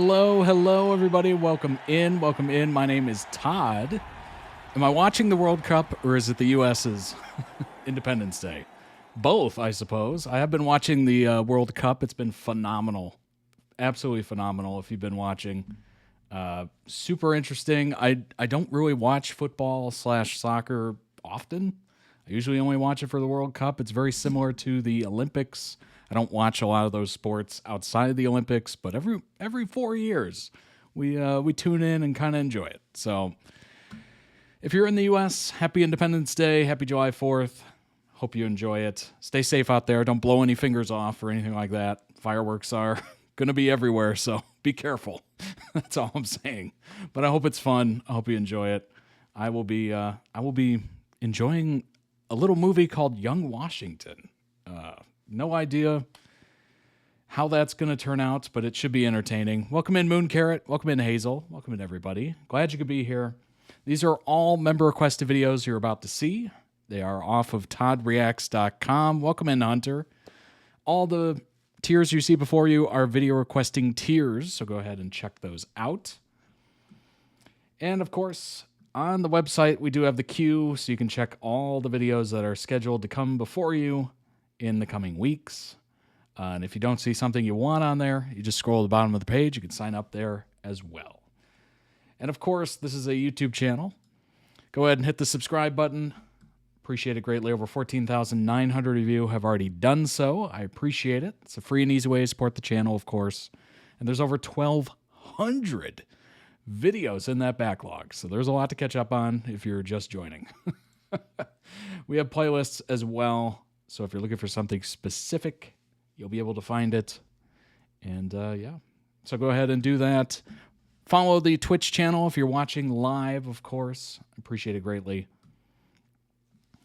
Hello, everybody. Welcome in. My name is Todd. Am I watching the World Cup or is it the U.S.'s Independence Day? Both, I suppose. I have been watching the World Cup. It's been phenomenal. Absolutely phenomenal if you've been watching. Super interesting. I don't really watch football / soccer often. I usually only watch it for the World Cup. It's very similar to the Olympics. I don't watch a lot of those sports outside of the Olympics, but every 4 years we tune in and kind of enjoy it. So if you're in the U.S., happy Independence Day, happy July 4th. Hope you enjoy it. Stay safe out there. Don't blow any fingers off or anything like that. Fireworks are going to be everywhere, so be careful. That's all I'm saying. But I hope it's fun. I hope you enjoy it. I will be enjoying a little movie called Young Washington. No idea how that's going to turn out, but it should be entertaining. Welcome in, Moon Carrot. Welcome in, Hazel. Welcome in, everybody. Glad you could be here. These are all member-requested videos you're about to see. They are off of toddreacts.com. Welcome in, Hunter. All the tiers you see before you are video requesting tiers, so go ahead and check those out. And, of course, on the website, we do have the queue, so you can check all the videos that are scheduled to come before you in the coming weeks. And if you don't see something you want on there, you just scroll to the bottom of the page. You can sign up there as well. And of course, this is a YouTube channel. Go ahead and hit the subscribe button. Appreciate it greatly. Over 14,900 of you have already done so. I appreciate it. It's a free and easy way to support the channel, of course. And there's over 1,200 videos in that backlog. So there's a lot to catch up on if you're just joining. We have playlists as well. So if you're looking for something specific, you'll be able to find it. And yeah, so go ahead and do that. Follow the Twitch channel if you're watching live, of course. I appreciate it greatly.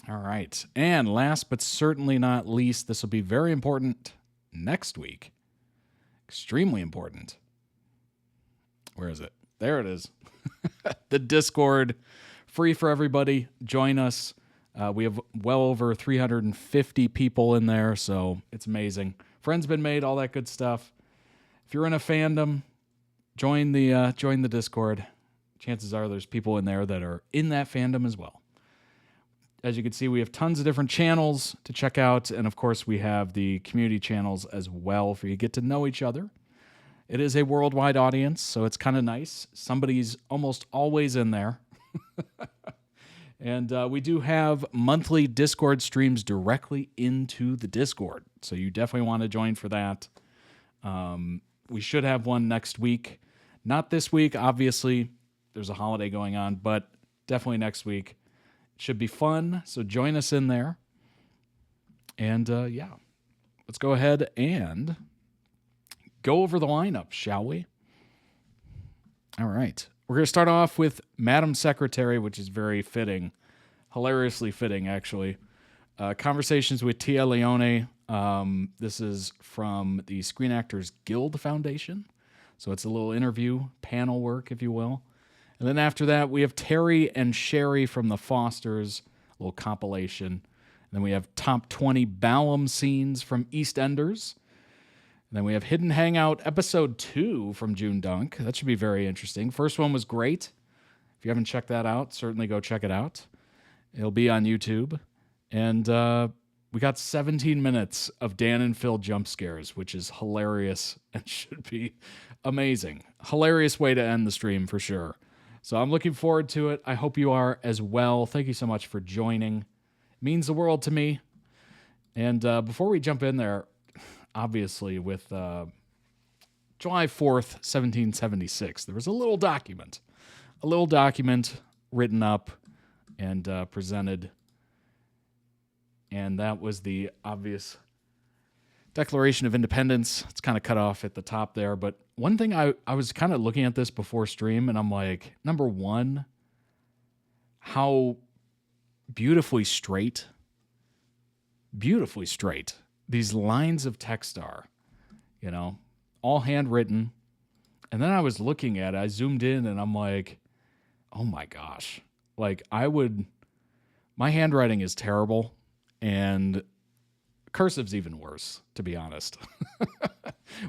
All right. And last but certainly not least, this will be very important next week. Extremely important. Where is it? There it is. The Discord, free for everybody. Join us. We have well over 350 people in there, so it's amazing. Friends been made, all that good stuff. If you're in a fandom, join the Discord. Chances are there's people in there that are in that fandom as well. As you can see, we have tons of different channels to check out, and of course we have the community channels as well for you to get to know each other. It is a worldwide audience, so it's kind of nice. Somebody's almost always in there. And we do have monthly Discord streams directly into the Discord, so you definitely want to join for that. We should have one next week. Not this week, obviously. There's a holiday going on, but definitely next week. It should be fun, so join us in there. And yeah, let's go ahead and go over the lineup, shall we? All right. We're going to start off with Madam Secretary, which is very fitting. Hilariously fitting, actually. Conversations with Tia Leoni. This is from the Screen Actors Guild Foundation. So it's a little interview, panel work, if you will. And then after that, we have Terry and Sherry from the Fosters, a little compilation. And then we have Top 20 Ballum Scenes from EastEnders. And then we have Hidden Hangout Episode 2 from JoongDunk. That should be very interesting. First one was great. If you haven't checked that out, certainly go check it out. It'll be on YouTube. And we got 17 minutes of Dan and Phil jump scares, which is hilarious and should be amazing. Hilarious way to end the stream for sure. So I'm looking forward to it. I hope you are as well. Thank you so much for joining. It means the world to me. And before we jump in there, obviously, with July 4th, 1776, there was a little document written up and presented, and that was the obvious Declaration of Independence. It's kind of cut off at the top there, but one thing I was kind of looking at this before stream, and I'm like, number one, how beautifully straight these lines of text are, you know, all handwritten. And then I was looking at it, I zoomed in, and I'm like, oh my gosh. Like, my handwriting is terrible, and Cursive's even worse, to be honest.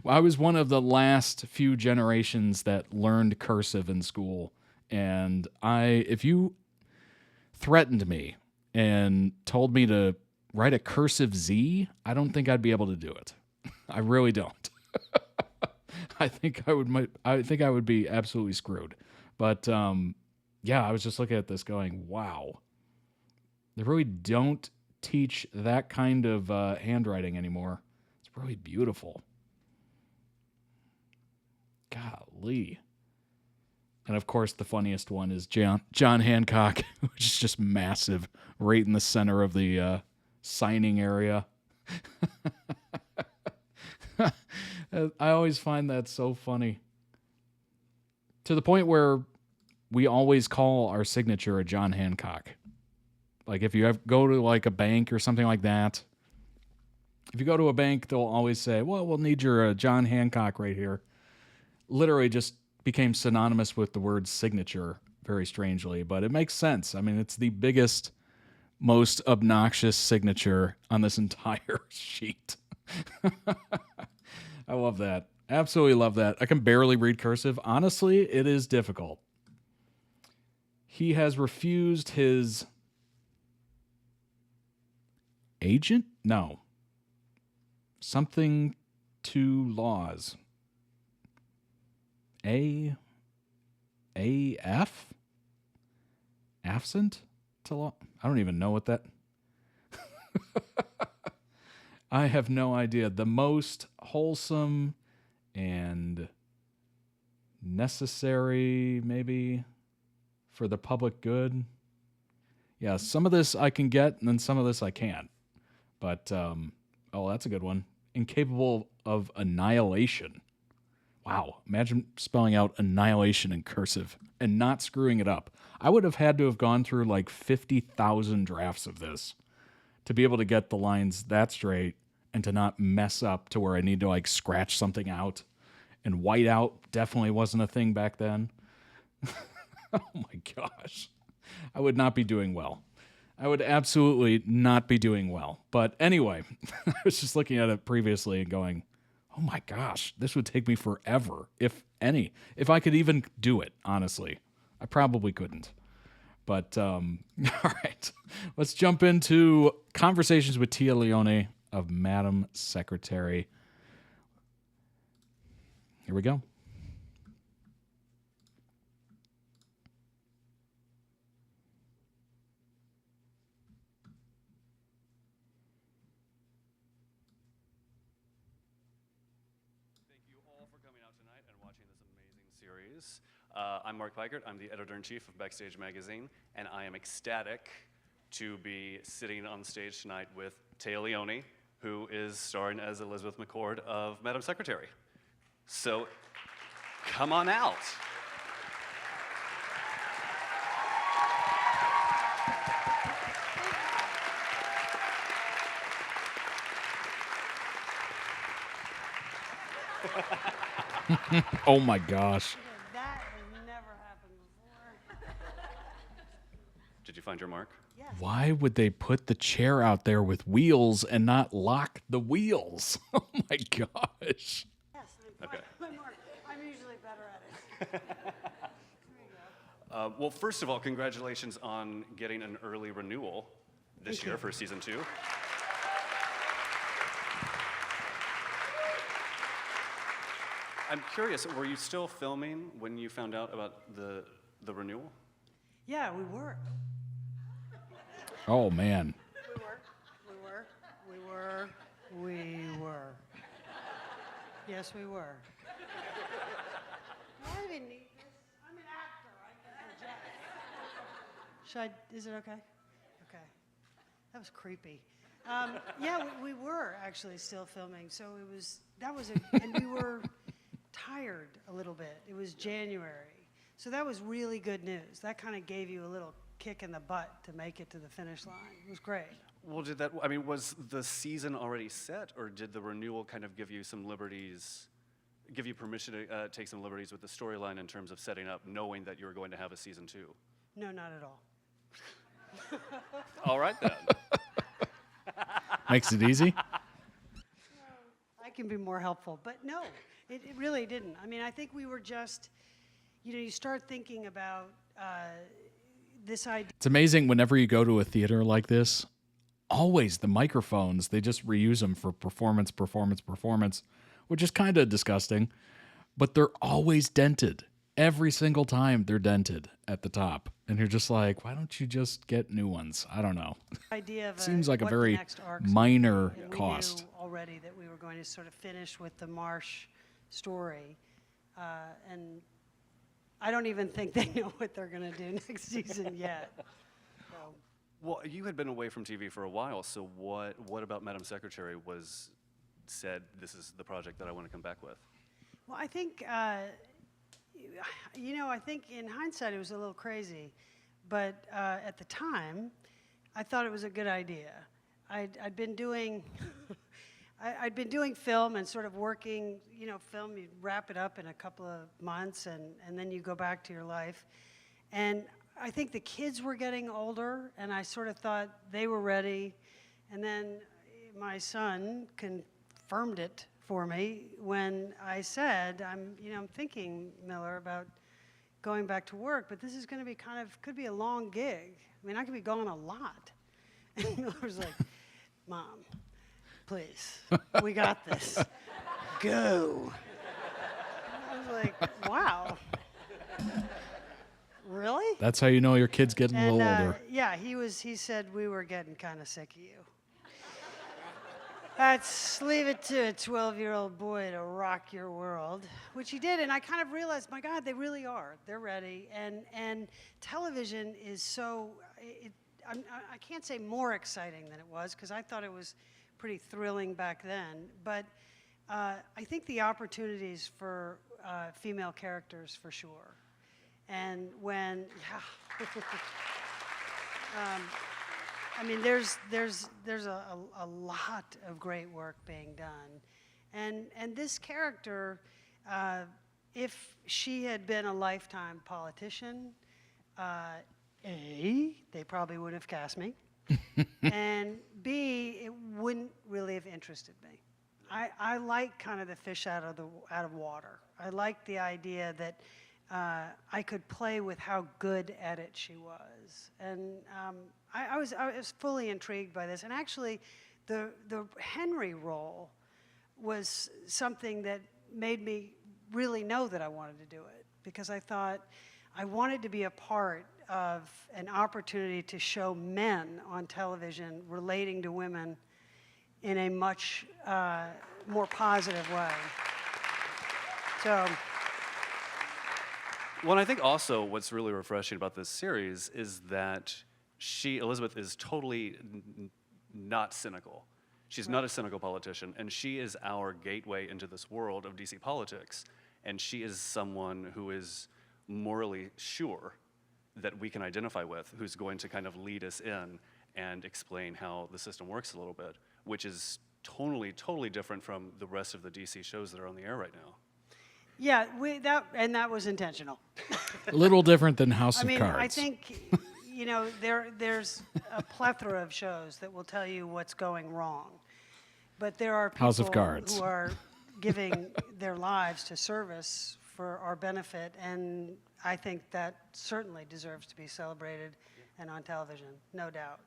Well, I was one of the last few generations that learned cursive in school, and if you threatened me and told me to write a cursive Z, I don't think I'd be able to do it. I really don't. I think I would be absolutely screwed. But yeah, I was just looking at this going, wow. They really don't teach that kind of handwriting anymore. It's really beautiful. Golly. And of course, the funniest one is John Hancock, which is just massive, right in the center of the signing area. I always find that so funny. To the point where we always call our signature a John Hancock. Like if you go to like a bank or something like that, if you go to a bank, they'll always say, well, we'll need your John Hancock right here. Literally just became synonymous with the word signature, very strangely, but it makes sense. I mean, it's the biggest, most obnoxious signature on this entire sheet. I love that. Absolutely love that. I can barely read cursive. Honestly, it is difficult. He has refused his agent? No. Something to laws. AF? Absent to law? I don't even know what that... I have no idea. The most wholesome and necessary, maybe, for the public good. Yeah, some of this I can get, and then some of this I can't. But, oh, that's a good one. Incapable of annihilation. Wow, imagine spelling out annihilation in cursive and not screwing it up. I would have had to have gone through like 50,000 drafts of this to be able to get the lines that straight and to not mess up to where I need to like scratch something out. And white out definitely wasn't a thing back then. Oh my gosh. I would not be doing well. I would absolutely not be doing well. But anyway, I was just looking at it previously and going, oh my gosh, this would take me forever, if any. If I could even do it, honestly. I probably couldn't. But, all right. Let's jump into Conversations with Tia Leoni of Madam Secretary. Here we go. Series. I'm Mark Pikert. I'm the editor-in-chief of Backstage Magazine, and I am ecstatic to be sitting on stage tonight with Tia Leoni, who is starring as Elizabeth McCord of Madam Secretary. So, come on out. Oh my gosh. That has never happened before. Did you find your mark? Yes. Why would they put the chair out there with wheels and not lock the wheels? Oh my gosh. Yes. Okay. My mark. I'm usually better at it. There you go. Well, first of all, congratulations on getting an early renewal this year for season 2. I'm curious, were you still filming when you found out about the renewal? Yeah, we were. Oh man. We were. Yes, we were. I didn't need this. I'm an actor. I can project. Is it okay? Okay. That was creepy. Yeah, we were actually still filming. So and we were tired a little bit. It was January. So that was really good news. That kind of gave you a little kick in the butt to make it to the finish line. It was great. Well, was the season already set, or did the renewal kind of give you some liberties, give you permission to take some liberties with the storyline in terms of setting up, knowing that you were going to have a season 2? No, not at all. All right, then. Makes it easy. I can be more helpful, but no, it really didn't. I mean, I think we were just, you start thinking about this idea. It's amazing whenever you go to a theater like this, always the microphones, they just reuse them for performance, which is kind of disgusting, but they're always dented. Every single time they're dented at the top. And you're just like, why don't you just get new ones? I don't know. Idea of Seems like a what the very next arc's minor gonna be. cost. We knew already that we were going to sort of finish with the Marsh story, and I don't even think they know what they're going to do next season yet. So, Well, you had been away from TV for a while, so what about Madam Secretary said this is the project that I want to come back with? well, I think I think in hindsight it was a little crazy, but at the time, I thought it was a good idea. I'd been doing. I'd been doing film and sort of working, film, you wrap it up in a couple of months and then you go back to your life. And I think the kids were getting older and I sort of thought they were ready. And then my son confirmed it for me when I said, I'm thinking, Miller, about going back to work, but this is going to be could be a long gig. I mean, I could be gone a lot. And Miller was like, Mom, please, we got this. Go. I was like, wow. Really? That's how you know your kid's getting a little older. Yeah, he said we were getting kind of sick of you. Let's leave it to a 12-year-old boy to rock your world, which he did, and I kind of realized, my God, they really are. They're ready, and television is so, I can't say more exciting than it was, because I thought it was pretty thrilling back then, but I think the opportunities for female characters for sure. And when, I mean, there's a lot of great work being done, and this character, if she had been a lifetime politician, A, they probably wouldn't have cast me. And B, it wouldn't really have interested me. I like kind of the fish out of water. I like the idea that I could play with how good at it she was, and I was fully intrigued by this. And actually, the Henry role was something that made me really know that I wanted to do it, because I thought I wanted to be a part of an opportunity to show men on television relating to women in a much more positive way. So. Well, I think also what's really refreshing about this series is that Elizabeth, is totally not cynical. She's not a cynical politician, and she is our gateway into this world of DC politics. And she is someone who is morally sure that we can identify with, who's going to kind of lead us in and explain how the system works a little bit, which is totally different from the rest of the DC shows that are on the air right now. Yeah, that was intentional. A little different than House of Cards. I think, there's a plethora of shows that will tell you what's going wrong, but there are people House of Cards. who are giving their lives to service for our benefit, and I think that certainly deserves to be celebrated and on television, no doubt.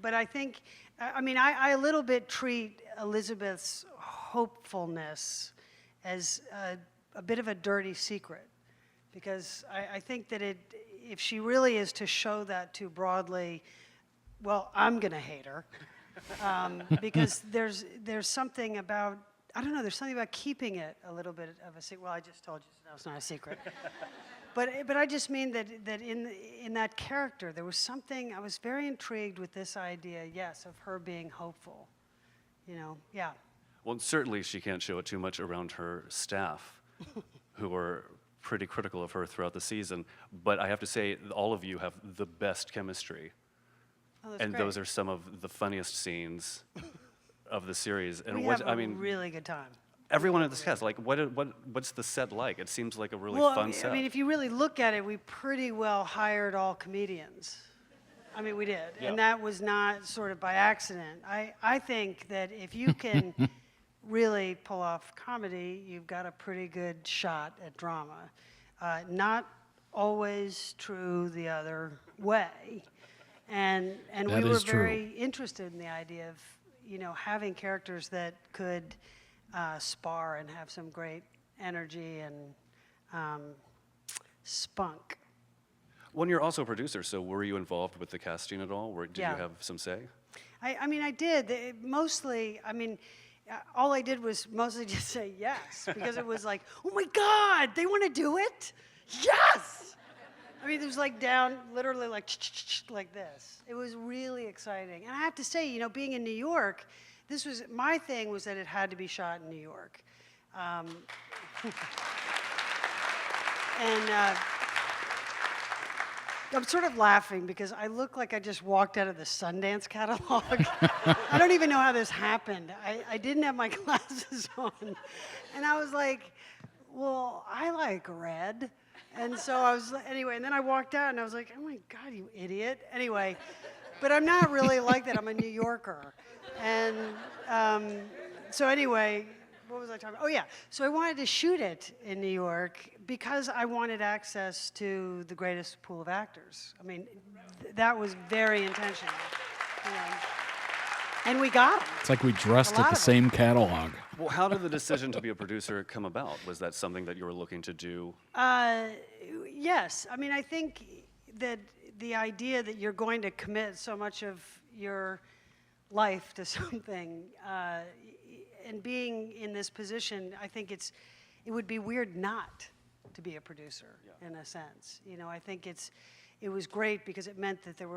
But I think, I a little bit treat Elizabeth's hopefulness as a bit of a dirty secret, because I think that if she really is to show that too broadly, well, I'm going to hate her, because there's something about, I don't know, there's something about keeping it a little bit of a secret. Well, I just told you, so now it's not a secret. But I just mean that in that character, there was something, I was very intrigued with this idea, yes, of her being hopeful, yeah. Well, certainly she can't show it too much around her staff, who were pretty critical of her throughout the season. But I have to say, all of you have the best chemistry. Oh, that's and great. those are some of the funniest scenes of the series. And We have a really good time. everyone in this cast, like, what's the set like? It seems like a really fun set. I mean, if you really look at it, we pretty well hired all comedians. I mean, we did. Yeah. And that was not sort of by accident. I think that if you can really pull off comedy, you've got a pretty good shot at drama. Not always true the other way. And That we were is true. very interested in the idea of, having characters that could spar and have some great energy and spunk. When you're also a producer, so were you involved with the casting at all? Did Yeah. you have some say? I mean, I did. Mostly, all I did was mostly just say yes, because it was like, oh my God, they want to do it? Yes! I mean, it was like literally like this. It was really exciting. And I have to say, being in New York, my thing was that it had to be shot in New York. I'm sort of laughing because I look like I just walked out of the Sundance catalog. I don't even know how this happened. I didn't have my glasses on. And I was like, well, I like red. And so anyway, and then I walked out and I was like, oh my God, you idiot. Anyway, but I'm not really like that. I'm a New Yorker. And so anyway, what was I talking about? Oh yeah, so I wanted to shoot it in New York because I wanted access to the greatest pool of actors. I mean, that was very intentional. And we got them. It's like we dressed A lot at the of same catalog. Well, how did the decision to be a producer come about? Was that something that you were looking to do? Yes. I mean, I think that the idea that you're going to commit so much of your life to something, and being in this position, I think it would be weird not to be a producer, in a sense. I think it was great because it meant that there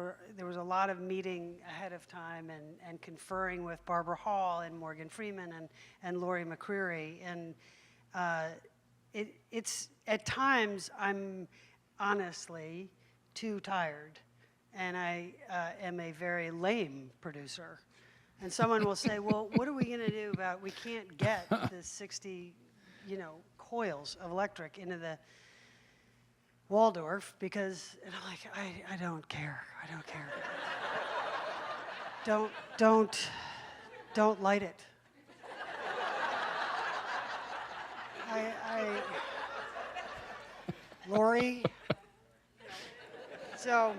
was a lot of meeting ahead of time and conferring with Barbara Hall and Morgan Freeman and Laurie McCreary. And it's at times I'm honestly too tired, and I am a very lame producer. And someone will say, well, what are we going to do about we can't get the 60, coils of electric into the Waldorf because, and I'm like, I don't care. I don't care. Don't light it. Lori. So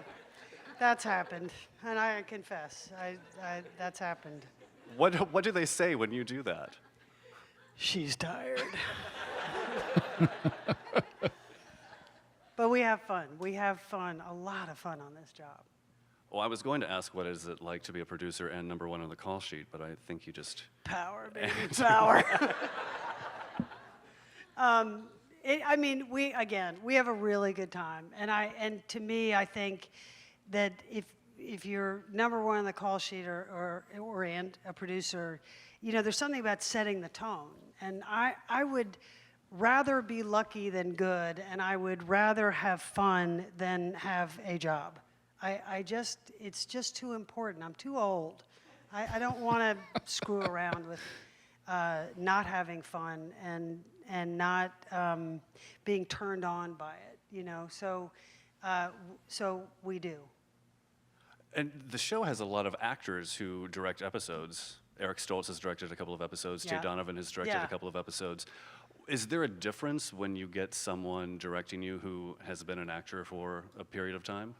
that's happened, and I confess, that's happened. What do they say when you do that? She's tired. But we have fun. We have fun, a lot of fun on this job. Well, I was going to ask what is it like to be a producer and number one on the call sheet, but I think you just... Power, baby, power. We have a really good time. And to me, I think that if you're number one on the call sheet or a producer, there's something about setting the tone. And I would rather be lucky than good, and I would rather have fun than have a job. It's just too important. I'm too old. I don't want to screw around with not having fun and not being turned on by it, So we do. And the show has a lot of actors who direct episodes. Eric Stoltz has directed a couple of episodes. Yeah. Jay Donovan has directed Yeah. a couple of episodes. Is there a difference when you get someone directing you who has been an actor for a period of time?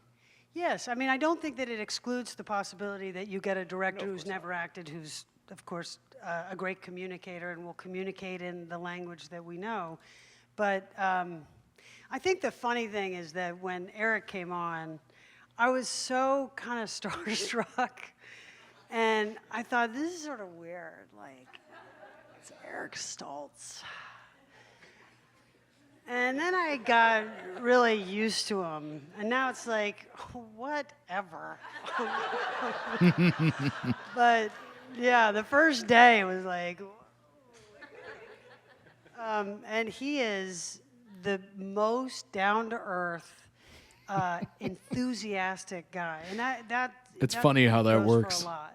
Yes, I mean, I don't think that it excludes the possibility that you get a director who's never acted, who's, of course, a great communicator and will communicate in the language that we know. But I think the funny thing is that when Eric came on, I was so kind of starstruck, and I thought, this is sort of weird, like, it's Eric Stoltz. And then I got really used to him, and now it's like, whatever. But yeah, the first day was like, and he is the most down-to-earth, enthusiastic guy, and that It's funny how that goes works. for a lot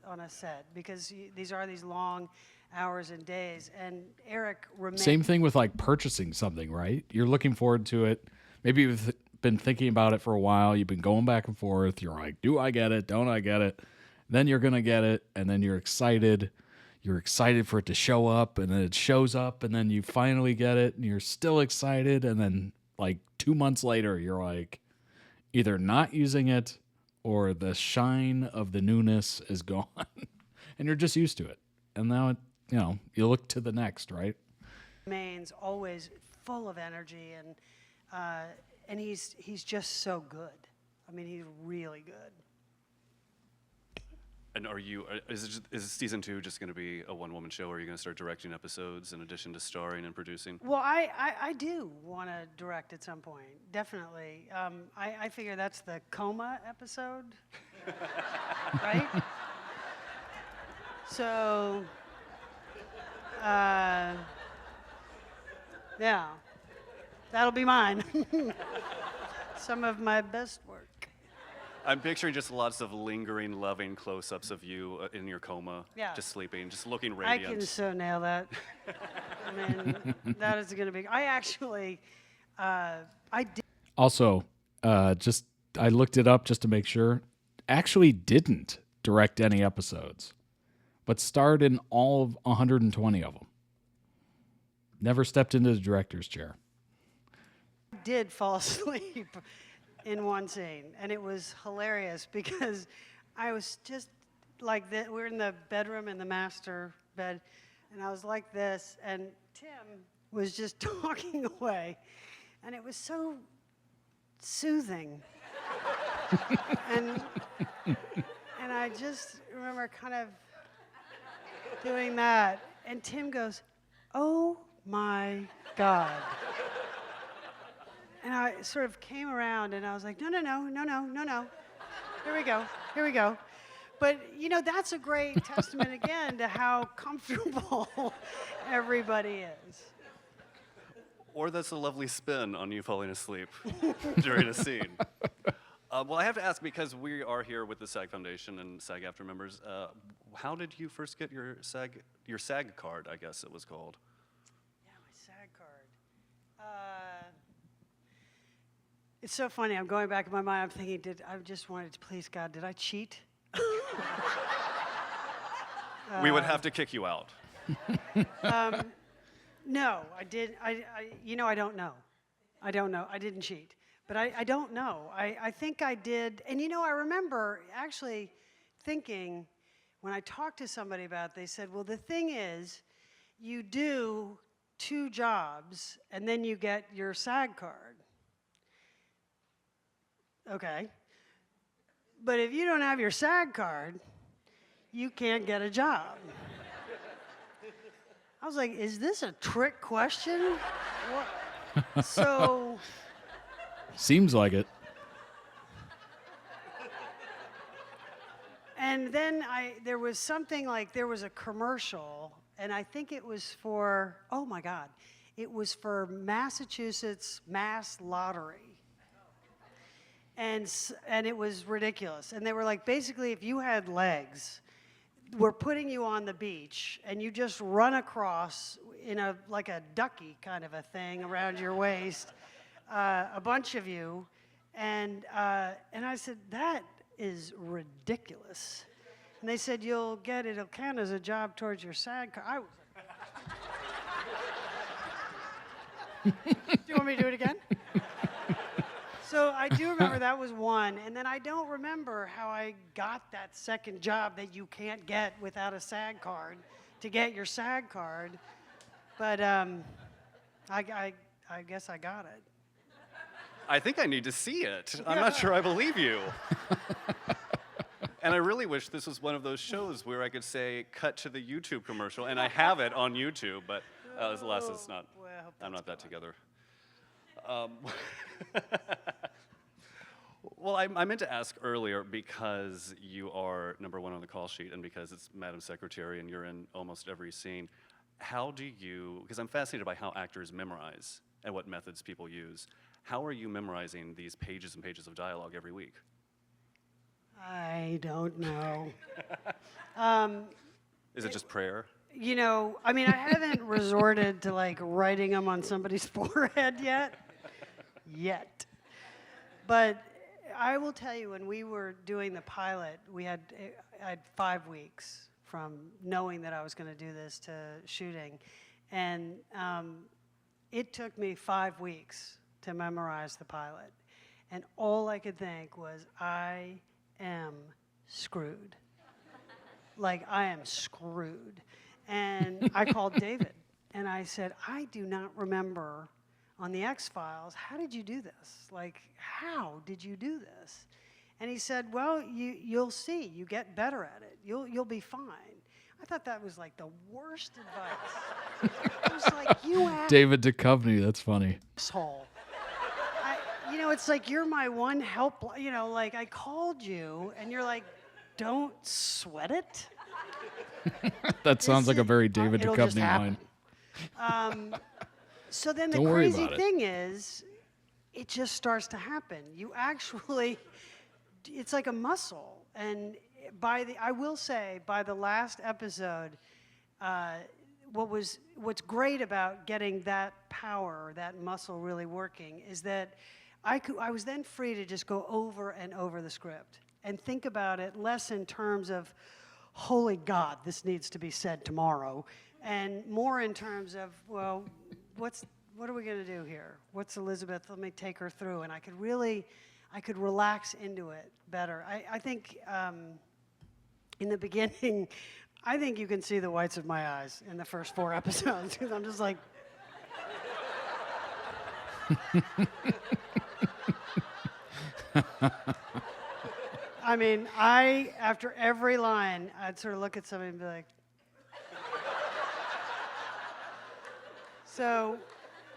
on a set because these long hours and days, and Eric remains. Same thing with like purchasing something, right? You're looking forward to it. Maybe with been thinking about it for a while. You've been going back and forth. You're like, do I get it? Don't I get it? Then you're going to get it, and then you're excited. You're excited for it to show up, and then it shows up, and then you finally get it, and you're still excited, and then like 2 months later, you're like either not using it or the shine of the newness is gone, and you're just used to it. And now, you look to the next, right? Remains always full of energy, and he's just so good. I mean, he's really good. And is season 2 just going to be a one-woman show, or are you going to start directing episodes in addition to starring and producing? Well, I do want to direct at some point, definitely. I figure that's the coma episode, right? So, yeah, that'll be mine. Some of my best work. I'm picturing just lots of lingering, loving close-ups of you in your coma, just sleeping, just looking radiant. I can so nail that. I mean, that is going to be. I actually, I did. Also, I looked it up just to make sure. Actually, didn't direct any episodes, but starred in all of 120 of them. Never stepped into the director's chair. Did fall asleep in one scene, and it was hilarious because I was just like that. We're in the bedroom in the master bed, and I was like this, and Tim was just talking away, and it was so soothing. and I just remember kind of doing that, and Tim goes, "Oh my God." And I sort of came around, and I was like, no. Here we go. But, that's a great testament, again, to how comfortable everybody is. Or that's a lovely spin on you falling asleep during a scene. Well, I have to ask, because we are here with the SAG Foundation and SAG-AFTRA members, how did you first get your SAG card, I guess it was called? Yeah, my SAG card. It's so funny. I'm going back in my mind. I'm thinking, I just wanted to please God, did I cheat? We would have to kick you out. No, I did. I don't know. I don't know. I didn't cheat. But I don't know. I think I did. And, I remember actually thinking, when I talked to somebody about it, they said, well, the thing is, you do 2 jobs, and then you get your SAG card. Okay. But if you don't have your SAG card, you can't get a job. I was like, is this a trick question? What? So. Seems like it. And then there was something like, there was a commercial, and I think it was for, oh my God, it was for Massachusetts Mass Lottery. And it was ridiculous. And they were like, basically, if you had legs, we're putting you on the beach, and you just run across in like a ducky kind of a thing around your waist, a bunch of you. And I said, that is ridiculous. And they said, it'll count as a job towards your SAG card. I was like, do you want me to do it again? So I do remember that was one, and then I don't remember how I got that second job that you can't get without a SAG card to get your SAG card, but I guess I got it. I think I need to see it. I'm not sure I believe you. And I really wish this was one of those shows where I could say, cut to the YouTube commercial, and I have it on YouTube, but alas, it's not. Boy, I hope I'm not that gone. together. Well, I meant to ask earlier, because you are number 1 on the call sheet and because it's Madam Secretary and you're in almost every scene, how do you, because I'm fascinated by how actors memorize and what methods people use, how are you memorizing these pages and pages of dialogue every week? I don't know. Is it just prayer? I mean, I haven't resorted to like writing them on somebody's forehead yet. But I will tell you, when we were doing the pilot, I had 5 weeks from knowing that I was going to do this to shooting. And it took me 5 weeks to memorize the pilot. And all I could think was, I am screwed. Like, I am screwed. And I called David, and I said, I do not remember on the X-Files, how did you do this? Like, how did you do this? And he said, well, you'll see. You get better at it. You'll be fine. I thought that was like the worst advice. It was like, you David Duchovny, that's funny. asshole. It's like, you're my one help. Like, I called you, and you're like, don't sweat it. That sounds like a very David it'll just Duchovny happen. line. So then the Don't worry crazy about it. thing is, it just starts to happen. You actually, it's like a muscle. And I will say, by the last episode, what's great about getting that power, that muscle really working, is that I was then free to just go over and over the script and think about it less in terms of, holy God, this needs to be said tomorrow, and more in terms of, well, what are we going to do here? What's Elizabeth? Let me take her through. And I could relax into it better. I think in the beginning, I think you can see the whites of my eyes in the first 4 episodes, because I'm just like, I mean, after every line, I'd sort of look at somebody and be like, so,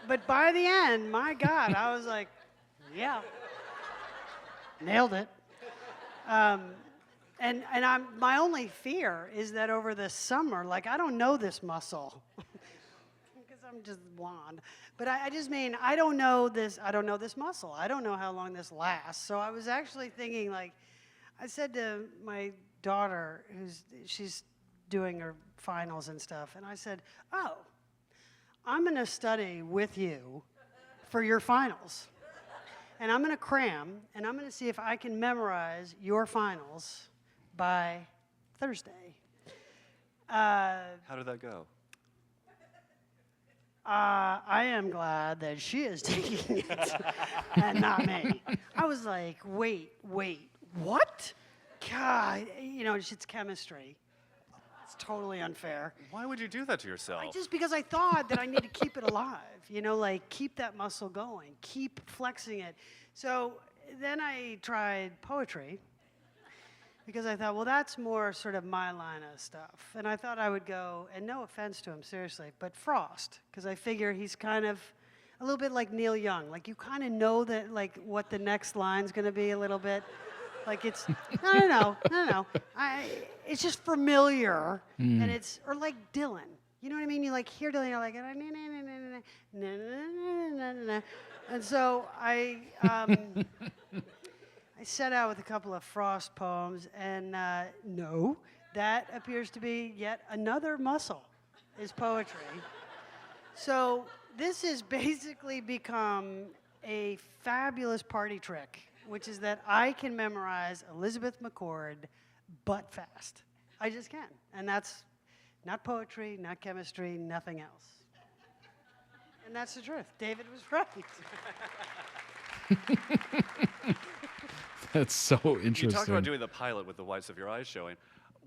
but by the end, my God, I was like, yeah, nailed it. And my only fear is that over the summer, like, I don't know this muscle because I'm just blonde. But I just mean, I don't know this muscle. I don't know how long this lasts. So I was actually thinking, like, I said to my daughter, she's doing her finals and stuff, and I said, oh, I'm going to study with you for your finals. And I'm going to cram, and I'm going to see if I can memorize your finals by Thursday. How did that go? I am glad that she is taking it and not me. I was like, wait, what? God, it's chemistry. It's totally unfair. Why would you do that to yourself? Just because I thought that I need to keep it alive, like keep that muscle going, keep flexing it. So then I tried poetry because I thought, well, that's more sort of my line of stuff. And I thought I would go, and no offense to him, seriously, but Frost, because I figure he's kind of a little bit like Neil Young. Like, you kind of know that, like, what the next line's going to be a little bit. Like, it's, no. It's just familiar, and it's, or like Dylan. You know what I mean? You, like, hear Dylan, you're like, and so I set out with a couple of Frost poems, and no, that appears to be yet another muscle, is poetry. So this has basically become a fabulous party trick, which is that I can memorize Elizabeth McCord butt fast. I just can. And that's not poetry, not chemistry, nothing else. And that's the truth. David was right. That's so interesting. You talked about doing the pilot with the whites of your eyes showing.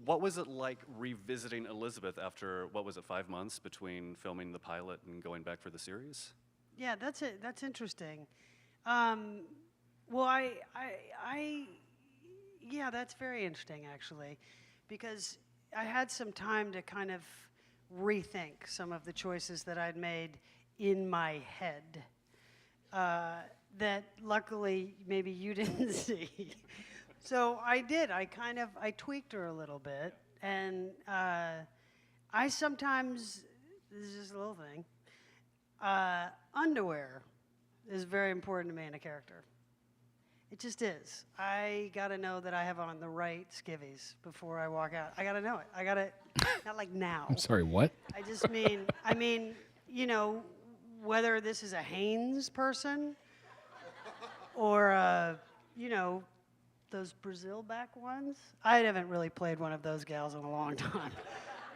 What was it like revisiting Elizabeth after, 5 months between filming the pilot and going back for the series? Yeah, that's it. That's interesting. Well, yeah, that's very interesting, actually, because I had some time to kind of rethink some of the choices that I'd made in my head that luckily maybe you didn't see. So I did. I tweaked her a little bit, and I sometimes, this is just a little thing, underwear is very important to me in a character. It just is. I gotta know that I have on the right skivvies before I walk out. I gotta know it. I gotta, not like now. I'm sorry, what? I just mean, whether this is a Hanes person or you know, those Brazil back ones. I haven't really played one of those gals in a long time.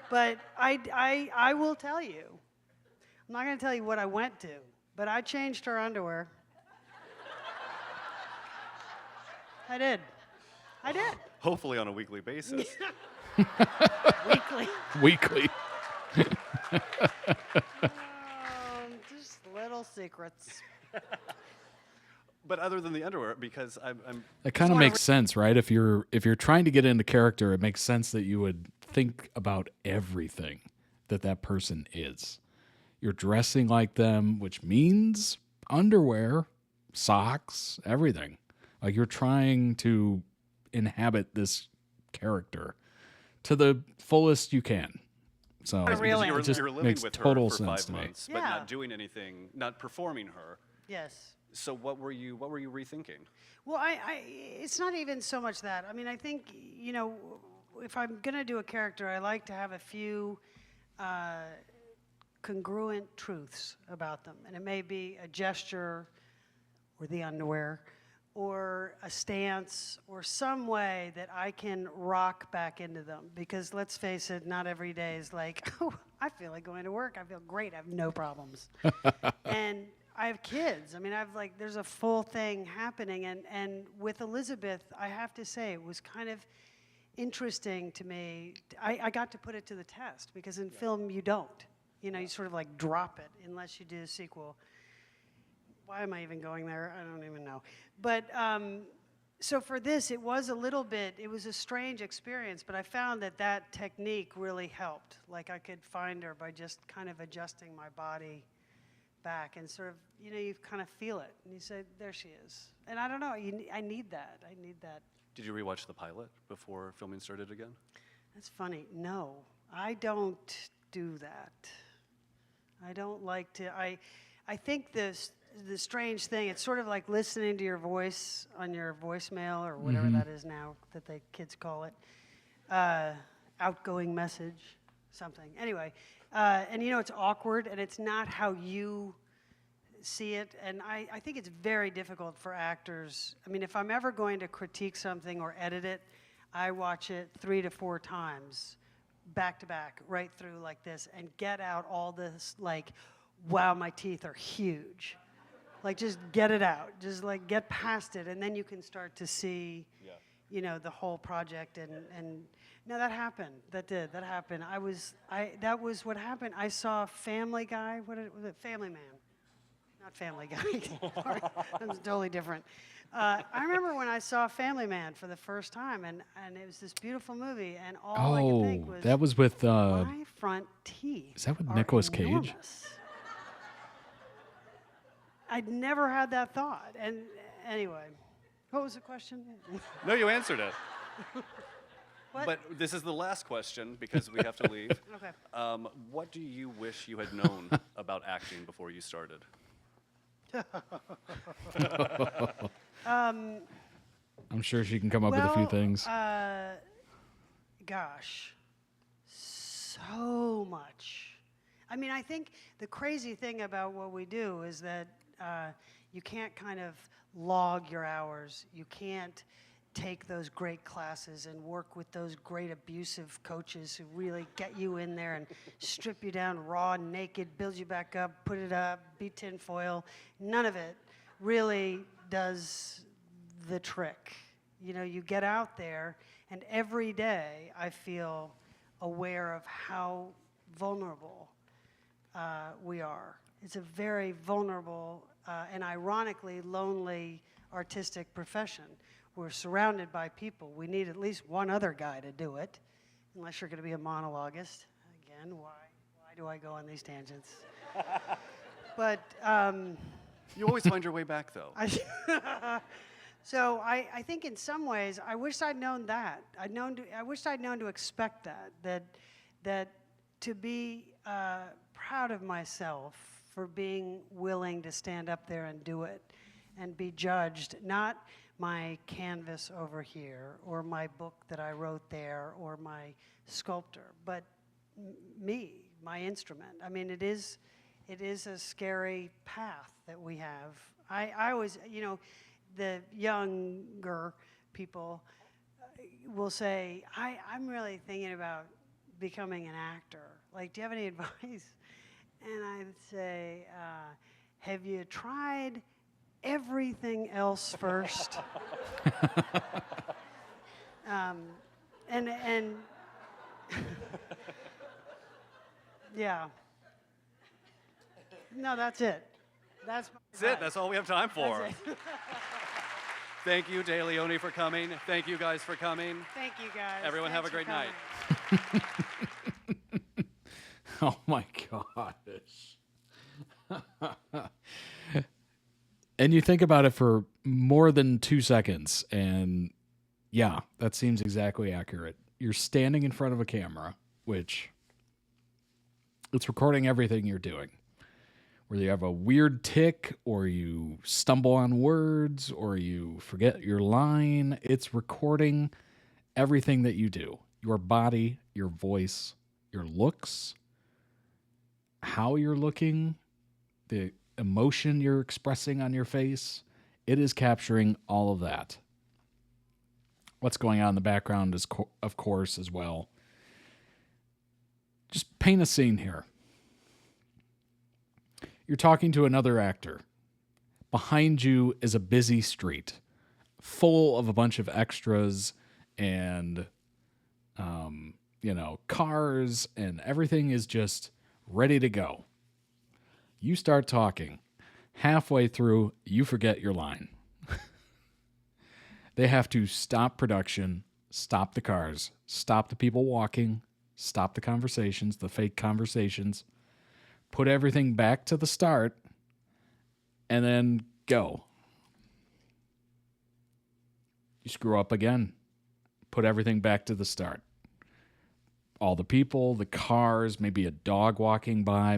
But I will tell you, I'm not going to tell you what I went to, but I changed her underwear. I did. I did. Hopefully on a weekly basis. Weekly. Weekly. Just little secrets. But other than the underwear, because I'm That kind of wanna makes sense, right? If you're trying to get into character, it makes sense that you would think about everything that person is. You're dressing like them, which means underwear, socks, everything. Like you're trying to inhabit this character to the fullest you can. So Really? you're, it just you're living makes with total her for sense 5 to me. months, but Yeah. not doing anything, not performing her. Yes. So what were you rethinking? Well, it's not even so much that. I mean, I think, you know, if I'm going to do a character, I like to have a few congruent truths about them. And it may be a gesture or the underwear or a stance or some way that I can rock back into them. Because let's face it, not every day is like, oh, I feel like going to work. I feel great. I have no problems. And I have kids. I mean, there's a full thing happening. And with Elizabeth, I have to say, it was kind of interesting to me. I got to put it to the test because in film, you don't. You know, you sort of like drop it unless you do a sequel. Why am I even going there? I don't even know. But so for this, it was a strange experience, but I found that technique really helped. Like I could find her by just kind of adjusting my body back and sort of, you know, you kind of feel it. And you say, there she is. And I don't know, I need that. I need that. Did you rewatch the pilot before filming started again? That's funny. No, I don't do that. I don't like to. I think the strange thing, it's sort of like listening to your voice on your voicemail or whatever that is now that the kids call it. Outgoing message, something. Anyway, and you know, it's awkward and it's not how you see it. And I think it's very difficult for actors. I mean, if I'm ever going to critique something or edit it, I watch it 3 to 4 times, back to back, right through like this, and get out all this, like, wow, my teeth are huge. Like, just get it out. Just, like, get past it, and then you can start to see, you know, the whole project. And no, that happened. That happened. That was what happened. I saw Family Guy. Was it? Family Man. Not Family Guy. That was totally different. I remember when I saw Family Man for the first time, and it was this beautiful movie, and all I could think was, that was with my front teeth. is that with are Nicolas Cage? enormous. I'd never had that thought. And anyway, what was the question? No, you answered it. What? But this is the last question because we have to leave. Okay. What do you wish you had known about acting before you started? I'm sure she can come up with a few things. Gosh, so much. I mean, I think the crazy thing about what we do is that you can't kind of log your hours. You can't take those great classes and work with those great abusive coaches who really get you in there and strip you down raw and naked, build you back up, put it up, be tinfoil. None of it really does the trick. You know, you get out there, and every day I feel aware of how vulnerable we are. It's a very vulnerable and ironically lonely artistic profession. We're surrounded by people. We need at least one other guy to do it, unless you're going to be a monologuist. Again, why do I go on these tangents? But You always find your way back, though. so I think in some ways I wish I'd known that. I wish I'd known to expect that to be proud of myself for being willing to stand up there and do it and be judged, not my canvas over here or my book that I wrote there or my sculptor, but me, my instrument. I mean, it is a scary path that we have. I always, you know, the younger people will say, I'm really thinking about becoming an actor. Like, do you have any advice? And I'd say, have you tried everything else first? And yeah. No, that's it. That's it. That's all we have time for. That's it. Thank you, Leoni, for coming. Thank you guys for coming. Thank you, guys. Everyone have a great night. Oh my gosh. And you think about it for more than 2 seconds, and yeah, that seems exactly accurate. You're standing in front of a camera, which it's recording everything you're doing. Whether you have a weird tick, or you stumble on words, or you forget your line, it's recording everything that you do. Your body, your voice, your looks, how you're looking, the emotion you're expressing on your face. It is capturing all of that. What's going on in the background is, of course, as well. Just paint a scene here. You're talking to another actor. Behind you is a busy street full of a bunch of extras and, cars, and everything is just ready to go. You start talking. Halfway through, you forget your line. They have to stop production, stop the cars, stop the people walking, stop the conversations, the fake conversations, put everything back to the start, and then go. You screw up again. Put everything back to the start. All the people, the cars, maybe a dog walking by,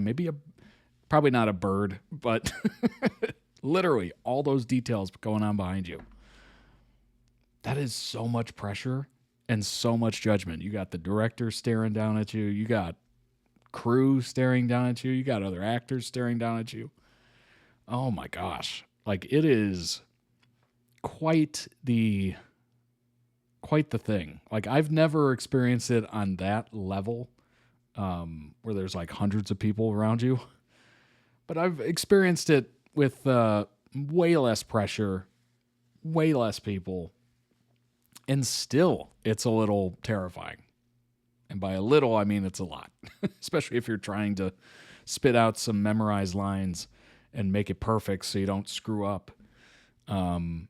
probably not a bird, but literally all those details going on behind you. That is so much pressure and so much judgment. You got the director staring down at you. You got crew staring down at you. You got other actors staring down at you. Oh my gosh. Like, it is quite the thing. Like, I've never experienced it on that level, where there's like hundreds of people around you. But I've experienced it with way less pressure, way less people, and still it's a little terrifying. And by a little, I mean it's a lot, especially if you're trying to spit out some memorized lines and make it perfect so you don't screw up. I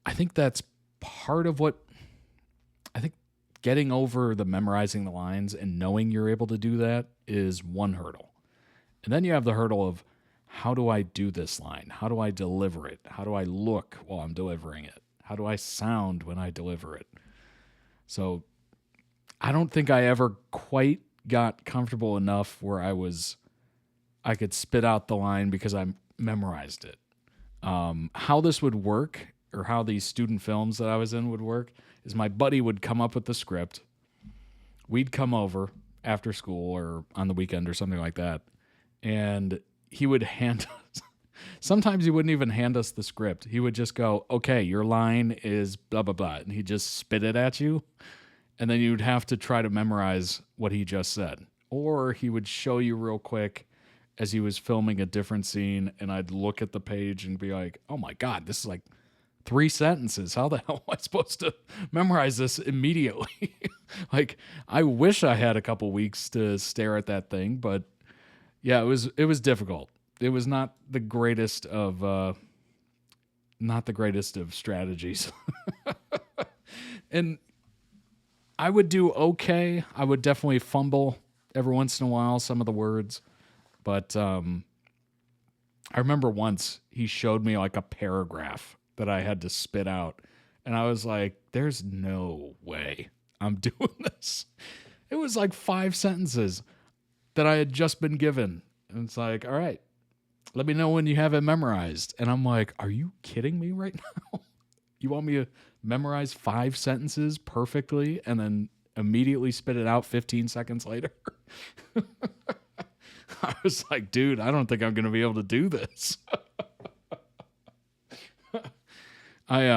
think that's part of what I think getting over the memorizing the lines and knowing you're able to do that is one hurdle. And then you have the hurdle of, how do I do this line? How do I deliver it? How do I look while I'm delivering it? How do I sound when I deliver it? So I don't think I ever quite got comfortable enough where I could spit out the line because I memorized it. How this would work, or how these student films that I was in would work, is my buddy would come up with the script. We'd come over after school or on the weekend or something like that, and he would hand us, sometimes he wouldn't even hand us the script. He would just go, okay, your line is blah, blah, blah, and he'd just spit it at you, and then you'd have to try to memorize what he just said. Or he would show you real quick as he was filming a different scene, and I'd look at the page and be like, oh my God, this is like 3 sentences. How the hell am I supposed to memorize this immediately? Like, I wish I had a couple weeks to stare at that thing, but yeah, it was difficult. It was not the greatest of strategies. And I would do okay. I would definitely fumble every once in a while some of the words, but I remember once he showed me like a paragraph that I had to spit out, and I was like, there's no way I'm doing this. It was like 5 sentences that I had just been given, and it's like, all right, let me know when you have it memorized. And I'm like, are you kidding me right now? You want me to memorize 5 sentences perfectly and then immediately spit it out 15 seconds later? I was like, dude, I don't think I'm going to be able to do this. I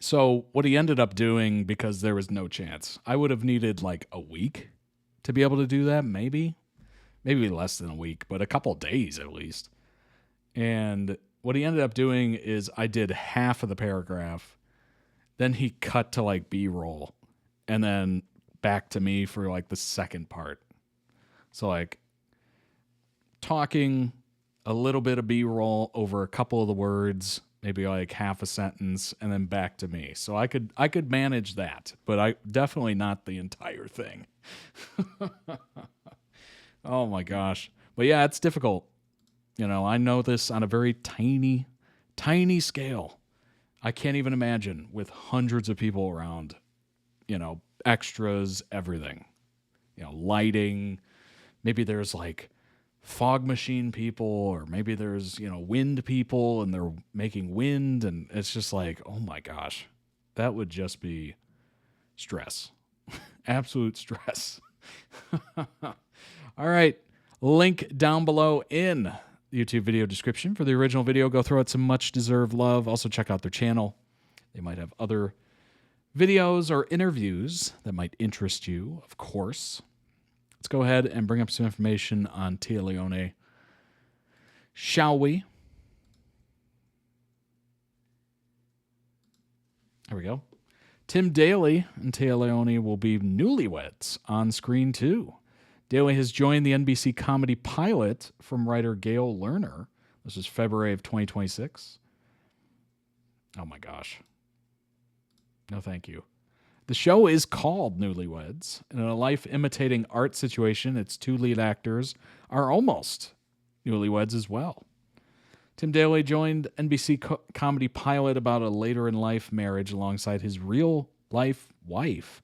So what he ended up doing, because there was no chance, I would have needed like a week to be able to do that, maybe less than a week, but a couple days at least. And what he ended up doing is I did half of the paragraph, then he cut to like B-roll, and then back to me for like the second part. So like talking, a little bit of B-roll over a couple of the words, maybe like half a sentence, and then back to me. So I could manage that, but I definitely not the entire thing. Oh my gosh. But yeah, it's difficult. You know, I know this on a very tiny, tiny scale. I can't even imagine with hundreds of people around, you know, extras, everything, you know, lighting. Maybe there's like fog machine people, or maybe there's, you know, wind people and they're making wind. And it's just like, oh my gosh, that would just be stress, absolute stress. All right. Link down below in YouTube video description for the original video. Go throw it some much deserved love. Also check out their channel. They might have other videos or interviews that might interest you, of course. Let's go ahead and bring up some information on Tia Leoni, shall we? There we go. Tim Daly and Tia Leoni will be newlyweds on screen too. Daly has joined the NBC comedy pilot from writer Gail Lerner. This is February of 2026. Oh my gosh. No, thank you. The show is called Newlyweds. In a life imitating art situation, its two lead actors are almost newlyweds as well. Tim Daly joined NBC comedy pilot about a later in life marriage alongside his real life wife,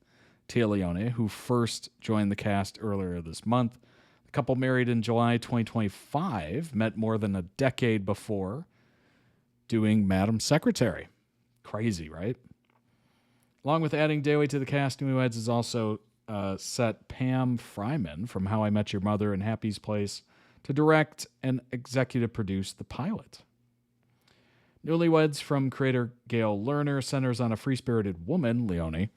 Tia Leoni, who first joined the cast earlier this month. The couple, married in July 2025, met more than a decade before doing Madam Secretary. Crazy, right? Along with adding Daly to the cast, Newlyweds is also set Pam Fryman from How I Met Your Mother and Happy's Place to direct and executive produce the pilot. Newlyweds from creator Gail Lerner centers on a free-spirited woman, Leoni,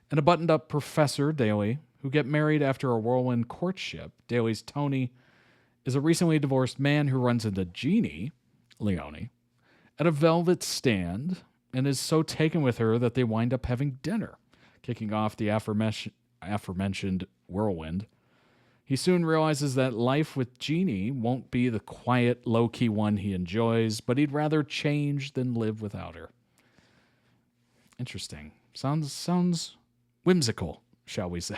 and a buttoned-up professor, Daly, who get married after a whirlwind courtship. Daly's Tony is a recently divorced man who runs into Jeannie, Leoni, at a velvet stand and is so taken with her that they wind up having dinner, kicking off the aforementioned whirlwind. He soon realizes that life with Jeannie won't be the quiet, low-key one he enjoys, but he'd rather change than live without her. Interesting. Sounds whimsical, shall we say.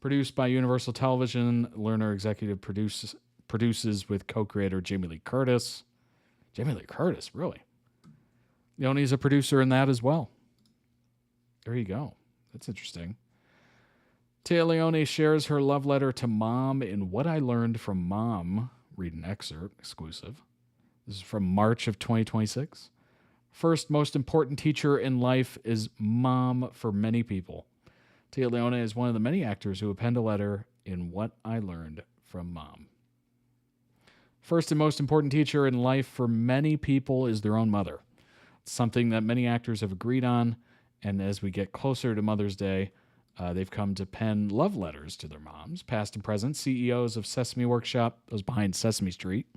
Produced by Universal Television, Lerner executive produces with co-creator Jamie Lee Curtis. Jamie Lee Curtis, really? Leoni's a producer in that as well. There you go. That's interesting. Tia Leoni shares her love letter to Mom in What I Learned from Mom. Read an excerpt, exclusive. This is from March of 2026. First most important teacher in life is Mom for many people. Tia Leoni is one of the many actors who have penned a letter in What I Learned from Mom. First and most important teacher in life for many people is their own mother. It's something that many actors have agreed on, and as we get closer to Mother's Day, they've come to pen love letters to their moms. Past and present, CEOs of Sesame Workshop, those behind Sesame Street,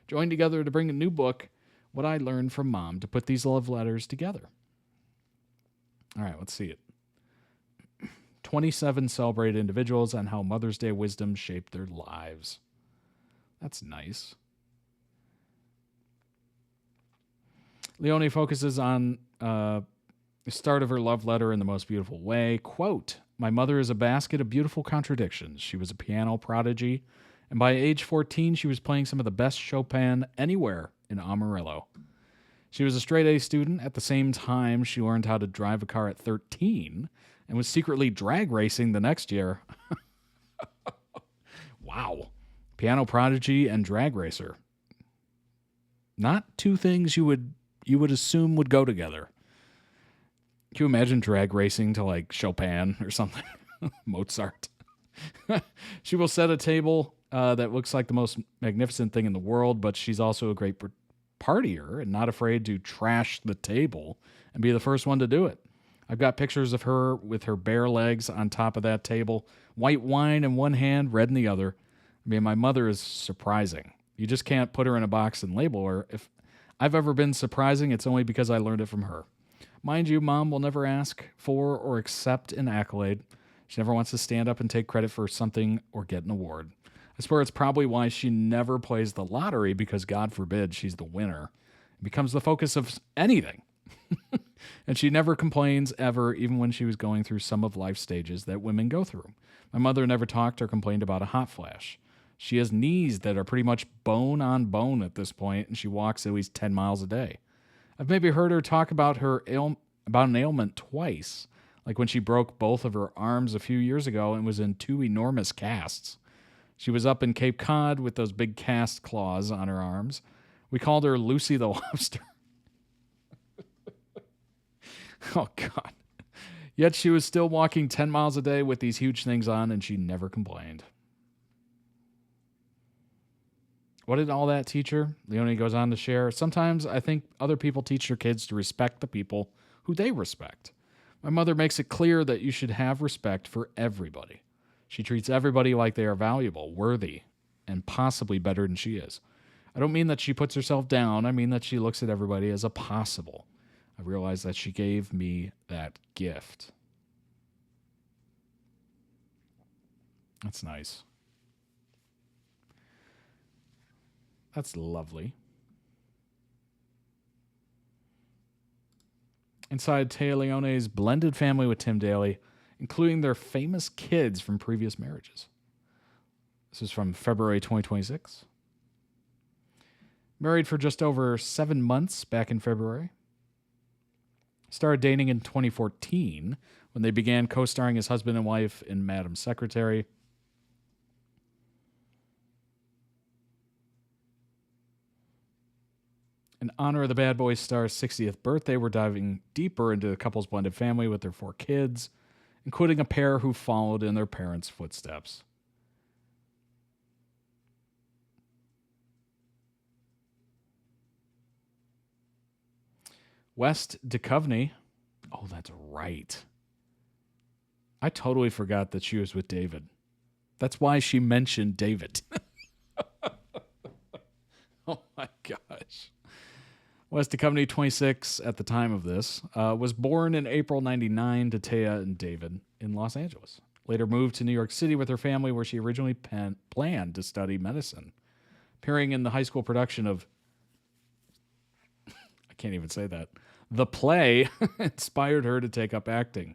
joined together to bring a new book, What I Learned from Mom, to put these love letters together. All right, let's see it. 27 celebrated individuals on how Mother's Day wisdom shaped their lives. That's nice. Leoni focuses on the start of her love letter in the most beautiful way. Quote, "My mother is a basket of beautiful contradictions. She was a piano prodigy, and by age 14, she was playing some of the best Chopin anywhere in Amarillo. She was a straight-A student. At the same time, she learned how to drive a car at 13 and was secretly drag racing the next year." Wow. Piano prodigy and drag racer. Not two things you would assume would go together. Can you imagine drag racing to like Chopin or something? Mozart. She will set a table that looks like the most magnificent thing in the world, but she's also a great partier and not afraid to trash the table and be the first one to do it. I've got pictures of her with her bare legs on top of that table, white wine in one hand, red in the other. I mean, my mother is surprising. You just can't put her in a box and label her. If I've ever been surprising, it's only because I learned it from her. Mind you, Mom will never ask for or accept an accolade. She never wants to stand up and take credit for something or get an award. I swear it's probably why she never plays the lottery, because God forbid she's the winner. It becomes the focus of anything. And she never complains ever, even when she was going through some of life's stages that women go through. My mother never talked or complained about a hot flash. She has knees that are pretty much bone on bone at this point, and she walks at least 10 miles a day. I've maybe heard her talk about about an ailment twice, like when she broke both of her arms a few years ago and was in 2 enormous casts. She was up in Cape Cod with those big cast claws on her arms. We called her Lucy the Lobster. Oh, God. Yet she was still walking 10 miles a day with these huge things on, and she never complained. What did all that teach her? Leoni goes on to share, sometimes I think other people teach their kids to respect the people who they respect. My mother makes it clear that you should have respect for everybody. She treats everybody like they are valuable, worthy, and possibly better than she is. I don't mean that she puts herself down. I mean that she looks at everybody as a possible. I realize that she gave me that gift. That's nice. That's lovely. Inside Téa Leoni's blended family with Tim Daly, including their famous kids from previous marriages. This is from February 2026. Married for just over 7 months back in February. Started dating in 2014 when they began co-starring as husband and wife in Madam Secretary. In honor of the Bad Boys star's 60th birthday, we're diving deeper into the couple's blended family with their 4 kids, including a pair who followed in their parents' footsteps. West Duchovny. Oh, that's right. I totally forgot that she was with David. That's why she mentioned David. Oh, my gosh. West Duchovny, 26 at the time of this, was born in April 99 to Téa and David in Los Angeles. Later moved to New York City with her family, where she originally planned to study medicine. Appearing in the high school production of, I can't even say that, The Play inspired her to take up acting.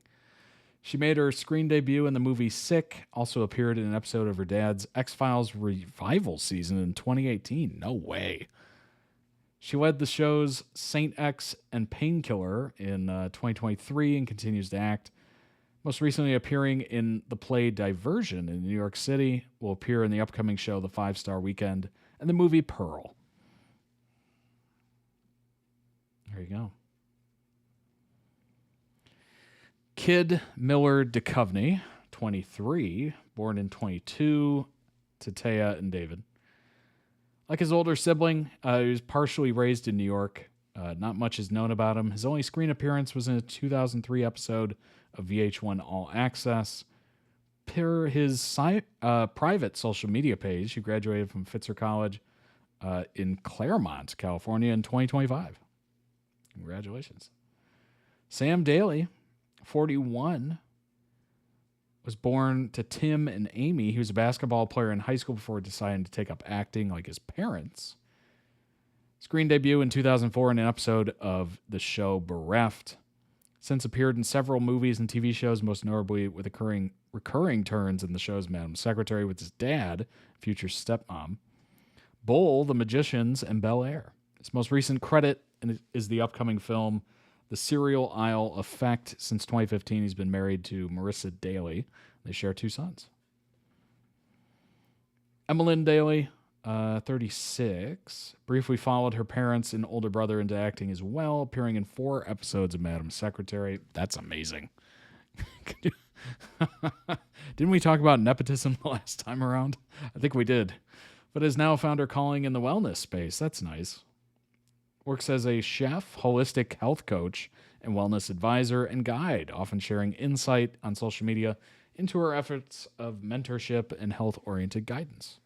She made her screen debut in the movie Sick, also appeared in an episode of her dad's X-Files revival season in 2018. No way. She led the shows Saint X and Painkiller in 2023 and continues to act. Most recently appearing in the play Diversion in New York City, will appear in the upcoming show The 5-Star Weekend and the movie Pearl. There you go. Kid Miller Duchovny, 23, born in 22 to Téa and David. Like his older sibling, he was partially raised in New York. Not much is known about him. His only screen appearance was in a 2003 episode of VH1 All Access. Per his private social media page, he graduated from Fitzer College in Claremont, California in 2025. Congratulations. Sam Daly, 41, was born to Tim and Amy. He was a basketball player in high school before deciding to take up acting like his parents. Screen debut in 2004 in an episode of the show Bereft. Since appeared in several movies and TV shows, most notably with recurring turns in the show's Madam Secretary with his dad, future stepmom, Bull, The Magicians, and Bel Air. His most recent credit is the upcoming film The Serial Isle Effect. Since 2015, he's been married to Marissa Daly. They share 2 sons. Emmeline Daly, 36, briefly followed her parents and older brother into acting as well, appearing in 4 episodes of Madam Secretary. That's amazing. Didn't we talk about nepotism the last time around? I think we did. But has now found her calling in the wellness space. That's nice. Works as a chef, holistic health coach, and wellness advisor and guide, often sharing insight on social media into her efforts of mentorship and health-oriented guidance.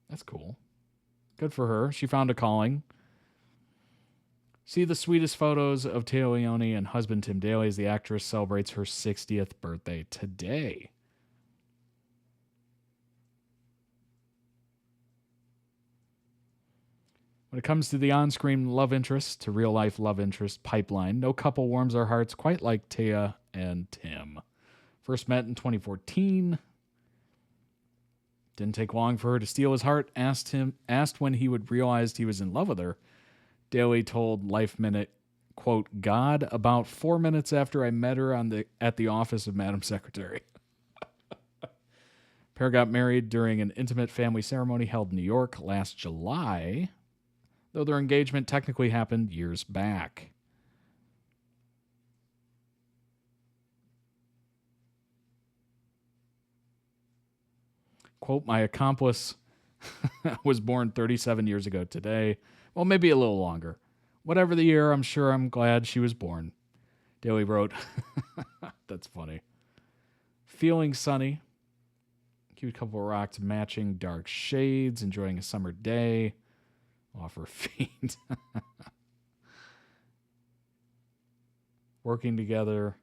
That's cool. Good for her. She found a calling. See the sweetest photos of Téa Leoni and husband Tim Daly as the actress celebrates her 60th birthday today. When it comes to the on-screen love interest to real-life love interest pipeline, no couple warms our hearts quite like Téa and Tim. First met in 2014. Didn't take long for her to steal his heart. Asked when he would realize he was in love with her. Daly told Life Minute, quote, God, about 4 minutes after I met her at the office of Madam Secretary. Pair got married during an intimate family ceremony held in New York last July, though their engagement technically happened years back. Quote, my accomplice was born 37 years ago today. Well, maybe a little longer. Whatever the year, I'm sure I'm glad she was born. Daly wrote, that's funny. Feeling sunny. Cute couple rocked matching dark shades, enjoying a summer day. Off her feet. Working together.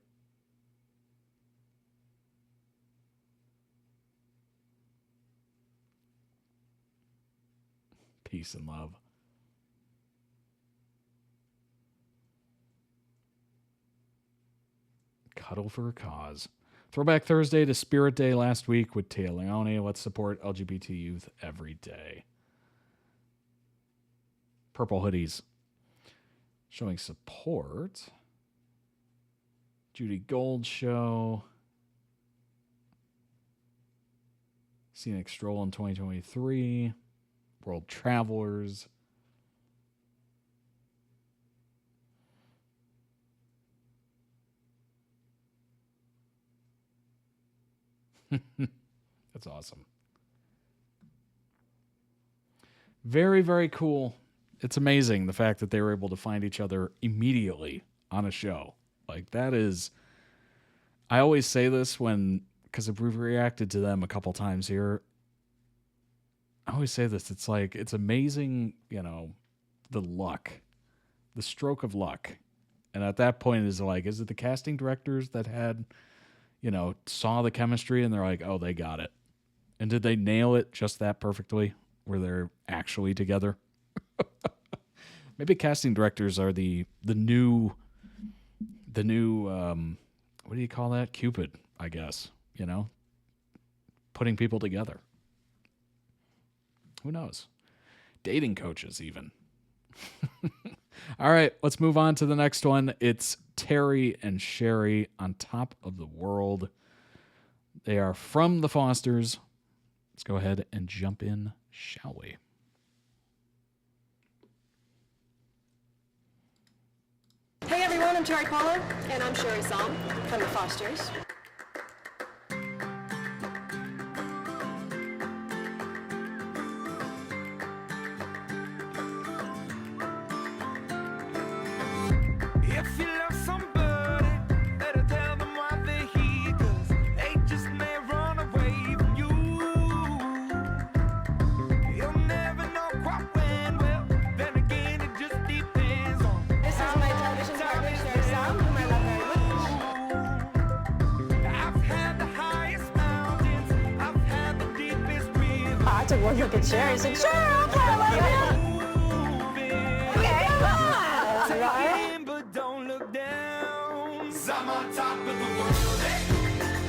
Peace and love. Cuddle for a cause. Throwback Thursday to Spirit Day last week with Téa Leoni. Let's support LGBT youth every day. Purple hoodies. Showing support. Judy Gold show. Scenic Stroll in 2023. World Travelers. That's awesome. Very, very cool. It's amazing the fact that they were able to find each other immediately on a show. Like, that is... I always say this because we've reacted to them a couple times here. I always say this. It's like, it's amazing, the luck. The stroke of luck. And at that point, is it the casting directors that had, saw the chemistry and they're like, oh, they got it. And did they nail it just that perfectly where they're actually together? Maybe casting directors are the new what do you call that? Cupid, I guess, putting people together. Who knows? Dating coaches even. All right, let's move on to the next one. It's Terry and Sherry on Top of the World. They are from the Fosters. Let's go ahead and jump in, shall we? Hey everyone, I'm Terry Paula. And I'm Sherry Song from the Fosters. If you love somebody, better tell them why they're here, 'cause they just may run away from you. You'll never know quite when, well, then again it just depends on. This is my television partner, Sherry Song, whom I love very much. I've had the highest mountains, I've had the deepest rivers. I took one look at Sherry and said, sure, okay, I love you. Okay, But don't look down. 'Cause I'm on top of the world, eh?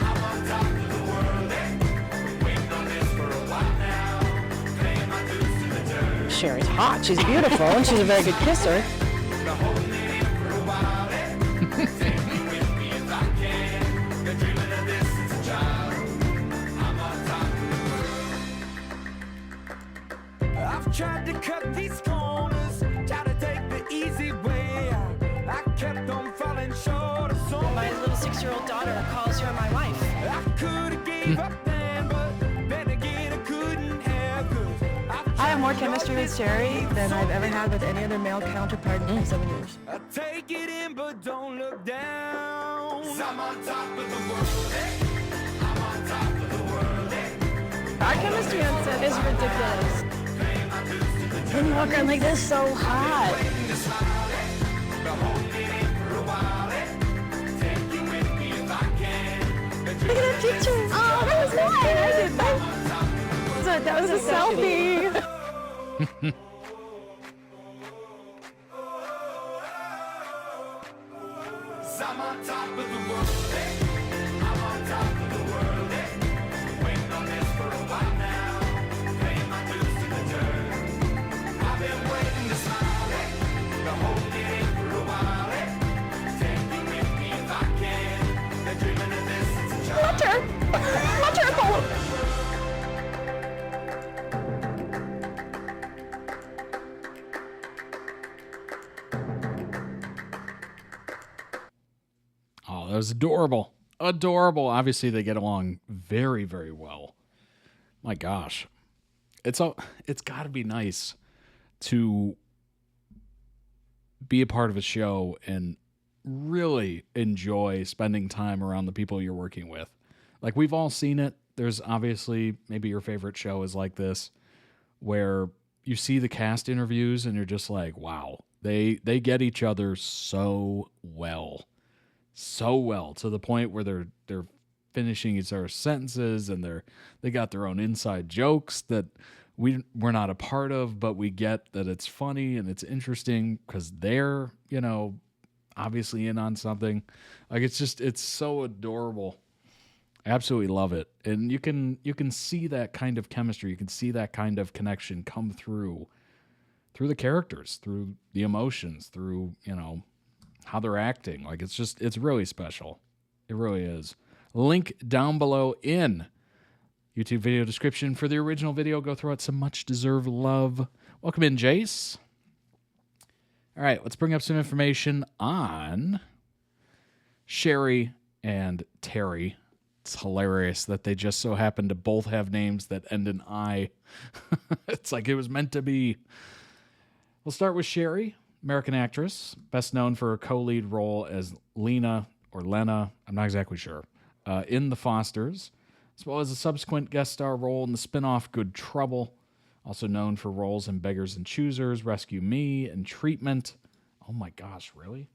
I'm on top of the world, eh? Been waiting on this for a while now. Paying my dues to the dirt. Sherry's hot, she's beautiful, and she's a very good kisser. Been holding it in for a while, eh? Take me with me if I can. Been dreaming of this since a child. I'm on top of the world. I've tried to cut these corners, try to take the easy way out. I kept on falling short of so My little 6-year-old daughter calls her my wife. I could have gave up then, but then again I couldn't have. 'Cause I have more chemistry with Sherry than I've ever had with any other male counterpart in 7 years. I take it in, but don't look down. 'Cause I'm on top of the world. Hey, I'm on top of the world. Hey. Our chemistry on set is ridiculous. When you walk around like this, so hot. Look at that picture. Oh, that was mine. I did that. That was a selfie. 'Cause I'm on top of the world. Hey, I'm on top of the world. Hey. Waiting on this for a while now. Paying my dues to the dirt. I've been waiting to smile. Hey, to hold it in for a while. Hey. Take me with me if I can. Been dreaming of this since a child. My turn, Apollo. Oh, that was adorable. Adorable. Obviously, they get along very, very well. My gosh. It's got to be nice to be a part of a show and really enjoy spending time around the people you're working with. Like, we've all seen it. There's obviously, maybe your favorite show is like this, where you see the cast interviews and you're just like, wow, they get each other so well. So well, to the point where they're finishing each other's sentences, and they got their own inside jokes that we're not a part of, but we get that it's funny and it's interesting because they're, obviously in on something. Like, it's so adorable. I absolutely love it. And you can see that kind of chemistry, you can see that kind of connection come through the characters, through the emotions, through, how they're acting. Like, it's really special. It really is. Link down below in YouTube video description for the original video. Go throw out some much deserved love. Welcome in, Jace. All right, let's bring up some information on Sherry and Terry. It's hilarious that they just so happen to both have names that end in I. It's like it was meant to be. We'll start with Sherry. American actress, best known for her co-lead role as Lena, I'm not exactly sure, in The Fosters, as well as a subsequent guest star role in the spin-off Good Trouble, also known for roles in Beggars and Choosers, Rescue Me, and Treatment. Oh my gosh, really?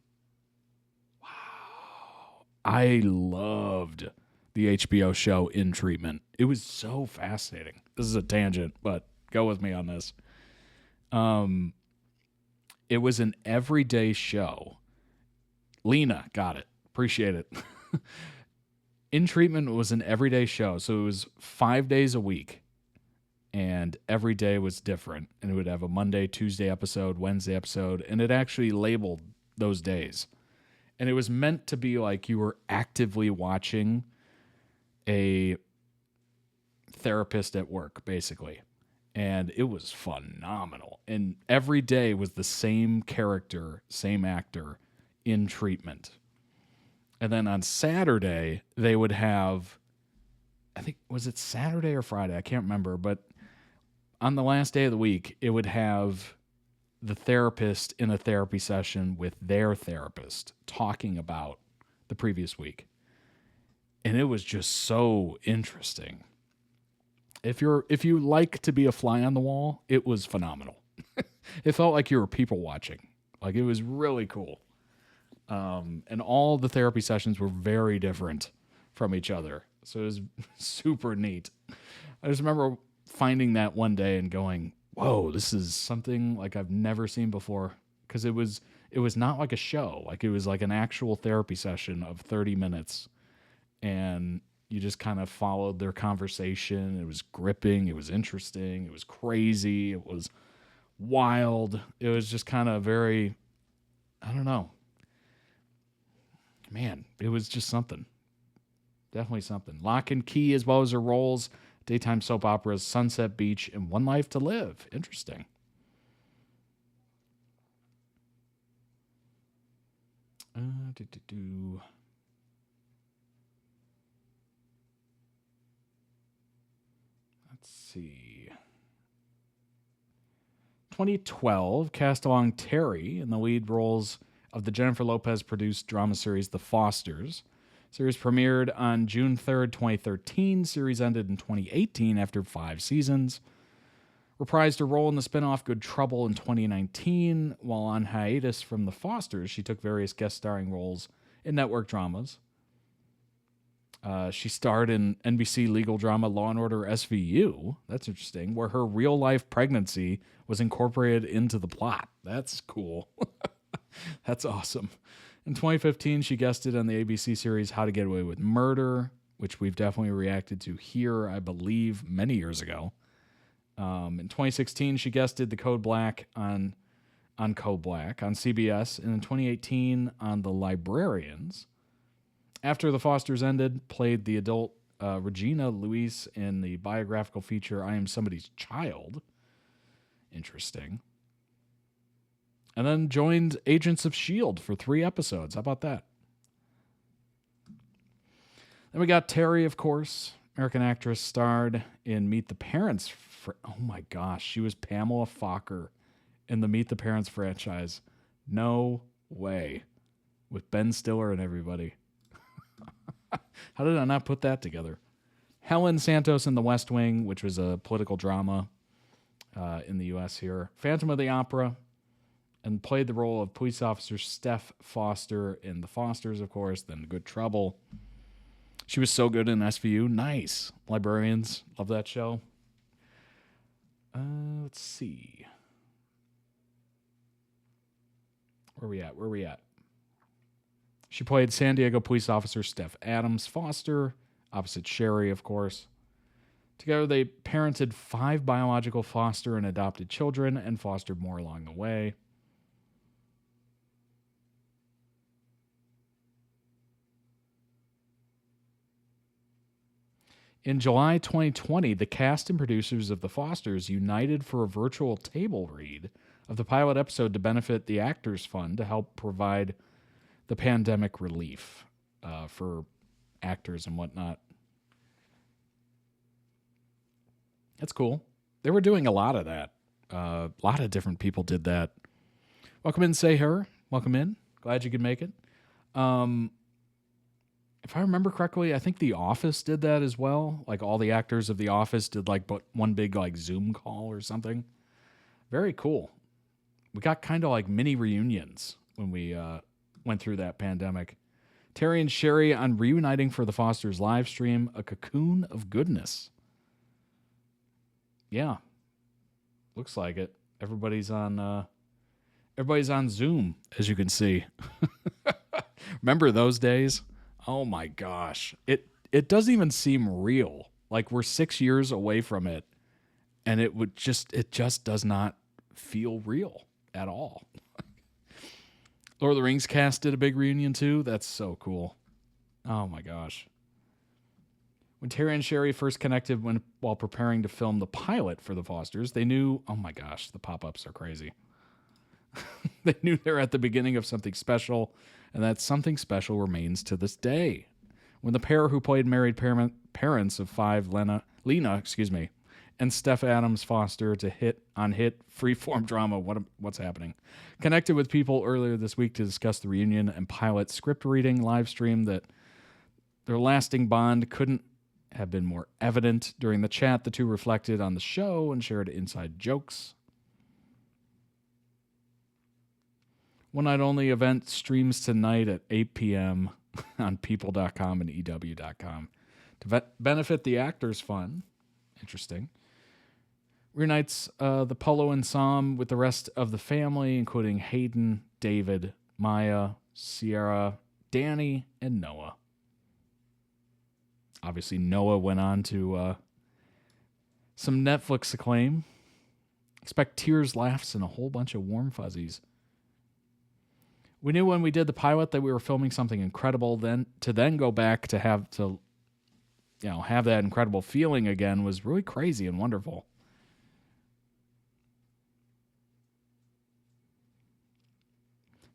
Wow. I loved the HBO show In Treatment. It was so fascinating. This is a tangent, but go with me on this. It was an everyday show. Lena, got it. Appreciate it. In Treatment was an everyday show. So it was 5 days a week. And every day was different. And it would have a Monday, Tuesday episode, Wednesday episode. And it actually labeled those days. And it was meant to be like you were actively watching a therapist at work, basically. And it was phenomenal. And every day was the same character, same actor in treatment. And then on Saturday, they would have, I think, was it Saturday or Friday? I can't remember. But on the last day of the week, it would have the therapist in a therapy session with their therapist talking about the previous week. And it was just so interesting. If you like to be a fly on the wall, it was phenomenal. It felt like you were people watching. Like, it was really cool. And all the therapy sessions were very different from each other. So it was super neat. I just remember finding that one day and going, whoa, this is something like I've never seen before. Because it was not like a show. Like, it was like an actual therapy session of 30 minutes. And you just kind of followed their conversation. It was gripping. It was interesting. It was crazy. It was wild. It was just kind of very, I don't know. Man, it was just something. Definitely something. Lock and Key, as well as her roles, daytime soap operas, Sunset Beach, and One Life to Live. Interesting. Let's see. 2012 cast along Terry in the lead roles of the Jennifer Lopez-produced drama series The Fosters. Series premiered on June 3rd, 2013. Series ended in 2018 after 5 seasons. Reprised her role in the spinoff Good Trouble in 2019. While on hiatus from The Fosters, she took various guest starring roles in network dramas. She starred in NBC legal drama Law & Order SVU. That's interesting. Where her real-life pregnancy was incorporated into the plot. That's cool. That's awesome. In 2015, she guested on the ABC series How to Get Away with Murder, which we've definitely reacted to here, I believe, many years ago. In 2016, she guested the Code Black on Code Black on CBS, and in 2018 on The Librarians. After The Fosters ended, played the adult Regina Luis in the biographical feature I Am Somebody's Child. Interesting. And then joined Agents of S.H.I.E.L.D. for 3 episodes. How about that? Then we got Terry, of course. American actress, starred in Meet the Parents. Oh my gosh, she was Pamela Fokker in the Meet the Parents franchise. No way. With Ben Stiller and everybody. How did I not put that together? Helen Santos in The West Wing, which was a political drama in the U.S. here. Phantom of the Opera, and played the role of police officer Steph Foster in The Fosters, of course, then Good Trouble. She was so good in SVU. Nice. Librarians. Love that show. Let's see. Where are we at? She played San Diego police officer Steph Adams Foster, opposite Sherry, of course. Together, they parented 5 biological foster and adopted children and fostered more along the way. In July 2020, the cast and producers of The Fosters united for a virtual table read of the pilot episode to benefit the Actors Fund to help provide the pandemic relief for actors and whatnot. That's cool. They were doing a lot of that. A lot of different people did that. Welcome in, Say Her. Welcome in. Glad you could make it. If I remember correctly, I think The Office did that as well. Like all the actors of The Office did like one big like Zoom call or something. Very cool. We got kind of like mini reunions when we went through that pandemic. Terry and Sherry on reuniting for the Fosters live stream, A Cocoon of Goodness. Yeah, looks like it. Everybody's on Zoom, as you can see. Remember those days? Oh my gosh. It doesn't even seem real. Like we're 6 years away from it, and it just does not feel real at all. Lord of the Rings cast did a big reunion too. That's so cool. Oh my gosh. When Terry and Sherry first connected while preparing to film the pilot for The Fosters, they knew, oh my gosh, the pop-ups are crazy. They knew they were at the beginning of something special, and that something special remains to this day. When the pair who played married parents of 5, Lena, and Steph Adams Foster to hit freeform drama What's Happening, connected with people earlier this week to discuss the reunion and pilot script reading live stream, that their lasting bond couldn't have been more evident. During the chat, the two reflected on the show and shared inside jokes. One Night Only event streams tonight at 8 p.m. on people.com and EW.com to benefit the Actors Fund. Interesting. Reunites the Polo and Sam with the rest of the family, including Hayden, David, Maya, Sierra, Danny, and Noah. Obviously, Noah went on to some Netflix acclaim. Expect tears, laughs, and a whole bunch of warm fuzzies. We knew when we did the pilot that we were filming something incredible. Then go back to have that incredible feeling again was really crazy and wonderful.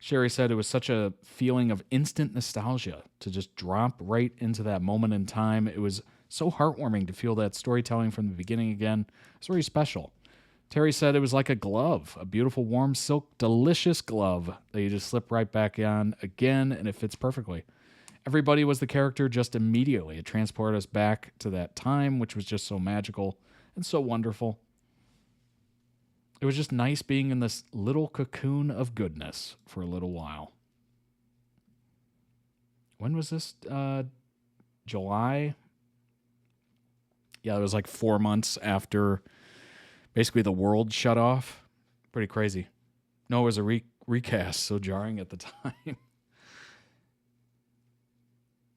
Sherry said it was such a feeling of instant nostalgia to just drop right into that moment in time. It was So heartwarming to feel that storytelling from the beginning again. It's very special. Terry said it was like a glove, a beautiful, warm, silk, delicious glove that you just slip right back on again, and it fits perfectly. Everybody was the character just immediately. It transported us back to that time, which was just so magical and so wonderful. It was just nice being in this little cocoon of goodness for a little while. When was this? July? Yeah, it was like 4 months after basically the world shut off. Pretty crazy. No, it was a recast, so jarring at the time.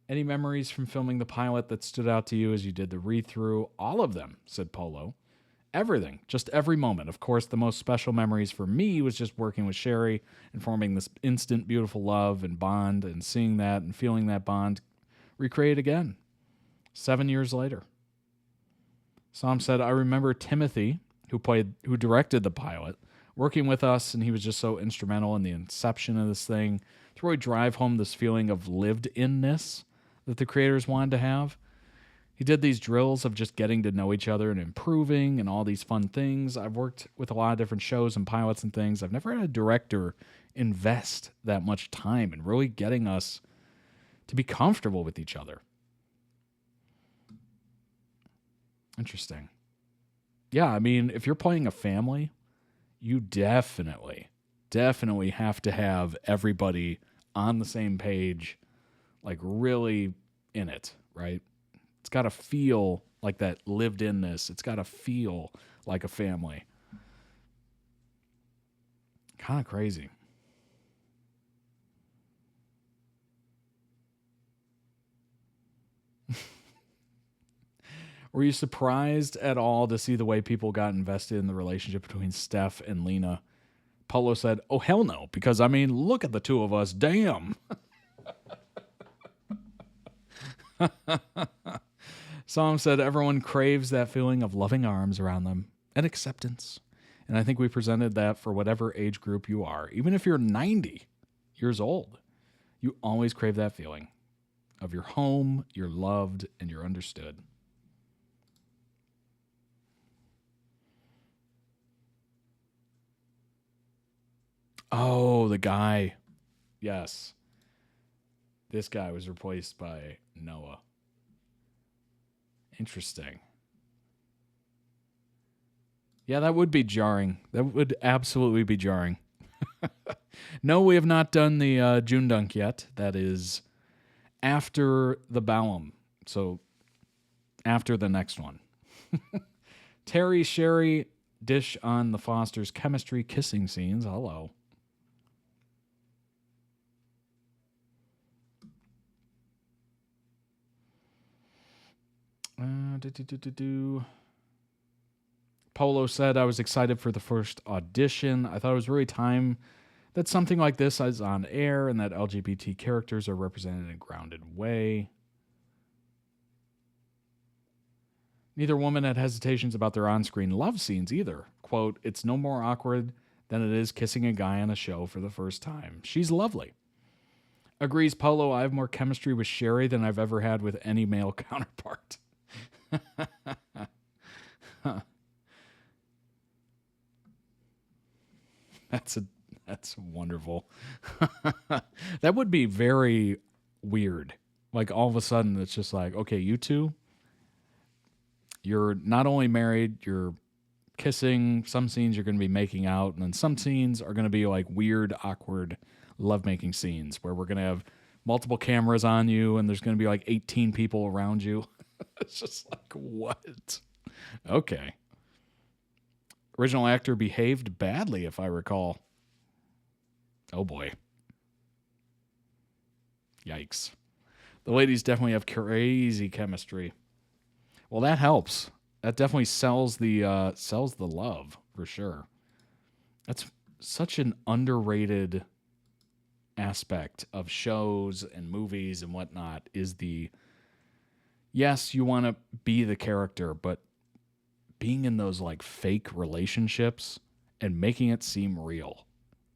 Any memories from filming the pilot that stood out to you as you did the read-through? All of them, said Polo. Everything, just every moment. Of course, the most special memories for me was just working with Sherry and forming this instant beautiful love and bond and seeing that and feeling that bond recreate again 7 years later. Sam said, I remember Timothy, who directed the pilot, working with us, and he was just so instrumental in the inception of this thing to really drive home this feeling of lived-inness that the creators wanted to have. He did these drills of just getting to know each other and improving and all these fun things. I've worked with a lot of different shows and pilots and things. I've never had a director invest that much time in really getting us to be comfortable with each other. Interesting. Yeah, I mean, if you're playing a family, you definitely have to have everybody on the same page, like really in it, right? It's got to feel like that lived-inness. It's got to feel like a family. Kind of crazy. Were you surprised at all to see the way people got invested in the relationship between Steph and Lena? Polo said, oh, hell no, because, I mean, look at the two of us. Damn. Sam said everyone craves that feeling of loving arms around them and acceptance. And I think we presented that for whatever age group you are. Even if you're 90 years old, you always crave that feeling of you're home, you're loved, and you're understood. Oh, the guy. Yes. This guy was replaced by Noah. Interesting. Yeah, that would be jarring. That would absolutely be jarring. No, we have not done the JoongDunk yet. That is after the Balam. So after the next one. Terry, Sherry, dish on the Fosters' chemistry kissing scenes. Hello. Polo said, I was excited for the first audition. I thought it was really time that something like this is on air and that LGBT characters are represented in a grounded way. Neither woman had hesitations about their on-screen love scenes either. Quote, it's no more awkward than it is kissing a guy on a show for the first time. She's lovely. Agrees Polo, I have more chemistry with Sherry than I've ever had with any male counterpart. That's wonderful. That would be very weird. Like all of a sudden it's just like, okay, you two, you're not only married, you're kissing, some scenes you're going to be making out, and then some scenes are going to be like weird, awkward lovemaking scenes where we're going to have multiple cameras on you and there's going to be like 18 people around you. It's just like, what? Okay. Original actor behaved badly, if I recall. Oh, boy. Yikes. The ladies definitely have crazy chemistry. Well, that helps. That definitely sells the love, for sure. That's such an underrated aspect of shows and movies and whatnot is the, yes, you want to be the character, but being in those like fake relationships and making it seem real.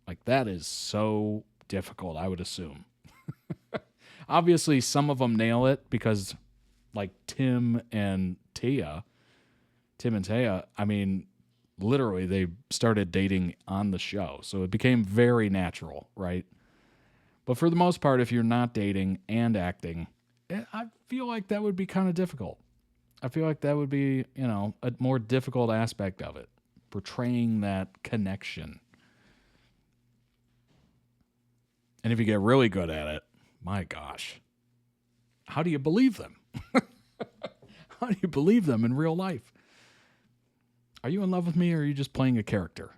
Like that is so difficult, I would assume. Obviously, some of them nail it because like Tim and Taya, I mean, literally they started dating on the show. So it became very natural, right? But for the most part, if you're not dating and acting, I feel like that would be kind of difficult. I feel like that would be, a more difficult aspect of it, portraying that connection. And if you get really good at it, my gosh, how do you believe them? How do you believe them in real life? Are you in love with me or are you just playing a character?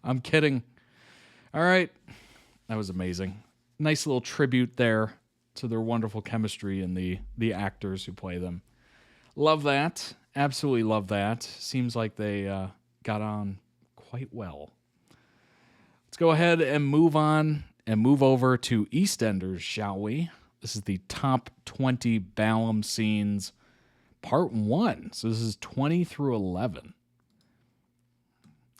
I'm kidding. All right. That was amazing. Nice little tribute there to their wonderful chemistry and the actors who play them. Love that. Absolutely love that. Seems like they got on quite well. Let's go ahead and move on and move over to EastEnders, shall we? This is the top 20 Balaam scenes, part 1. So this is 20 through 11.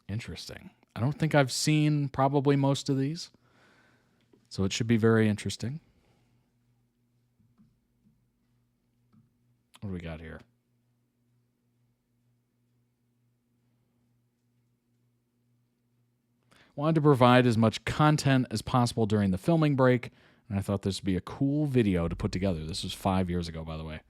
Interesting. I don't think I've seen probably most of these, so it should be very interesting. What do we got here? Wanted to provide as much content as possible during the filming break, and I thought this would be a cool video to put together. This was 5 years ago, by the way.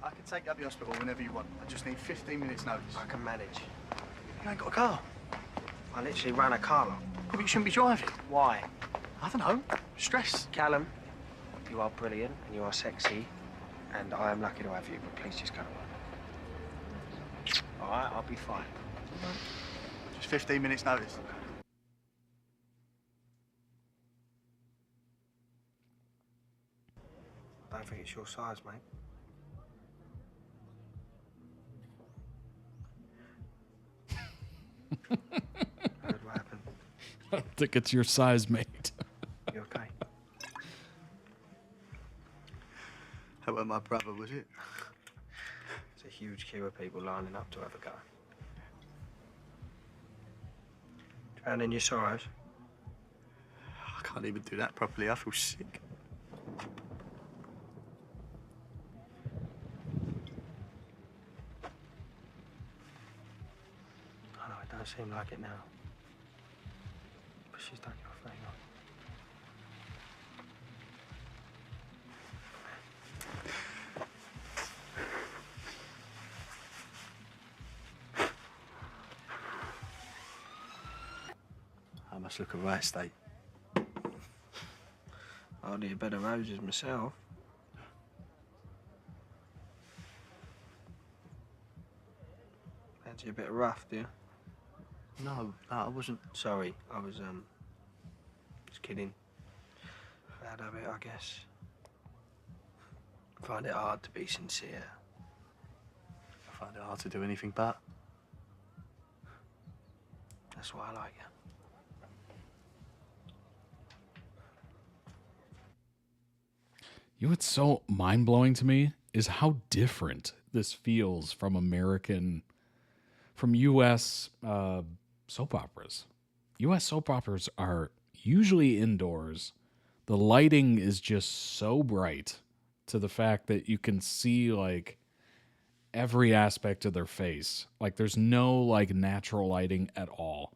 I can take you up the hospital whenever you want. I just need 15 minutes notice. I can manage. You ain't got a car. I literally ran a car lot. Yeah, but you shouldn't be driving. Why? I don't know. Stress. Callum, you are brilliant and you are sexy, and I am lucky to have you, but please just go to work. All right, I'll be fine. Just 15 minutes notice. I don't think it's your size, mate. Heard what happened. I don't think it's your size, mate. You okay? That wasn't my brother, was it? There's a huge queue of people lining up to have a go. Drowning your sorrows. I can't even do that properly. I feel sick. I know, it don't seem like it now. But she's done you a favour. I must look a right state. I'll do better roses myself. Fancy a bit rough, do you? No, I wasn't. Sorry, I was, just kidding. Bad habit, I guess. Find it hard to be sincere. I find it hard to do anything but. That's why I like you. You know what's so mind-blowing to me is how different this feels from U.S. Soap operas. U.S. soap operas are usually indoors. The lighting is just so bright to the fact that you can see, like, every aspect of their face. Like, there's no, like, natural lighting at all.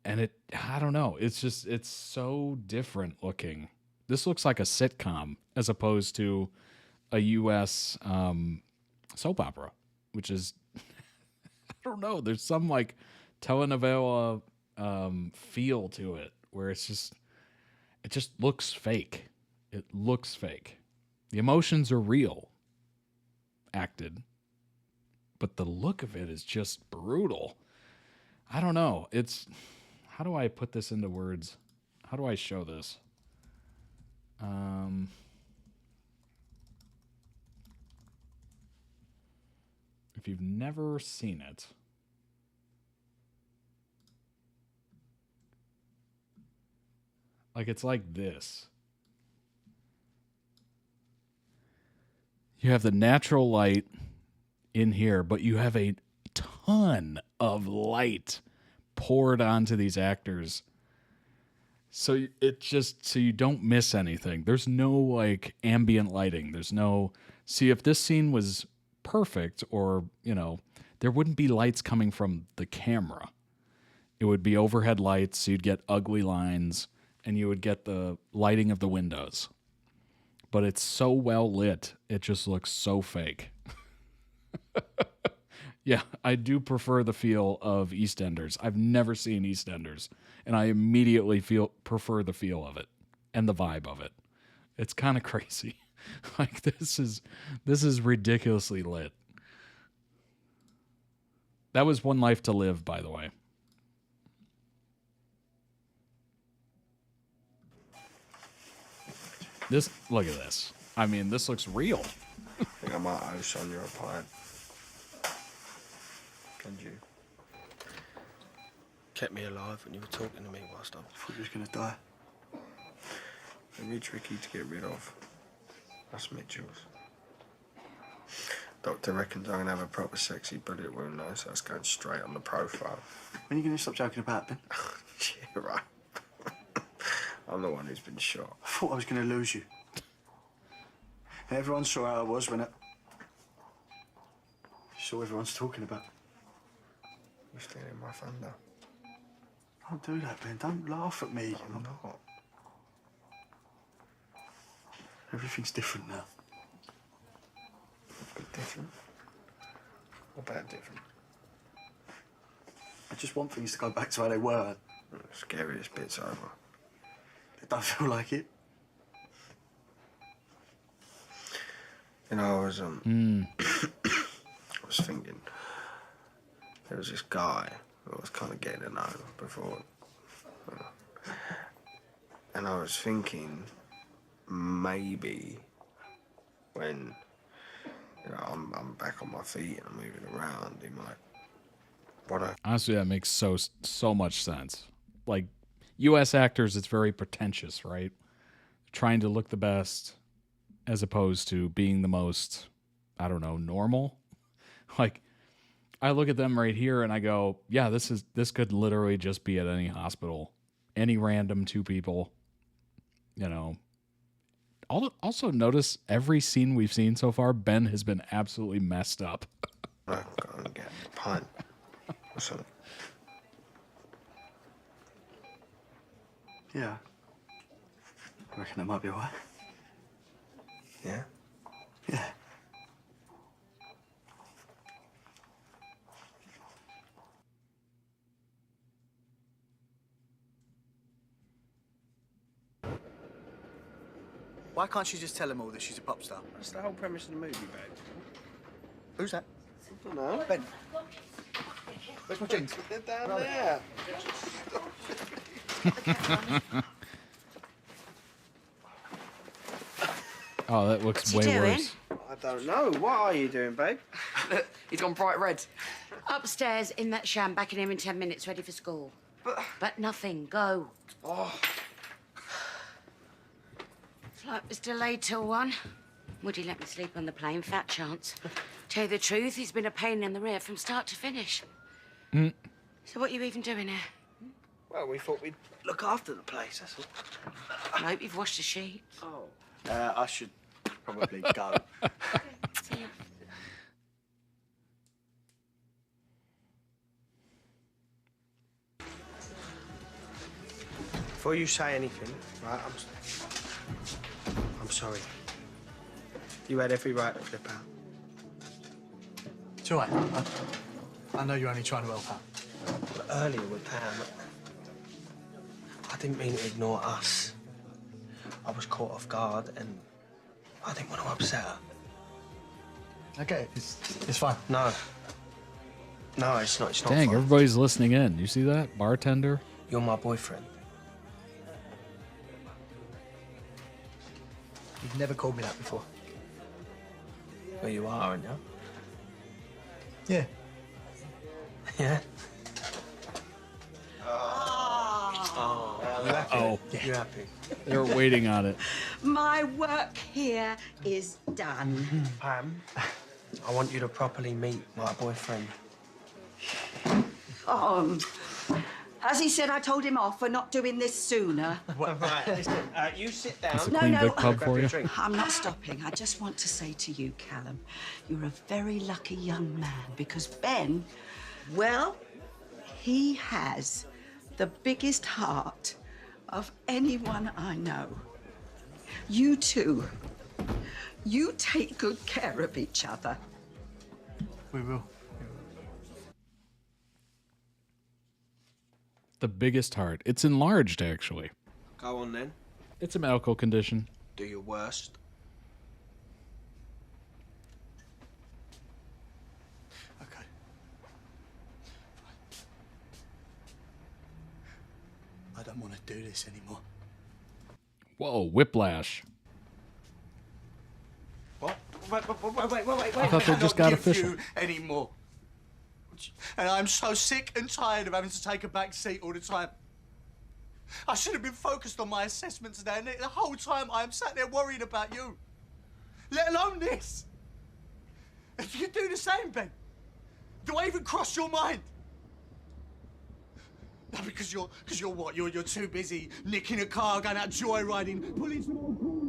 And I don't know, it's so different looking. This looks like a sitcom as opposed to a U.S. Soap opera, which is, I don't know, there's some like telenovela feel to it where it just looks fake. It looks fake. The emotions are real, acted, but the look of it is just brutal. I don't know. How do I put this into words? How do I show this? If you've never seen it, like it's like this. You have the natural light in here, but you have a ton of light poured onto these actors. So so you don't miss anything. There's no like ambient lighting. There's no, see, if this scene was perfect, or, you know, there wouldn't be lights coming from the camera. It would be overhead lights. So you'd get ugly lines and you would get the lighting of the windows. But it's so well lit, it just looks so fake. Yeah, I do prefer the feel of Eastenders. I've never seen Eastenders, and I immediately prefer the feel of it and the vibe of it. It's kind of crazy. Like this is ridiculously lit. That was One Life to Live, by the way. Look at this. I mean, this looks real. I think I might owe Sonia a pint. And you kept me alive when you were talking to me whilst I thought you was gonna die. Very tricky to get rid of. That's Mitchell's. Doctor reckons I'm gonna have a proper sexy bullet wound now, so that's going straight on the profile. When are you going to stop joking about it, Ben? Yeah, right. I'm the one who's been shot. I thought I was going to lose you. Everyone saw how I was when I saw everyone's talking about. You're stealing my thunder. Don't do that, Ben. Don't laugh at me. I'm not. Everything's different now. Good different? Or bad different? I just want things to go back to how they were. The scariest bit's over. It don't feel like it. You know, I was I was thinking, there was this guy who I was kind of getting to know before, and I was thinking maybe when, you know, I'm back on my feet and I'm moving around, he might. Honestly, that makes so much sense. Like, U.S. actors, it's very pretentious, right? Trying to look the best, as opposed to being the most, I don't know, normal. Like, I look at them right here and I go, yeah, this could literally just be at any hospital, any random two people, you know. Also notice every scene we've seen so far, Ben has been absolutely messed up. I'll go and get a pint or something. Yeah. I reckon that might be all right. Yeah? Yeah. Why can't she just tell them all that she's a pop star? That's the whole premise of the movie, babe. Who's that? I don't know. Ben. Where's my jeans? They're down there. Oh, that looks What's he way doing? worse. I don't know. What are you doing, babe? He's gone bright red. Upstairs in that sham, back in him in 10 minutes, ready for school. But nothing, go. Oh. Flight was delayed till 1. Would he let me sleep on the plane? Fat chance. Tell you the truth, he's been a pain in the rear from start to finish. So what are you even doing here? Well, we thought we'd look after the place, that's all. I hope you've washed the sheets. Oh. I should probably go. See ya. Before you say anything, right, I'm sorry. You had every right to flip out. It's all right. I know you're only trying to help out. But earlier with Pam, I didn't mean to ignore us. I was caught off guard and I didn't want to upset her. Okay, it's fine. No. No, it's not. It's not Dang, fun. everybody's listening in. You see that? Bartender? You're my boyfriend. You've never called me that before. Well, you are, aren't you? Yeah. Yeah? Oh. Yeah. You happy? They're waiting on it. My work here is done. Pam, I want you to properly meet my boyfriend. Has he said I told him off for not doing this sooner? Right, listen, you sit down. It's a Queen Vic pub for you. I'm not stopping. I just want to say to you, Callum, you're a very lucky young man because Ben, well, he has the biggest heart of anyone I know. You two, you take good care of each other. We will. The biggest heart. It's enlarged, actually. Go on then. It's a medical condition. Do your worst. Okay. I don't want to do this anymore. Whoa, whiplash. What? Wait. I thought they just got official. You anymore. And I'm so sick and tired of having to take a back seat all the time. I should have been focused on my assessment today, and the whole time I am sat there worrying about you. Let alone this. If you do the same, Ben, do I even cross your mind? No, because you're what? You're too busy nicking a car, going out joyriding, pulling some old corner.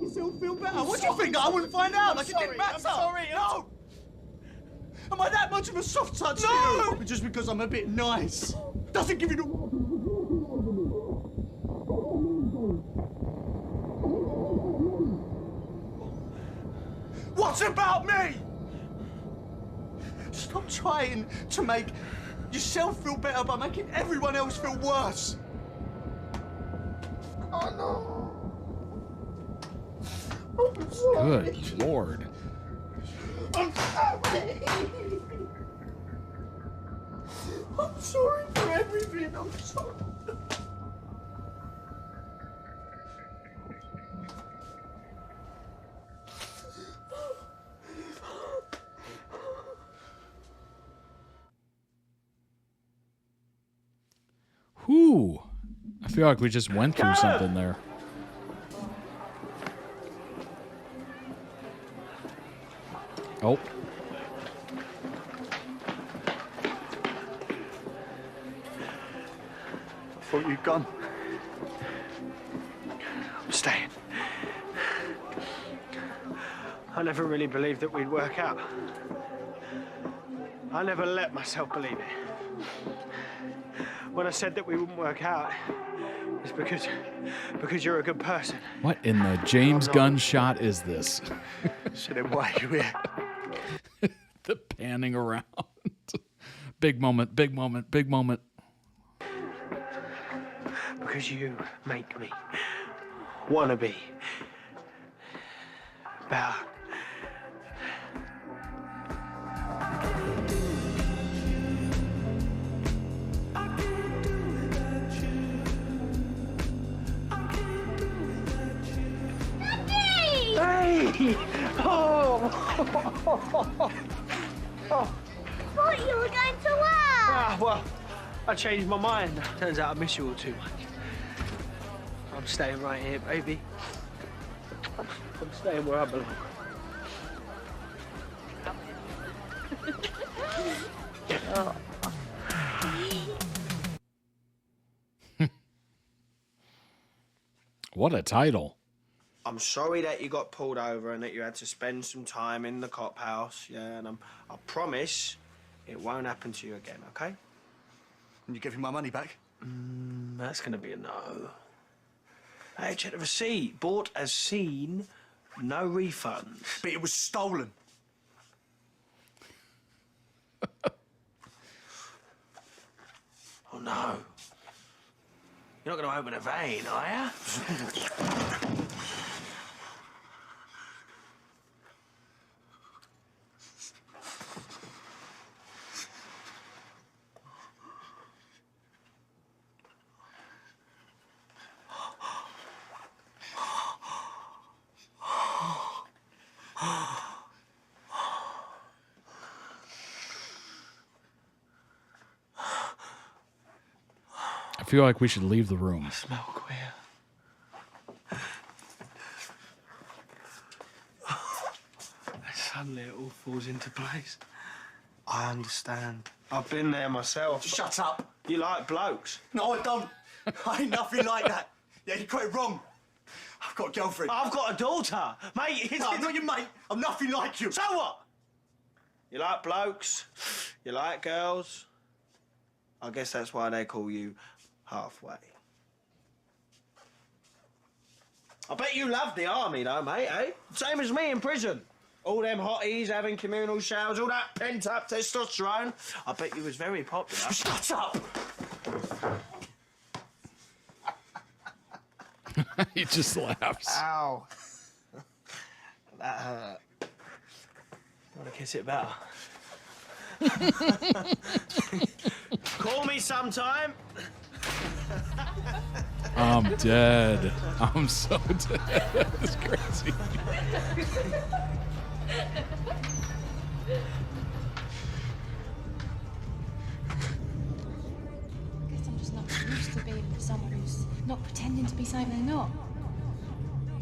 You still feel better? What do you think? I wouldn't find out. Like it didn't matter. I'm sorry. No. Am I that much of a soft touch to you? Just because I'm a bit nice doesn't give you the... What about me? Stop trying to make yourself feel better by making everyone else feel worse. Oh no. I'm sorry. Good Lord. I'm sorry. I'm sorry for everything. I'm sorry. Whew. I feel like we just went through something there. Oh. Thought you'd gone. I'm staying. I never really believed that we'd work out. I never let myself believe it. When I said that we wouldn't work out, it's because you're a good person. What in the James Gunn shot is this? So then why are you here? The panning around. Big moment, big moment, big moment. Because you make me wanna be better. Hey! Oh! Thought you were going to work. Ah, well, I changed my mind. Turns out I miss you all too much. I'm staying right here, baby. I'm staying where I belong. What a title. I'm sorry that you got pulled over and that you had to spend some time in the cop house, yeah, and I promise it won't happen to you again, okay? And you give me my money back? That's gonna be a no. Hey, check the receipt. Bought as seen, no refund. But it was stolen. Oh no. You're not gonna open a vein, are you? I feel like we should leave the room. I smell queer. Suddenly it all falls into place. I understand. I've been there myself. Shut up. You like blokes? No, I don't. I ain't nothing like that. Yeah, you got it wrong. I've got a girlfriend. I've got a daughter. Mate, No, I'm not your mate. I'm nothing like you. So what? You like blokes? You like girls? I guess that's why they call you halfway. I bet you love the army, though, mate, eh? Same as me in prison. All them hotties having communal showers, all that pent-up testosterone. I bet you was very popular. Shut up. He just laughs. Ow. That hurt. You want to kiss it better? Call me sometime. I'm dead. I'm so dead. It's crazy. I guess I'm just not used to being with someone who's not pretending to be something they're not.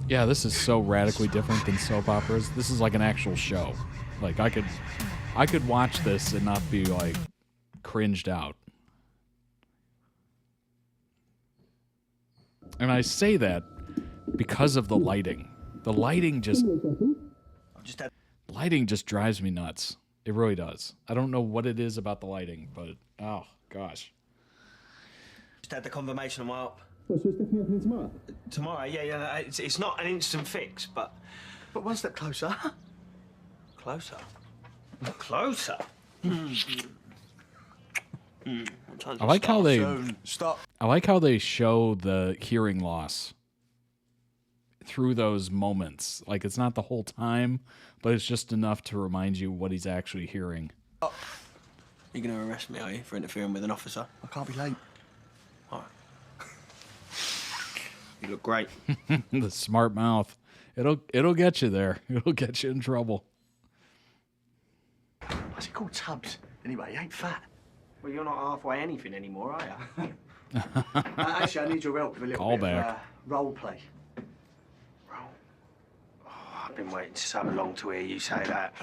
Yeah, this is so radically different than soap operas. This is like an actual show. Like I could watch this and not be like cringed out. And I say that because of the lighting. The lighting just drives me nuts. It really does. I don't know what it is about the lighting, but oh gosh. Just had the confirmation on my op. Well, so it's definitely happening tomorrow? Tomorrow, yeah. It's not an instant fix, but one step closer. Closer. Closer. I like how they Stop. I like how they show the hearing loss through those moments. Like it's not the whole time, but it's just enough to remind you what he's actually hearing. You're going to arrest me, are you, for interfering with an officer? I can't be late. All right. You look great. The smart mouth. It'll get you there. It'll get you in trouble. What's it called? Tubbs. Anyway, he ain't fat. Well, you're not halfway anything anymore, are you? Actually, I need your help with a little Call bit back. of role play. Roll. Oh, I've been waiting so long to hear you say that.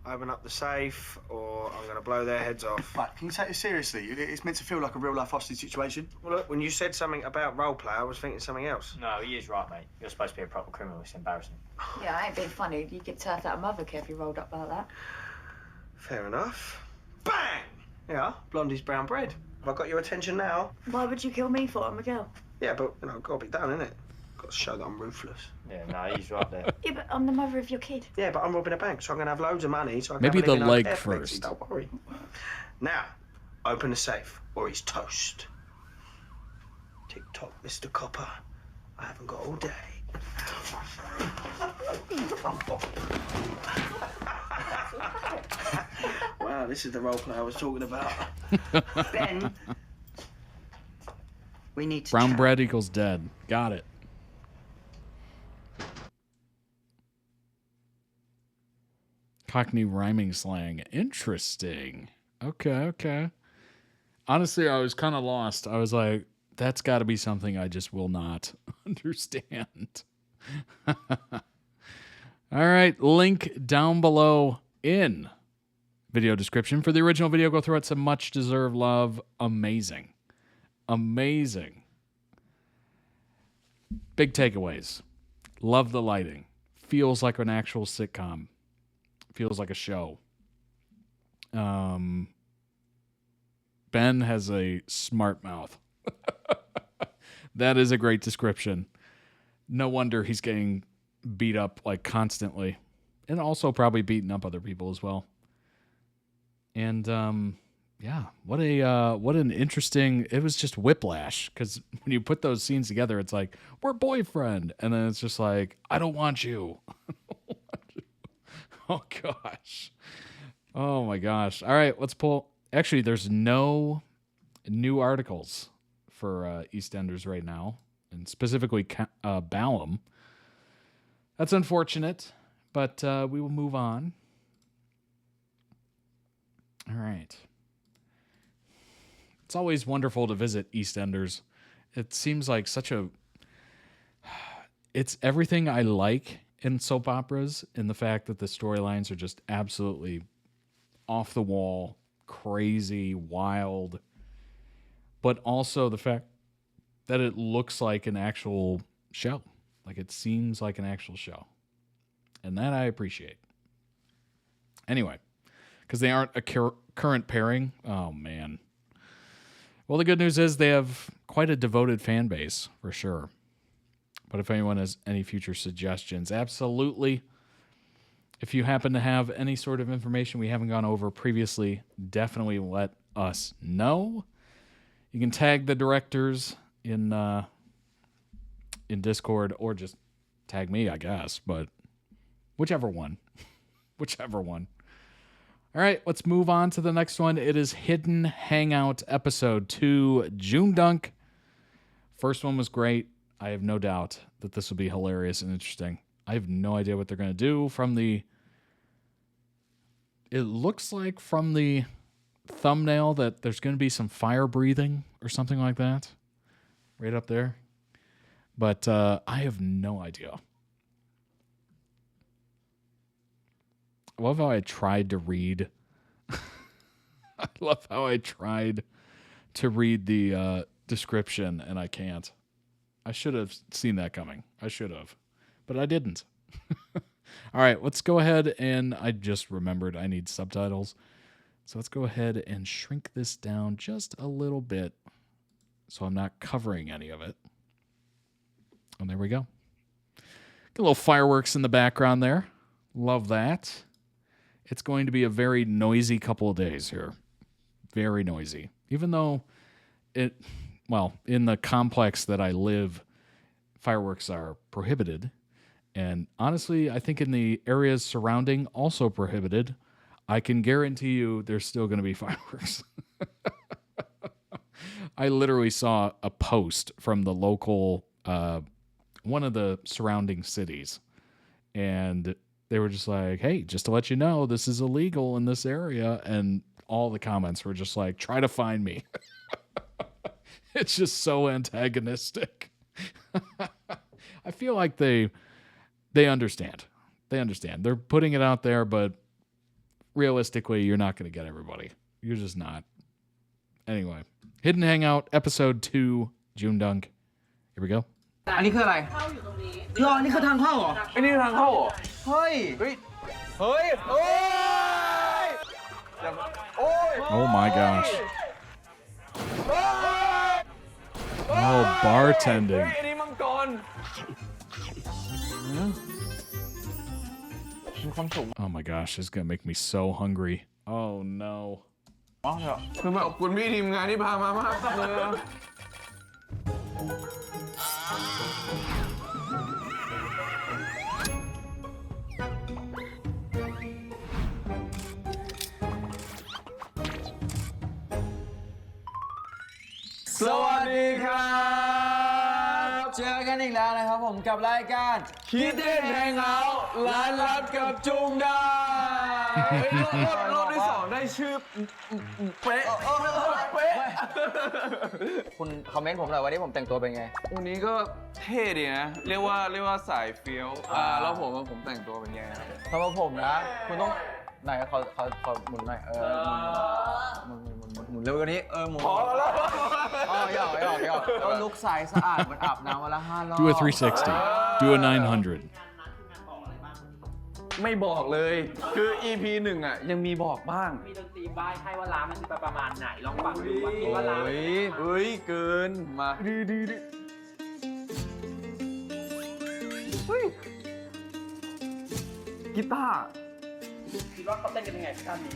Open up the safe, or I'm going to blow their heads off. Right, can you take this seriously? It's meant to feel like a real-life hostage situation. Well, look, when you said something about role play, I was thinking something else. No, he is right, mate. You're supposed to be a proper criminal. It's embarrassing. Yeah, I ain't being funny. You get turfed out of Mothercare if you rolled up like that. Fair enough. Bang! Yeah, Blondie's brown bread. Have I got your attention now? Why would you kill me for? I'm a girl. Yeah, but, got to be done, innit? Got to show that I'm ruthless. Yeah, no, he's right there. Yeah, but I'm the mother of your kid. Yeah, but I'm robbing a bank, so I'm going to have loads of money. So I can Maybe have the an even leg care for first. Lexi, don't worry. Now, open the safe, or he's toast. Tick-tock, Mr. Copper. I haven't got all day. Wow, this is the role play I was talking about. Ben, we need to Brown chat. bread equals dead. Got it. Cockney rhyming slang. Interesting. Okay. Honestly, I was kind of lost. I was like, that's got to be something I just will not understand. All right. Link down below in video description for the original video. Go through it. Some much deserved love. Amazing. Big takeaways. Love the lighting. Feels like an actual sitcom. Feels like a show. Ben has a smart mouth. That is a great description. No wonder he's getting beat up like constantly. And also probably beating up other people as well. And yeah, what an interesting, it was just whiplash, because when you put those scenes together, it's like, we're boyfriend, and then it's just like, I don't want you. Oh gosh. Oh my gosh. All right, let's pull. Actually, there's no new articles for Eastenders right now, and specifically Ballum. That's unfortunate, but we will move on. All right. It's always wonderful to visit Eastenders. It seems like it's everything I like in soap operas, in the fact that the storylines are just absolutely off the wall, crazy, wild, but also the fact that it looks like an actual show. Like it seems like an actual show. And that I appreciate. Anyway, because they aren't a current pairing. Oh, man. Well, the good news is they have quite a devoted fan base, for sure. But if anyone has any future suggestions, absolutely. If you happen to have any sort of information we haven't gone over previously, definitely let us know. You can tag the directors in Discord, or just tag me, I guess. But whichever one. Whichever one. All right, let's move on to the next one. It is Hidden Hangout Episode 2, JoongDunk. First one was great. I have no doubt that this will be hilarious and interesting. I have no idea what they're going to do it looks like from the thumbnail that there's going to be some fire breathing or something like that. Right up there. But I have no idea. I love how I tried to read. I love how I tried to read the description, and I can't. I should have seen that coming. I should have. But I didn't. All right, let's go ahead, and I just remembered I need subtitles. So let's go ahead and shrink this down just a little bit so I'm not covering any of it. And there we go. Get a little fireworks in the background there. Love that. It's going to be a very noisy couple of days here. Very noisy. Even though in the complex that I live, fireworks are prohibited. And honestly, I think in the areas surrounding, also prohibited. I can guarantee you there's still going to be fireworks. I literally saw a post from the local, one of the surrounding cities. And they were just like, hey, just to let you know, this is illegal in this area. And all the comments were just like, try to find me. It's just so antagonistic. I feel like they understand. They understand. They're putting it out there, but realistically, you're not going to get everybody. You're just not. Anyway, Hidden Hangout, Episode 2, JoongDunk. Here we go. อันนี้คืออะไรรออันนี้คือทางเข้าเหรออันนี้คือทางเข้าเหรอเฮ้ยเฮ้ยเฮ้ยโอ้ยโอ้ย Oh my gosh. Oh, bartending. อันนี้มังกร Oh my gosh, this is going to make me so hungry. Oh no. คือแบบขอบคุณพี่ทีมงานที่พามามากเลย สวัสดีครับเจอกันอีกแล้วนะครับผมกับรายการคิดเด่นแฮงเอาท์ร้านลับกับจุงดารอบที่สองได้ชื่อเป๊ะเป๊ะคุณคอมเมนต์ผมหน่อยวันนี้ผมแต่งตัวเป็นไงวันนี้ก็เท่ดีนะเรียกว่าสายเฟี้ยวแล้วผมแต่งตัวเป็นไงสำหรับผมนะคุณต้องไหนเขาหมุนหน่อยหมุนเร็วกว่านี้หมุนพอแล้วหยอกก็ลุกใสสะอาดมันอาบน้ำวันละ5 รอบ Do a 360. Do a 900. ไม่บอกเลยคือ EP 1อ่ะยังมีบอกบ้าง มีดนตรีบ้ายให้ว่าร้านมันจะประมาณไหนลองฟังดูว่าคิดว่าร้าน เฮ้ยเกินมาดีเฮ้ยกีตาร์คิดว่าเขาเต้นกันยังไงท่านนี้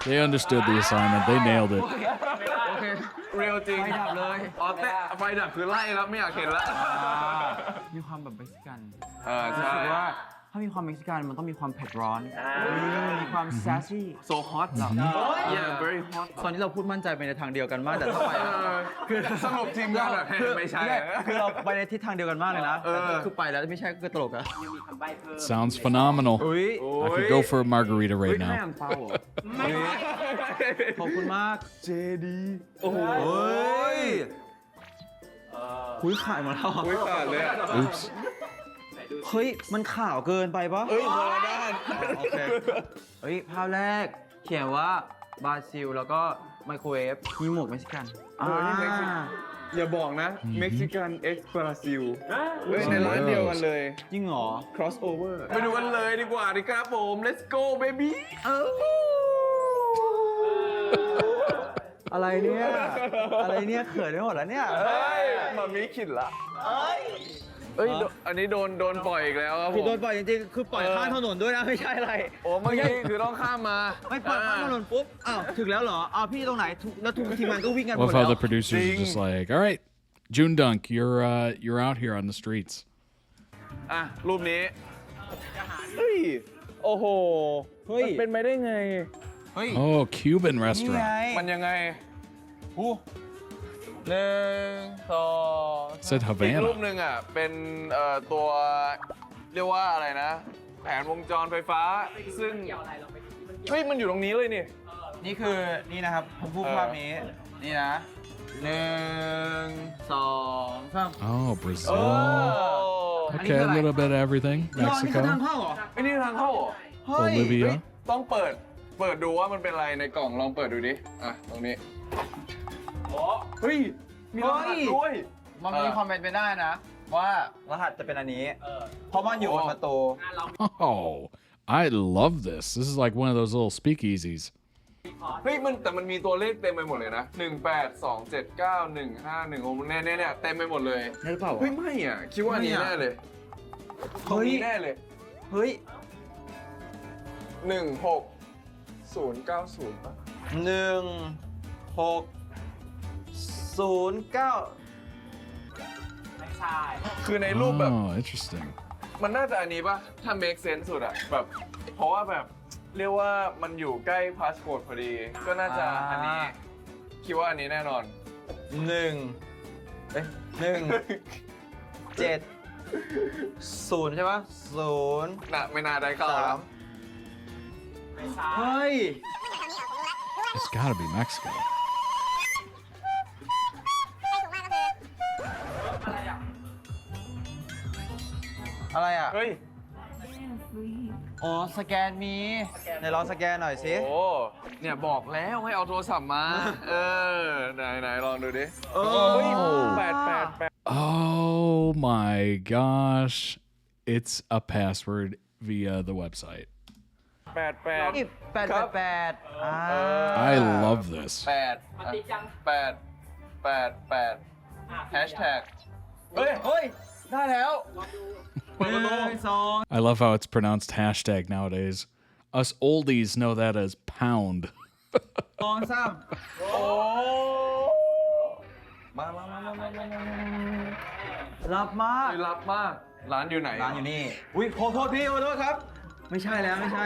They understood the assignment. They nailed it. โอเคเรียลจริงไฟดับเลยไฟดับคือไล่แล้วไม่อยากเห็นแล้วมีความแบบเบสิกันใช่รู้สึกว่า ถ้ามีความเม็กซิกันมันต้องมีความเผ็ดร้อนมีความแซสซี่ so hot yeah very hot ตอนนี้เราพูดมั่นใจไปในทางเดียวกันมากแต่ถ้าไปคือ สรุปทีมงานแบบไม่ใช่ คือเราไปในทิศทางเดียวกันมากเลยนะแต่คือไปแล้วไม่ใช่ก็ตลกอะ Sounds phenomenal. I could go for a margarita right ให้ now. อ่างเปาเหรอ ขอบคุณมาก เจดีโอ้โห คุยข่ายมาแล้ว อุ้ยขาดเลยอะ Oops. เฮ้ยมันข่าวเกินไปปะ เอ้ยคนละด้าน โอเคเฮ้ยภาพแรกเขียนว่าบราซิลแล้วก็ไมโครเวฟมีหมวกเม็กซิกัน นี่เม็กซิกันอย่าบอกนะเม็กซิกันเอ็กซ์บราซิลในร้านเดียวกันเลย จริงเหรอ crossover ไปดูกันเลยดีกว่าดีครับผม let's go baby อะไรเนี่ยอะไรเนี่ยเขินไปหมดแล้วเนี่ย เฮ้ยมามีขิดละเอ้ยอันนี้โดนปล่อยอีกแล้วครับผ พี่ ม โดนปล่อยจริงๆคือปล่อยข้ามถนนด้วยนะไม่ใช่อะไร โอ้เมื่อกี้คือต้องข้ามมา ไม่ปล่อยข้ามถนนปุ๊บอ้าวถึงแล้วเหรออ้าวพี่ตรงไหนแล้วทุกทีมงานก็วิ่งกันหมด Love แล้ how ว the producers are just like, all right, JoongDunk, you're out here on the streets. อ่ะรูปนี้เฮ้ยโอ้โห เฮ้ย มันเป็นไปได้ไง เฮ้ย Oh, Cuban นี่ไง restaurant. มันยังไงอู้หนึ่งสอง Said อีก Havana. รูปหนึ่งอ่ะเป็นตัวเรียกว่าอะไรนะ แผนวงจรไฟฟ้า ซึ่งเฮ้ยมันอยู่ตรงนี้เลยนี่ นี่คือนี่นะครับผมพูดภาพนี้นี่นะหนึ่งสองสาม Oh, โอ้ Brazil. Okay, a little bit of everything. นี่คือทาง Mexico, เข้าเหรอ ไอ้นี่ทางเข้าเหรอ เฮ้ย Bolivia. ต้องเปิดดูว่ามันเป็นอะไรในกล่องลองเปิดดูดิอ่ะตรงนี้เฮ้ยมีรหัสด้วย มันมีความเป็นไปได้นะ ว่ารหัสจะเป็นอันนี้เพราะมันอยู่บนประตู Oh, I love this. This is like one of those little speakeasies. เฮ้ยแต่มันมีตัวเลขเต็มไปหมดเลยนะ182791516เนี่ยเต็มไปหมดเลย ได้หรือเปล่า เฮ้ยไม่อ่ะคิดว่าอันนี้แน่เลยตรงนี้แน่เลย เฮ้ย 16090ป่ะ 1609 คือในรูปแบบ Oh, interesting. มันน่าจะอันนี้ป่ะถ้า make sense สุดอะแบบเพราะว่าแบบเรียกว่ามันอยู่ใกล้พาสปอร์ตพอดี ก็น่าจะอันนี้คิดว่าอันนี้แน่นอน 170ใช่ปะ0 น่ะไม่น่าได้เข้าแล้ว เฮ้ย It's gotta be Mexico. อะไรอ่ะ เฮ้ย อ๋อสแกนมีไหนลองสแกนหน่อยสิ โอ้เนี่ยบอกแล้วให้เอาโทรศัพท์มา ไหนลองดูดิ โอ้ เฮ้ย888 Oh my gosh. It's a password via the website. นี่888I love this. แฮชแท็กเฮ้ย ได้แล้ว I love how it's pronounced hashtag nowadays. Us oldies know that as pound. 2 3โอ้มารับมาก รับมากร้านอยู่ไหน ร้านอยู่นี่ อุ้ยขอโทษพี่ขอโทษครับ ไม่ใช่แล้วไม่ใช่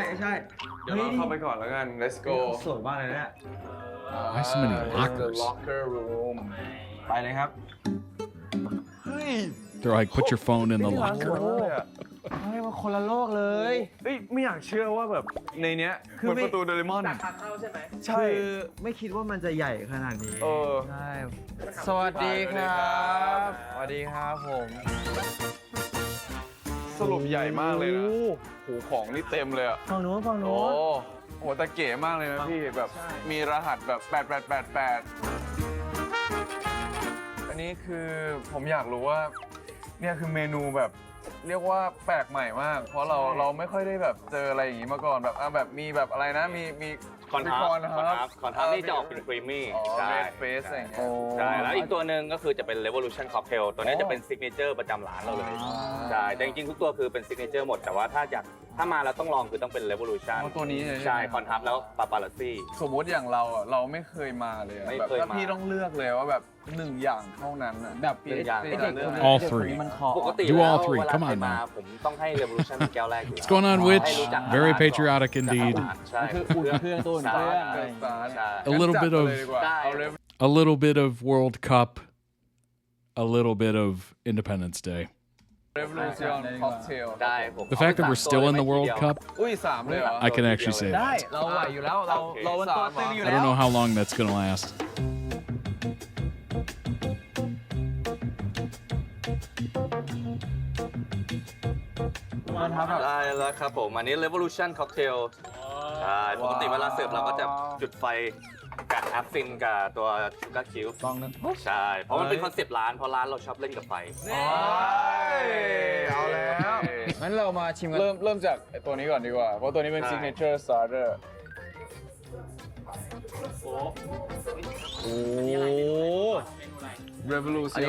เดี๋ยวเราเข้าไปก่อนแล้วกัน let's go สวยมากเลยเนี่ย Why so many the lockers? locker room ไปเลยครับ เฮ้ย They're like, put your phone in the ร้านส locker. วยเลยอ่ะ เฮ้ยมันคนละโลกเลย เฮ้ยไม่อยากเชื่อว่าแบบในเนี้ย คือ เหมือน ไม่ ประตูโดเรมอน ทางเข้าใช่ไหม ใช่ คือไม่คิดว่ามันจะใหญ่ขนาดนี้ ใช่ สวัสดีครับ สวัสดีครับผม สรุปใหญ่มากเลยนะโหของนี่เต็มเลยอ่ะ ฝั่งนู้น โอ้โหแต่เก๋มากเลยนะพี่แบบมีรหัสแบบ8888อันนี้คือผมอยากรู้ว่าเนี่ยคือเมนูแบบเรียกว่าแปลกใหม่มาก เพราะเราไม่ค่อยได้แบบเจออะไรอย่างงี้มาก่อนแบบแบบมีแบบอะไรนะมี คอนทับนี่จะออกเป็นครีมมี่ ใช่ ใช่ เฟสอะไรอย่างเงี้ย ใช่แล้วอีกตัวหนึ่งก็คือจะเป็น Revolution Cocktail ตัวนี้จะเป็นซิกเนเจอร์ประจำร้านเราเลยใช่แต่จริงๆทุกตัวคือเป็นซิกเนเจอร์หมดแต่ว่าถ้าอยาก ถ้ามาแล้วต้องลองคือต้องเป็น Revolution ตัวนี้เลย ใช่คอนทับแล้วปาปาลัสซี่ สมมติอย่างเราอ่ะเราไม่เคยมาเลยอะ ไม่ แบบ เคย ถ้า มา พี่ต้องเลือกเลยว่าแบบ1 อย่างเท่านั้นอะ แบบ พี่จะเลือก All three. ปกติ Do แล้ว all three. เวลา Come ใคร on มา now. ผมต้องให้ Revolution เป็นแก้วแรกอยู่แล้ว What's going on, Witch? ให้รู้จัก Very ร้านก่อน patriotic จาก indeed. ร้านใช่ คืออุ่นเครื่องตัวอุ่นเครื่องอะไรอย่างเงี้ย ใช่ A little bit of ได้ a little bit of World Cup, a little bit of Independence Day. Revolution Cocktail ได้ผม The fact that we're still in the World Cup, อุ้ย3เลยเหรอ I can actually say ได้ that. เราไหวอยู่แล้วเราวันตัวตึงอยู่ I แล้ว don't know how long that's gonna last. ได้แล้วครับผม อันนี้ Revolution Cocktail ใช่ ปกติเวลาเสิร์ฟเราก็จะจุดไฟกับแอปฟินกับตัวชูการ์คิวใช่ เพราะมันเป็นคอนเซปต์ร้าน เพราะร้านเราชอบเล่นกับไฟ เอาแล้ว งั้นเรามาชิมกัน เริ่มจากตัวนี้ก่อนดีกว่า เพราะตัวนี้เป็น ใช่ signature starter โอ้ Revolution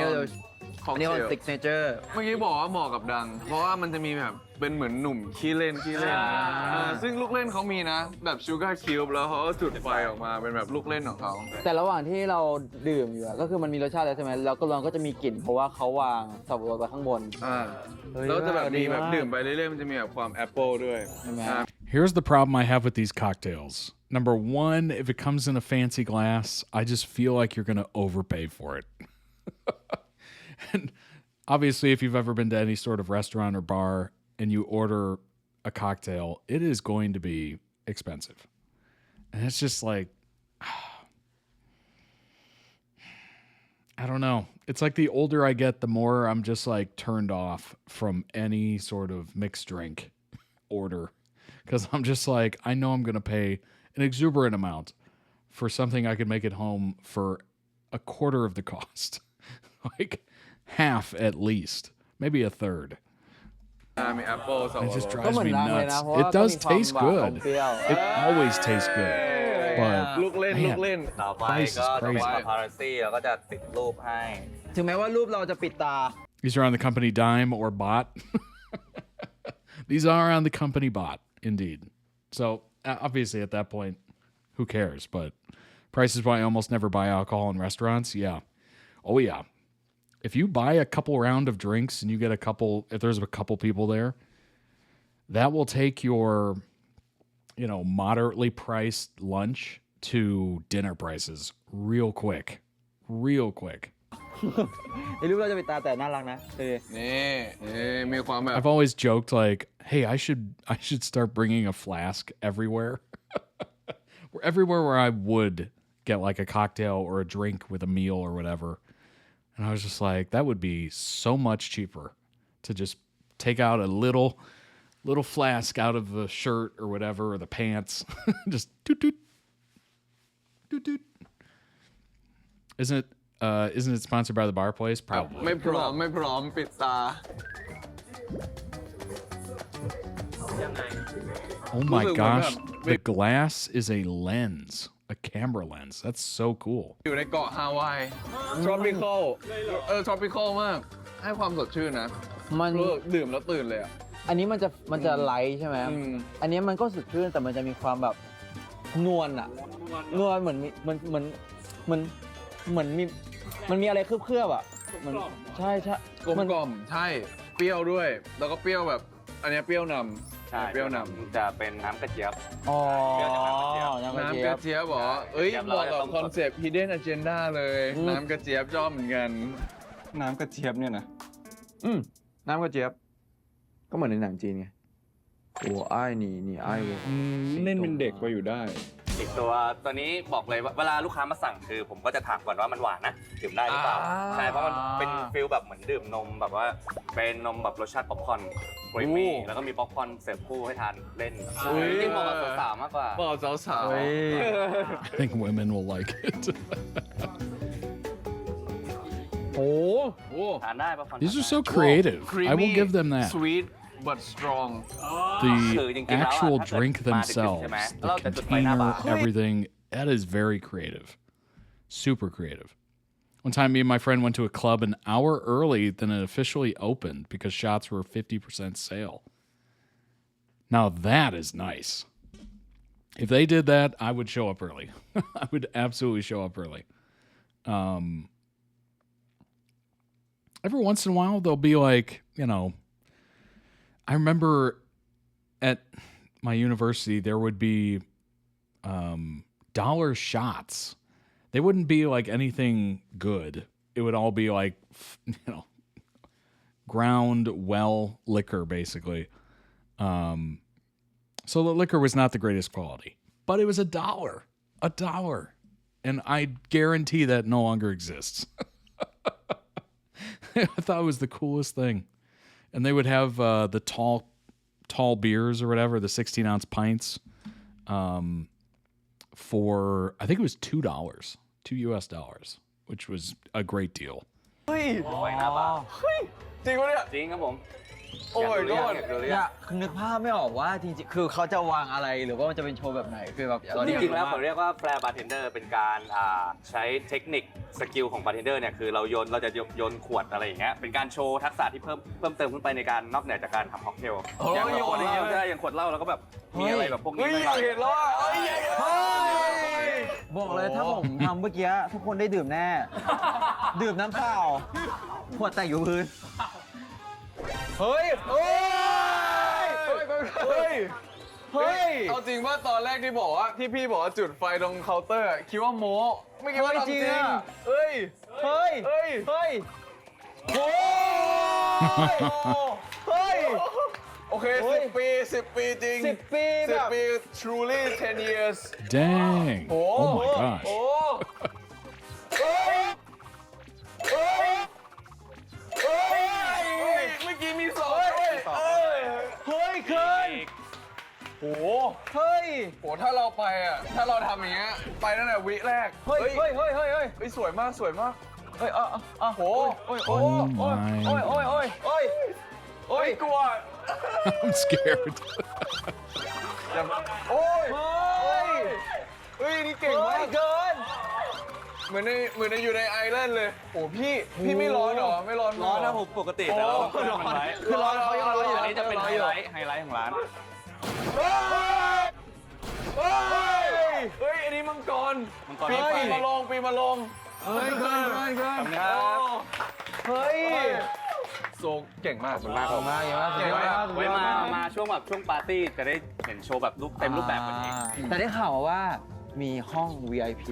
อันนี้เราติ๊กเนเจอร์ เมื่อกี้บอกว่าเหมาะกับดัง เพราะว่ามันจะมีแบบเป็นเหมือนหนุ่มขี้เล่นซึ่งลูกเล่นเขามีนะ แบบชูการ์คิวบ์แล้วเขาก็จุดไฟออกมาเป็นแบบลูกเล่นของเขา แต่ระหว่างที่เราดื่มอยู่อะก็คือมันมีรสชาติแล้วใช่ไหมแล้วก็เราก็จะมีกลิ่นเพราะว่าเขาวางสับปะรดไว้ข้างบน แล้วจะแบบมีแบบดื่มไปเรื่อยๆมันจะมีแบบความแอปเปิลด้วย Here's the problem I have with these cocktails. Number one, if it comes in a fancy glass, I just feel like you're gonna overpay for it. And obviously, if you've ever been to any sort of restaurant or bar and you order a cocktail, it is going to be expensive. And it's just like, I don't know. It's like the older I get, the more I'm just like turned off from any sort of mixed drink order. Because I'm just like, I know I'm going to pay an exuberant amount for something I could make at home for a quarter of the cost. Like half at least, maybe a third. It just drives me nuts. It does taste good. It always tastes good. But ลูกเล่น man, ต่อไป price ก็ is จะเป็น crazy. ปาปาลัสซี่แล้วก็จะติดรูปให้ ถึงแม้ว่ารูปเราจะปิดตา These are on the company dime or bot. These are on the company bot, indeed. So obviously at that point, who cares? But price is why I almost never buy alcohol in restaurants. Yeah. Oh yeah. If you buy a couple round of drinks and you get a couple, if there's a couple people there, that will take your, moderately priced lunch to dinner prices real quick. Real quick. ในรูปเราจะปิดตาแต่น่ารักนะ มีความแบบ I've always joked like, hey, I should start bringing a flask everywhere. Everywhere where I would get like a cocktail or a drink with a meal or whatever. And I was just like, that would be so much cheaper to just take out a little flask out of the shirt or whatever, or the pants. Just doot doot. Doot doot. Isn't it sponsored by the bar place? Probably. ไม่พร้อมปิดตา Oh my gosh. The glass is a lens, a camera lens. That's so cool. อยู่ในเกาะฮาวาย tropical tropical มาก ให้ความสดชื่นนะ มัน ดื่มแล้วตื่นเลยอ่ะ อันนี้มันจะไลท์ใช่ไหม อันนี้มันก็สดชื่นแต่มันจะมีความแบบนวลอะนวลเหมือนมันมีอะไรเคลือบๆอะเหมือนใช่กลมกล่อมใช่เปรี้ยวด้วย แล้วก็เปรี้ยวแบบ อันนี้เปรี้ยวนำ ใช่ เปรี้ยวนำ จะเป็นน้ำกระเจี๊ยบ อ๋อ น้ำกระเจี๊ยบเหรอเอ้ยเหมาะกับคอนเซปต์ hidden agenda เลย น้ำกระเจี๊ยบชอบเหมือนกัน น้ำกระเจี๊ยบเนี่ยนะน้ำกระเจี๊ยบก็เหมือนในหนังจีนไงโอ้อ้ายนี่อ้ายเว้ย เล่นเป็นเด็กไปอยู่ได้ อีกตัวนี้บอกเลยว่าเวลาลูกค้ามาสั่งคือผมก็จะถามก่อนว่ามันหวานนะดื่มได้หรือเปล่าใช่เพราะมันเป็นฟิลแบบเหมือนดื่มนมแบบว่าเป็นนมแบบรสชาติป๊อปคอร์นครีมมี่แล้วก็มีป๊อปคอร์นเสิร์ฟคู่ให้ทานเล่นจริงๆเหมาะกับสาวๆมากกว่า เหมาะกับสาว I think women will like it. โอ้ ทานได้ป๊อปคอร์น These are so creative. I will give them that. sweet but strong The actual drink themselves, the container, everything, that is very creative. Super creative. One time, me and my friend went to a club an hour early than it officially opened because shots were 50% sale. Now that is nice. If they did that, I would show up early. I would absolutely show up early. Every once in a while, they'll be like, I remember at my university, there would be dollar shots. They wouldn't be like anything good. It would all be like, ground well liquor, basically. So the liquor was not the greatest quality, but it was $1. $1. And I guarantee that no longer exists. I thought it was the coolest thing. And they would have the tall beers or whatever, the 16-ounce pints, for, I think it was $2, $2 US, which was a great deal. เฮ้ยจริงปะเนี่ย จริงครับผม โอ้ย อยากรู้หรือยัง คือนึกภาพไม่ออกว่าจริงๆคือเขาจะวางอะไรหรือว่ามันจะเป็นโชว์แบบไหนคือแบบ จริงๆแล้วผมเรียกว่าแฟร์บาร์เทนเดอร์เป็นการใช้เทคนิคสกิลของบาร์เทนเดอร์เนี่ยคือเราจะโยนขวดอะไรอย่างเงี้ยเป็นการโชว์ทักษะที่เพิ่มเติมขึ้นไปในการนอกเหนือจากการทำค็อกเทลอย่างขวดเหล้าได้อย่างขวดเหล้าแล้วก็แบบมีอะไรแบบพวกนี้ เฮ้ยอยากเห็นแล้วอ่ะบอกเลยถ้าผมทำเมื่อกี้ทุกคนได้ดื่มแน่ ดื่มน้ำเปล่าขวดแตกอยู่พื้นเฮ้ยเอาจริงว่าตอนแรกที่บอกว่าที่พี่บอกว่าจุดไฟตรงเคาน์เตอร์คิดว่าโม้ไม่คิดว่าจริงเฮ้ยโอเค10 ปีจริง10 ปี truly 10 years Dang. Oh my gosh. เมื่อกี้มี2ด้วยเฮ้ยเคินโอ้เฮ้ยโหถ้าเราไปอ่ะถ้าเราทำอย่างเงี้ยไปตั้งแต่วิแรกเฮ้ยสวยมากเฮ้ยโหโอ้ยกลัว I'm scared. เฮ้ยนี่เก่งมากเกินเหมือนในอยู่ในไอแลนด์เลยโอ้พี่ไม่ร้อนเหรอไม่ร้อนนะผมปกติแต่เราคือร้อนเขายังร้อนอยู่อันนี้จะเป็นไฮไลท์ของร้านเฮ้ยอันนี้มังกรปีมาลงเฮ้ยเกินเฮ้ยโซเก่งมากไว้มาช่วงปาร์ตี้จะได้เห็นโชว์แบบเต็มรูปแบบแบบนี้แต่ได้ข่าวว่ามีห้อง VIP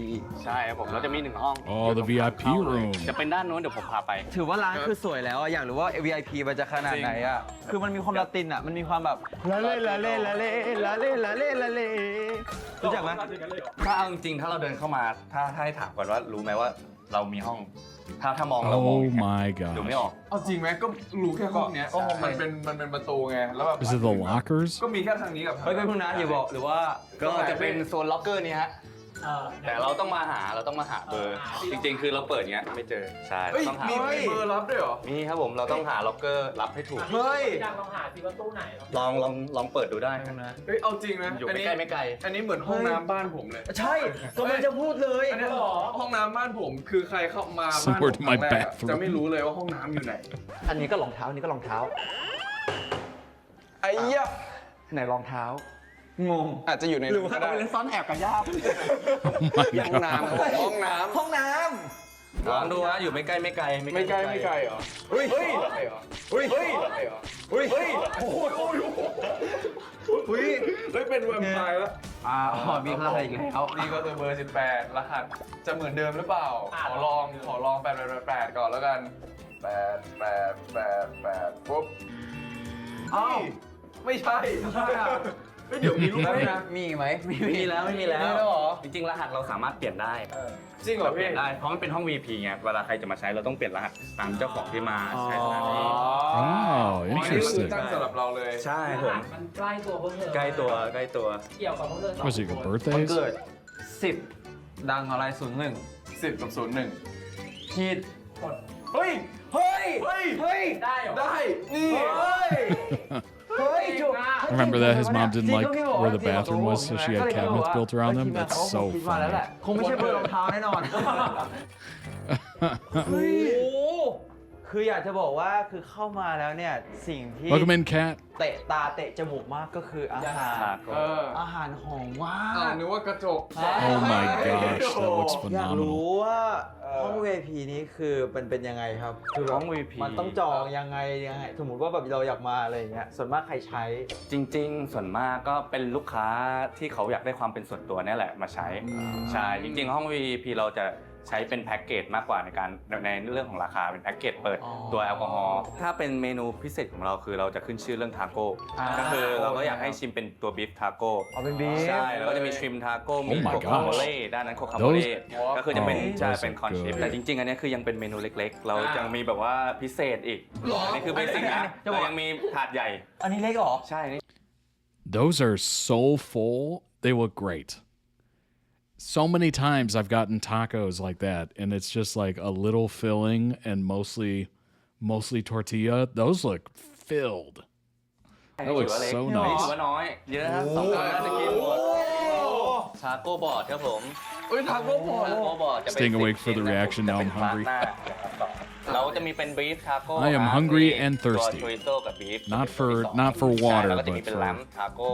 ใช่ครับผมเราจะมี1ห้อง Oh, the VIP room. จะเป็นด้านโน้นเดี๋ยวผมพาไปถือว่าร้านคือสวยแล้วอยากรู้ว่า VIP มันจะขนาดไหนอ่ะคือมันมีความลาตินอ่ะมันมีความแบบละเล่รู้จักไหมถ้าเอาจริงๆถ้าเราเดินเข้ามาถ้าให้ถามก่อนว่ารู้ไหมว่าเรามีห้องถ้ามองเรามอง Oh my ดู gosh. ไม่ออกเอาจริงไหมก็รู้แค่ห้องเนี้ยมันเป็นประตูไงแล้วแบบ Is it the lockers? ก็มีแค่ทางนี้กับเฮ้ยเป็นคุณน้าอย่าบอกหรือว่าก็จะเป็นโซนล็อกเกอร์นี่ฮะแต่เราต้องมาหาเบอร์จริงๆคือเราเปิดเงี้ยไม่เจอใช่ต้องหามีเบอร์รับด้วยเหรอมีครับผมเราต้องหาล็อกเกอร์รับให้ถูกเฮ้ยลองหาสิว่าตู้ไหนลองเปิดดูได้นะเฮ้ยเอาจริงนะอยู่ไม่ใกล้ไม่ไกลอันนี้เหมือนห้องน้ำบ้านผมเลยใช่ก็มันจะพูดเลยอันนี้ห้องน้ำบ้านผมคือใครเข้ามาบ้านผมแรกจะไม่รู้เลยว่าห้องน้ำอยู่ไหนอันนี้ก็รองเท้าไอ้ยะไหนรองเท้างงอาจจะอยู่ในหรือว่าเราไปเล่นซ่อนแอบกันยากห้องน้ำลองดูฮะอยู่ไม่ใกล้เหรอเฮ้ยเป็นแวมไพร์แล้วมีอะไรอีกแล้วนี่ก็คือเบอร์18รหัสจะเหมือนเดิมหรือเปล่าขอลอง8ก่อนแล้วกัน8ปุ๊บอ้าวไม่ใช่เดี๋ยวมีรูปนะมีไหมมีแล้วไม่มีแล้วจริงๆรหัสเราสามารถเปลี่ยนได้จริงเหรอเปลี่ยนได้เพราะมันเป็นห้อง VIP ไงเวลาใครจะมาใช้เราต้องเปลี่ยนรหัสตามเจ้าของที่มาใช้สถานที่Oh, นี่คือ interesting. ตั้งสำหรับเราเลยใช่ผมมันใกล้ตัวเพิ่งเลย ใกล้ตัวเกี่ยวกับเพิ่งเลย Was it your birthdays? เกิด10ดังอะไร10กับ01ผิดเฮ้ยได้เหรอได้นี่I remember that his mom didn't like where the bathroom was, so she had cabinets built around them. That's so funny. คงไม่ใช่เบอร์รองเท้าแน่นอนเฮ้ย คืออยากจะบอกว่าคือเข้ามาแล้วเนี่ยสิ่งที่ Welcome in, Cat. เตะตาเตะจมูกมากก็คืออาหารอาหารหอมมาก นึกว่ากระจก Oh my gosh, that looks อยากรู้ phenomenal. ว่าห้อง VIP นี้คือเป็นยังไงครับคือแบบ ห้อง VIP มันต้องจองยังไงสมมติว่าแบบเราอยากมาอะไรอย่างเงี้ยส่วนมากใครใช้ จริงๆ ส่วนมากก็เป็นลูกค้าที่เขาอยากได้ความเป็นส่วนตัวนี่แหละมาใช้ใช่จริงๆห้อง VIP เราจะใช้เป็นแพ็กเกจมากกว่าในเรื่องของราคาเป็นแพ็กเกจเปิดตัวแอลกอฮอล์ถ้าเป็นเมนูพิเศษของเราคือเราจะขึ้นชื่อเรื่องทาโก้ก็คือเราก็อยากให้ชิมเป็นตัวบีฟทาโก้เป็นบีฟใช่แล้วก็จะมีชริมทาโก้มี Oh my โคคาโมเล่ด้านนั้นโคคาโมเล่ Those- ก็คือจะเป็น Oh, ใช่ those เป็น are คอนเซ็ปต์ good. แต่จริงๆอันนี้คือยังเป็นเมนูเล็กๆ เรายังมีแบบว่าพิเศษอีกอันนี้คือเบสิกนะเรายังมีถาดใหญ่ อันนี้เล็กเหรอ ใช่นี่ Those are so full. They look great. So many times I've gotten tacos like that, and it's just like a little filling and mostly tortilla. Those look filled. อัน That นี้ถื looks อว่าเล็ก so อันนี้ถือ nice. ว่าน้อย เยอะนะสองคนน่าจะกินหมดทาโก้บอร์ดครับผม ทาโก้บอร์ด ทาโก้บอร์ดจะเป็น Staying awake for the reaction. Now I'm hungry. เราจะมีเป็นบีฟทาโก้ I am hungry and thirsty. ตัวชอริโซกับบีฟ Not for water, แล้วก็จะมี but เป็น for แลมทาโก้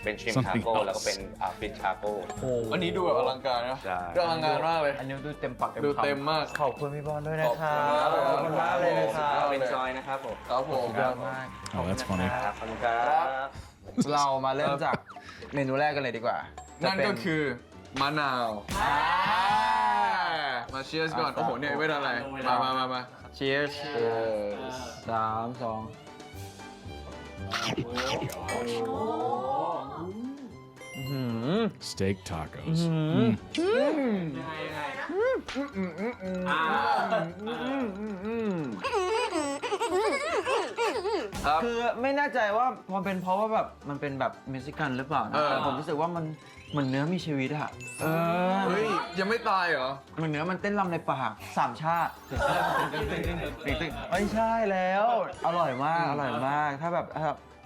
เป็นชิมทา something โก้ else. แล้วก็เป็นฟิชทาโก้ อันนี้ดูแบบอลังการนะ ใช่ ดูอลังการมากเลย อันนี้ดูเต็มปากเต็ม ดู คำ เต็มมาก ขอบคุณพี่บอลด้วยนะครับขอบคุณมากเลยนะครับ เป็นจอยนะครับผม ครับผม สุดยอดมาก Oh, that's funny. ขอบคุณครับ เรามาเริ่มจากเมนูแรกกันเลยดีกว่า นั่นก็คือมะนาวมาเชียร์ก่อน โอ้โหเนี่ยไม่ทันอะไรมา Cheers 3 2 steak tacos. คือไม่แน่ใจว่าพอเป็นเพราะว่าแบบมันเป็นแบบเม็กซิกันหรือเปล่านะแต่ผมรู้สึกว่ามันเหมือนเนื้อมีชีวิตอะเฮ้ยยังไม่ตายเหรอ เหมือนเนื้อมันเต้นรำในปากสามชาติไม่ใช่แล้วอร่อยมากถ้าแบบ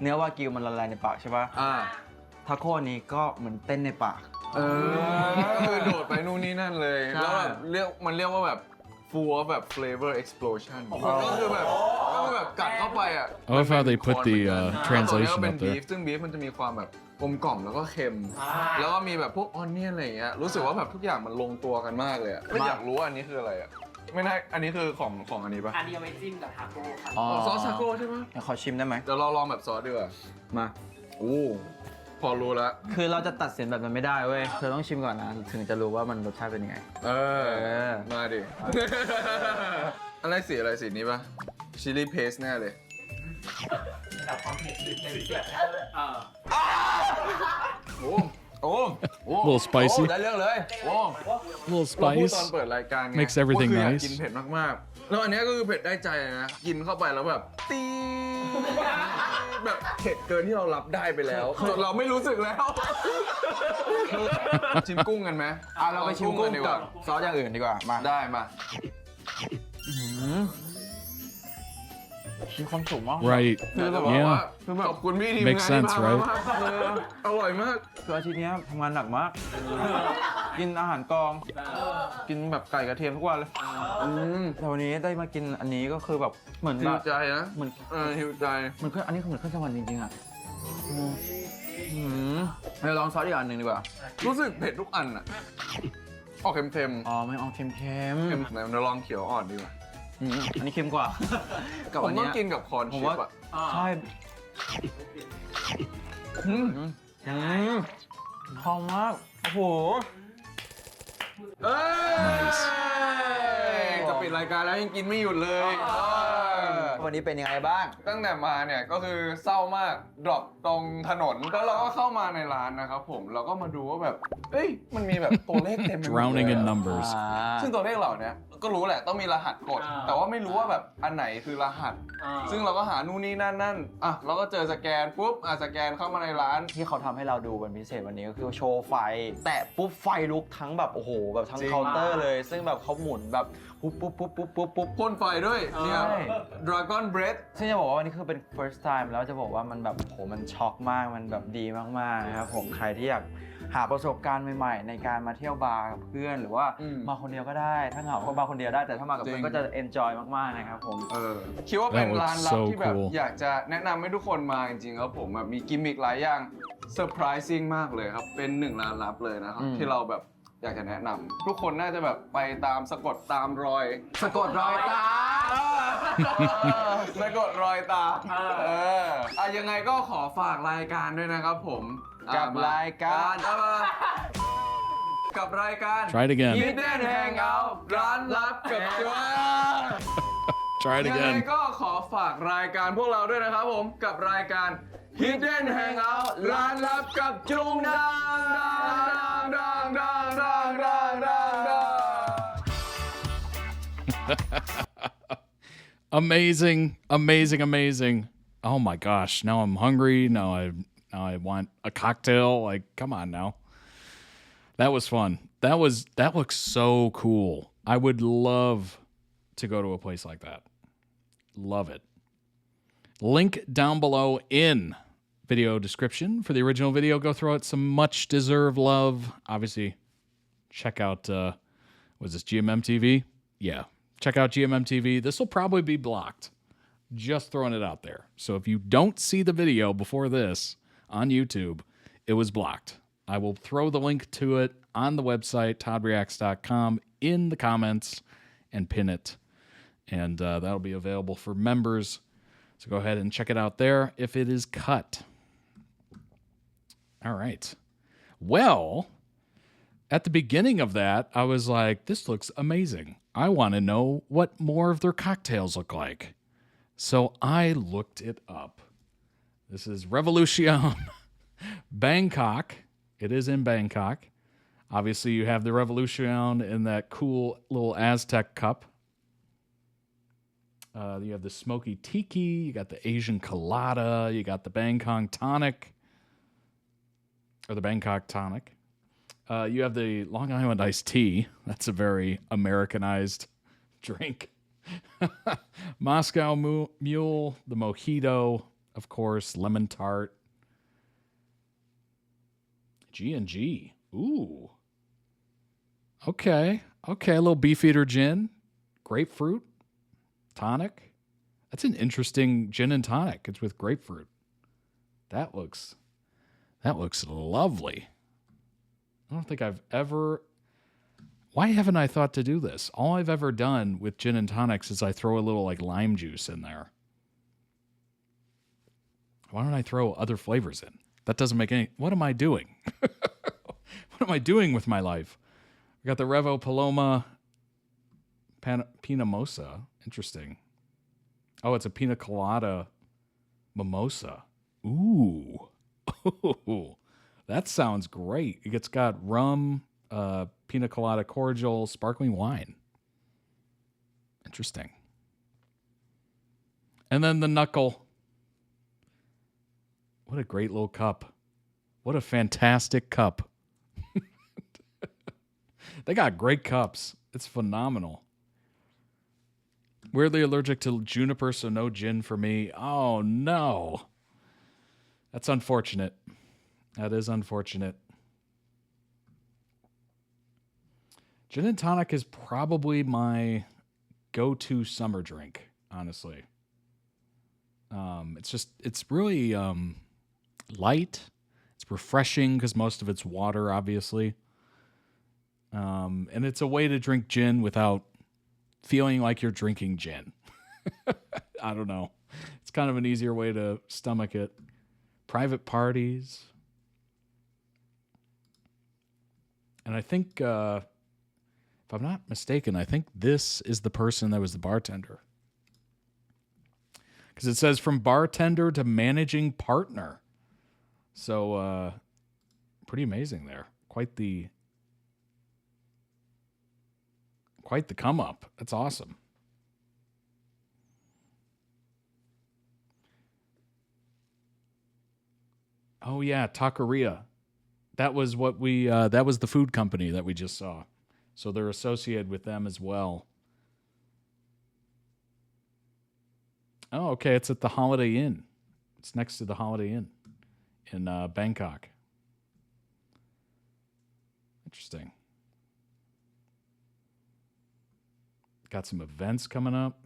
เนื้อวากิวมันละลายในปากใช่ป่ะทาโก้นี้ก็เหมือนเต้นในปากก็คือโดดไปนู่นนี่นั่นเลยแล้วแบบเรียกว่าแบบ full of แบบ flavor explosion ก็คือแบบกัดเข้าไปอ่ะ I love how they put the translation เป็น up บีฟ there. ซึ่งบีฟมันจะมีความแบบกลมกล่อมแล้วก็เค็มแล้วก็มีแบบพวกออนเนียนอะไรอย่างเงี้ยรู้สึกว่าแบบทุกอย่างมันลงตัวกันมากเลยอ่ะไม่อยากรู้ว่าอันนี้คืออะไรอ่ะไม่น่าอันนี้คือของอันนี้ปะ อันนี้เอาไว้จิ้มกับทาโก้ครับ ซอสทาโก้ใช่ไหม ขอชิมได้ไหม เดี๋ยวเราลองแบบซอสดีกว่า มา โอ้พอรู้แล้ว คือเราจะตัดสินแบบนั้นไม่ได้เว้ยเธอต้องชิมก่อนนะถึงจะรู้ว่ามันรสชาติเป็นยังไงมาดิ อะไรสีนี้ปะชิลลี่เพสแน่เลย แบบความเผ็ดนิดนึงโอ้ A little spicy. ได้เรื่องเลยโอ้ A little เราพูดตอน spice. เปิดรายการไง Makes everything ว่าคืออยาก nice. กินเผ็ดมากๆแล้วอันนี้ก็คือเผ็ดได้ใจนะกินเข้าไปแล้วแบบตีแบบเผ็ดเกินที่เรารับได้ไปแล้วจนเราไม่รู้สึกแล้วชิมกุ้งกันไหม เราไปชิมกุ้งกับซอสอย่างอื่นดีกว่ามา ได้มา มีความสุขมาก Right. คือจะบอกว่า Yeah. ขอบคุณพี่ทีมงาน Makes ที่ sense, พา right? มาอร่อยมาก คืออาทิตย์นี้ทำงานหนักมาก กินอาหารกอง กินแบบไก่กระเทียมทุกวันเลยแต่วันนี้ได้มากินอันนี้ก็คือแบบเหมือน หิ แบ ว บ ใจนะ เหมือน หิวใจ มันคืออันนี้คือเหมือนขึ้นสวรรค์จริงๆอ่ะเราลองซอสอีกอันหนึ่งดีกว่า รู้สึกเผ็ดทุกอันอ่ะออกเค็ม อ๋อไม่ออกเค็ม ๆไหนเราลองเขียวอ่อนดีกว่า อันนี้เค็มกว่า กับ ผ อั ม น ต้อ เนี้ ง ย กินกับคอน ผม ชิป ว่า อ่ะ ใช่หอมมากโอ้โห Nice. จะปิดรายการแล้วยังกินไม่หยุดเลย วันนี้เป็นยังไงบ้าง ตั้งแต่มาเนี่ยก็คือเศร้ามากดรอปตรงถนนแล้วเราก็เข้ามาในร้านนะครับผมเราก็มาดูว่าแบบเอ้ยมันมีแบบตัวเลขเต็มไปหมดเลย Drowning in numbers. ซึ่งตัวเลขเหล่านี้ก็รู้แหละต้องมีรหัสกด แต่ว่าไม่รู้ว่าแบบอันไหนคือรหัส ซึ่งเราก็หานู่นนี่นั่นอ่ะเราก็เจอสแกนปุ๊บสแกนเข้ามาในร้าน ที่เขาทำให้เราดูเป็นพิเศษวันนี้ก็คือโชว์ไฟ แตะปุ๊บไฟลุกทั้งแบบโอ้โหแบบทั้งเคาน์เตอร์เลย ซึ่งแบบเขาหมุนแบบปุ๊บพ่นไฟด้วยเนี่ย ใช่ Dragon Breath ซึ่งจะบอกว่าวันนี้คือเป็น first time แล้วจะบอกว่ามันแบบโหมันช็อกมากมันแบบดีมากๆนะครับผมใครที่อยาก หาประสบการณ์ใหม่ๆในการมาเที่ยวบาร์กับเพื่อนหรือว่ามาคนเดียวก็ได้ถ้าเหงาก็มาคนเดียวได้แต่ถ้ามากับเพื่อนก็จะ enjoy มากๆนะครับผมคิดว่าเป็นร้านลับที่แบบอยากจะแนะนำให้ทุกคนมาจริงๆครับผมแบบมีกิมมิคหลายอย่างเซอร์ไพรส์ซิ่งมากเลยครับเป็นหนึ่งร้านลับเลยนะครับที่เราแบบอยากจะแนะนำทุกคนน่าจะแบบไปตามสะกดตามรอยสะกดรอยตาสะกดรอยตายังไงก็ขอฝากรายการด้วยนะครับผมกับรายการTry it again. Hidden Hangout ร้านลับกับจุง Try it ยังไง again. ก็ขอฝากรายการพวกเราด้วยนะครับผมกับรายการ Hidden Hangout ร้านลับกับจุงดัง Amazing, amazing, amazing. Oh my gosh. Now I'm hungry. Now I want a cocktail. Like, come on now. That was fun. That looks so cool. I would love to go to a place like that. Love it. Link down below in video description for the original video. Go throw it some much deserved love. Obviously, check out was this GMM TV? Yeah. Check out GMM TV. This will probably be blocked. Just throwing it out there. So if you don't see the video before this on YouTube, it was blocked. I will throw the link to it on the website, toddreacts.com, in the comments and pin it. And that'll be available for members. So go ahead and check it out there if it is cut. All right. Well, at the beginning of that, I was like, this looks amazing. I want to know what more of their cocktails look like. So I looked it up. This is Revolution Bangkok. It is in Bangkok. Obviously, you have the Revolution in that cool little Aztec cup. You have the smoky tiki. You got the Asian colada. You got the Bangkok tonic. Or the Bangkok tonic. You have the Long Island iced tea. That's a very Americanized drink. Moscow Mule, the mojito, of course, lemon tart. G&G. Ooh. Okay. A little Beefeater gin. Grapefruit. Tonic. That's an interesting gin and tonic. It's with grapefruit. That looks lovely. I don't think I've ever... Why haven't I thought to do this? All I've ever done with gin and tonics is I throw a little like lime juice in there. Why don't I throw other flavors in? That doesn't make any... What am I doing? What am I doing with my life? We got the Revo Paloma Pinamosa. Interesting. Oh, it's a pina colada mimosa. Ooh. That sounds great. It's got rum, pina colada cordial, sparkling wine. Interesting. And then the knuckle. What a great little cup. What a fantastic cup. They got great cups. It's phenomenal. Weirdly allergic to juniper, so no gin for me. Oh, no. That's unfortunate. That is unfortunate. Gin and tonic is probably my go-to summer drink, honestly. It's really light. It's refreshing because most of it's water, obviously. And it's a way to drink gin without feeling like you're drinking gin. I don't know. It's kind of an easier way to stomach it. Private parties. And I think, if I'm not mistaken, I think this is the person that was the bartender. Because it says from bartender to managing partner. So, pretty amazing there. Quite the come up. That's awesome. Oh yeah, Taqueria. That was what we that was the food company that we just saw. So they're associated with them as well. Oh, okay, it's at the Holiday Inn. It's next to the Holiday Inn in Bangkok. Interesting. Got some events coming up.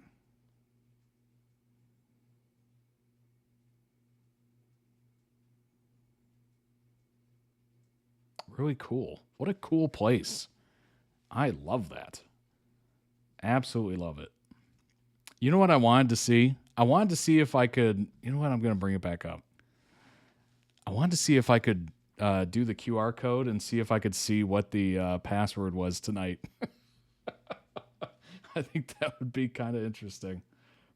Really cool. What a cool place. I love that. Absolutely love it. You know what I wanted to see? I wanted to see if I could, you know what, I'm going to bring it back up. I wanted to see if I could do the QR code and see if I could see what the password was tonight. I think that would be kind of interesting.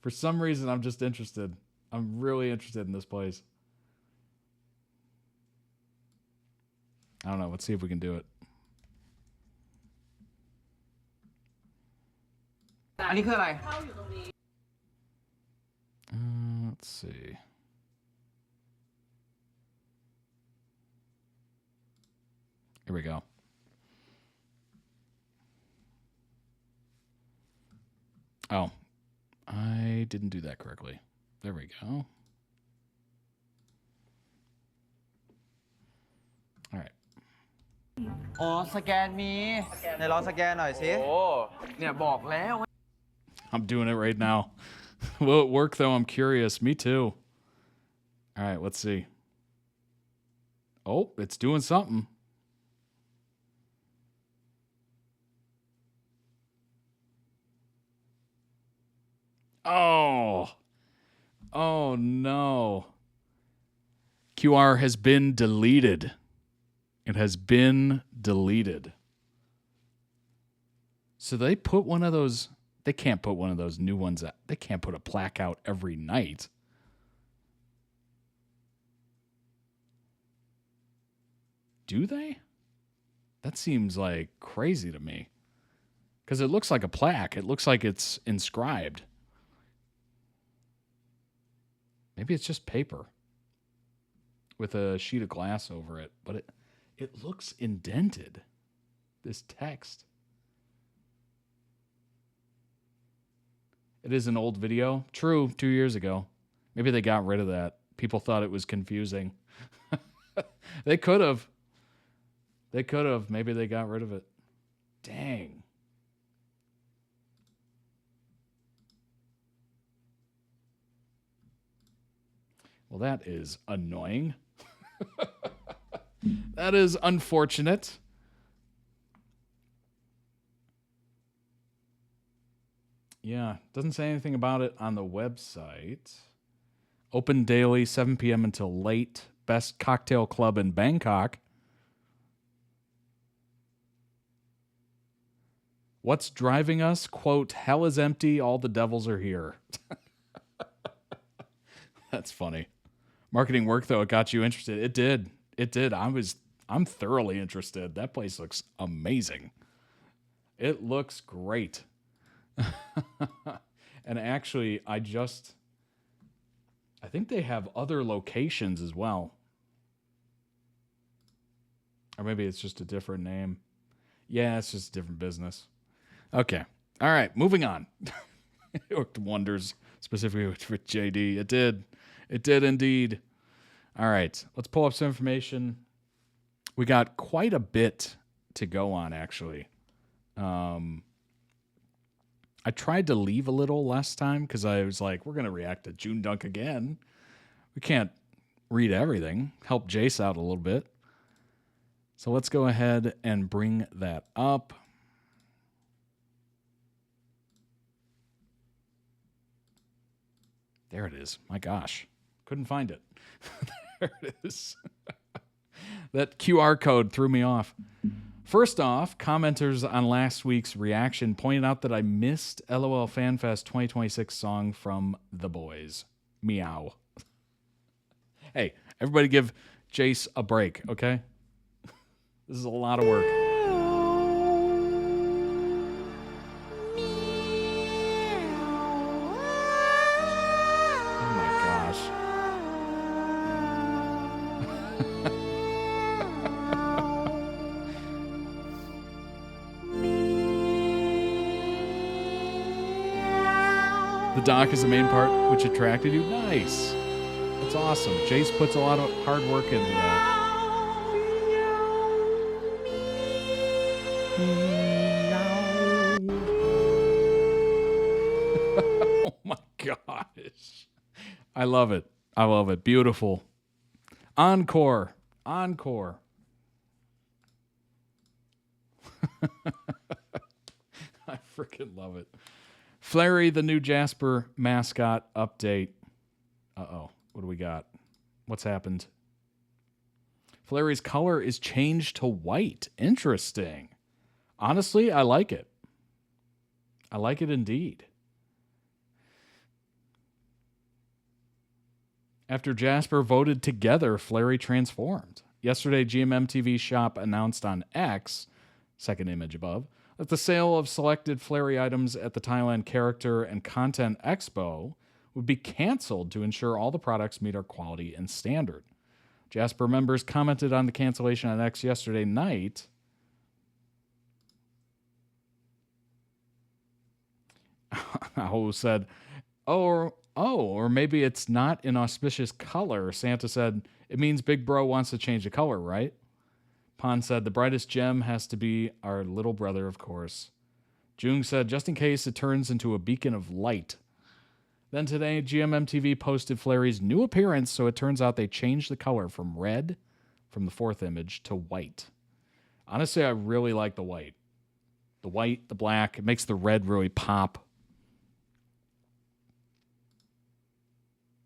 For some reason, I'm just interested. I'm really interested in this place. I don't know. Let's see if we can do it. อันนี้คืออะไร Let's see. Here we go. Oh, I didn't do that correctly. There we go. All right. อ๋อสแกนมีไหนลองสแกนหน่อยสิโอ้เนี่ยบอกแล้ว I'm doing it right now. Will it work though? I'm curious. Me too. All right, let's see. Oh, it's doing something. Oh. Oh no. QR has been deleted. It has been deleted. So they put one of those, they can't put one of those new ones out. They can't put a plaque out every night. Do they? That seems like crazy to me. Because it looks like a plaque. It looks like it's inscribed. Maybe it's just paper with a sheet of glass over it. But it looks indented, this text. It is an old video. True, 2 years ago. Maybe they got rid of that. People thought it was confusing. They could have. They could have. Maybe they got rid of it. Dang. Well, that is annoying. That is unfortunate. Yeah, doesn't say anything about it on the website. Open daily, 7 p.m. until late. Best cocktail club in Bangkok. What's driving us? Quote, hell is empty, all the devils are here. That's funny. Marketing work, though, it got you interested. It did. It did. I'm thoroughly interested. That place looks amazing. It looks great. And actually, I think they have other locations as well. Or maybe it's just a different name. Yeah, it's just a different business. Okay. All right, moving on. It worked wonders, specifically with JD. It did. It did indeed. All right, let's pull up some information. We got quite a bit to go on, actually. I tried to leave a little last time because I was like, we're going to react to JoongDunk again. We can't read everything. Help Jace out a little bit. So let's go ahead and bring that up. There it is. My gosh. Couldn't find it. There it is. That QR code threw me off. First off, commenters on last week's reaction pointed out that I missed LOL FanFest 2026 song from The Boys. Meow. Hey, everybody give Jace a break, okay? This is a lot of work. Oh my gosh. The doc is the main part which attracted you? Nice. That's awesome. Jace puts a lot of hard work into that. Oh my gosh. I love it. I love it. Beautiful. Encore. Encore. I freaking love it. Flurry, the new Jasper mascot update. Uh-oh. What do we got? What's happened? Flurry's color is changed to white. Interesting. Honestly, I like it. I like it indeed. After Jasper voted together, Flurry transformed. Yesterday, GMM Shop announced on X, second image above, that the sale of selected Flurry items at the Thailand Character and Content Expo would be canceled to ensure all the products meet our quality and standard. Jasper members commented on the cancellation on X yesterday night. Aho said, or maybe it's not an auspicious color. Santa said, it means Big Bro wants to change the color, right? Pan said, the brightest gem has to be our little brother, of course. Joong said, just in case it turns into a beacon of light. Then today, GMM posted Flurry's new appearance, so it turns out they changed the color from red, from the fourth image, to white. Honestly, I really like the white. The white, the black, it makes the red really pop.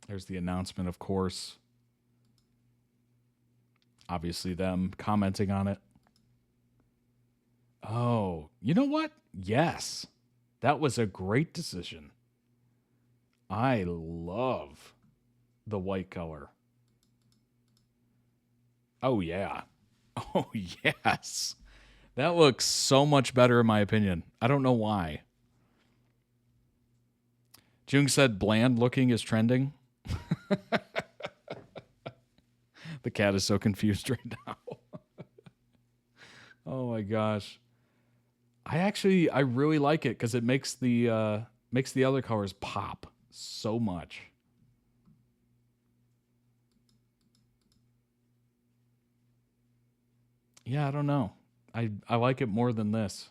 There's the announcement, of course. Obviously them commenting on it. Oh, you know what? Yes. That was a great decision. I love the white color. Oh, yeah. Oh, yes. That looks so much better in my opinion. I don't know why. Joong said bland looking is trending. The cat is so confused right now. Oh my gosh. I really like it because it makes the other colors pop so much. Yeah, I don't know. I like it more than this.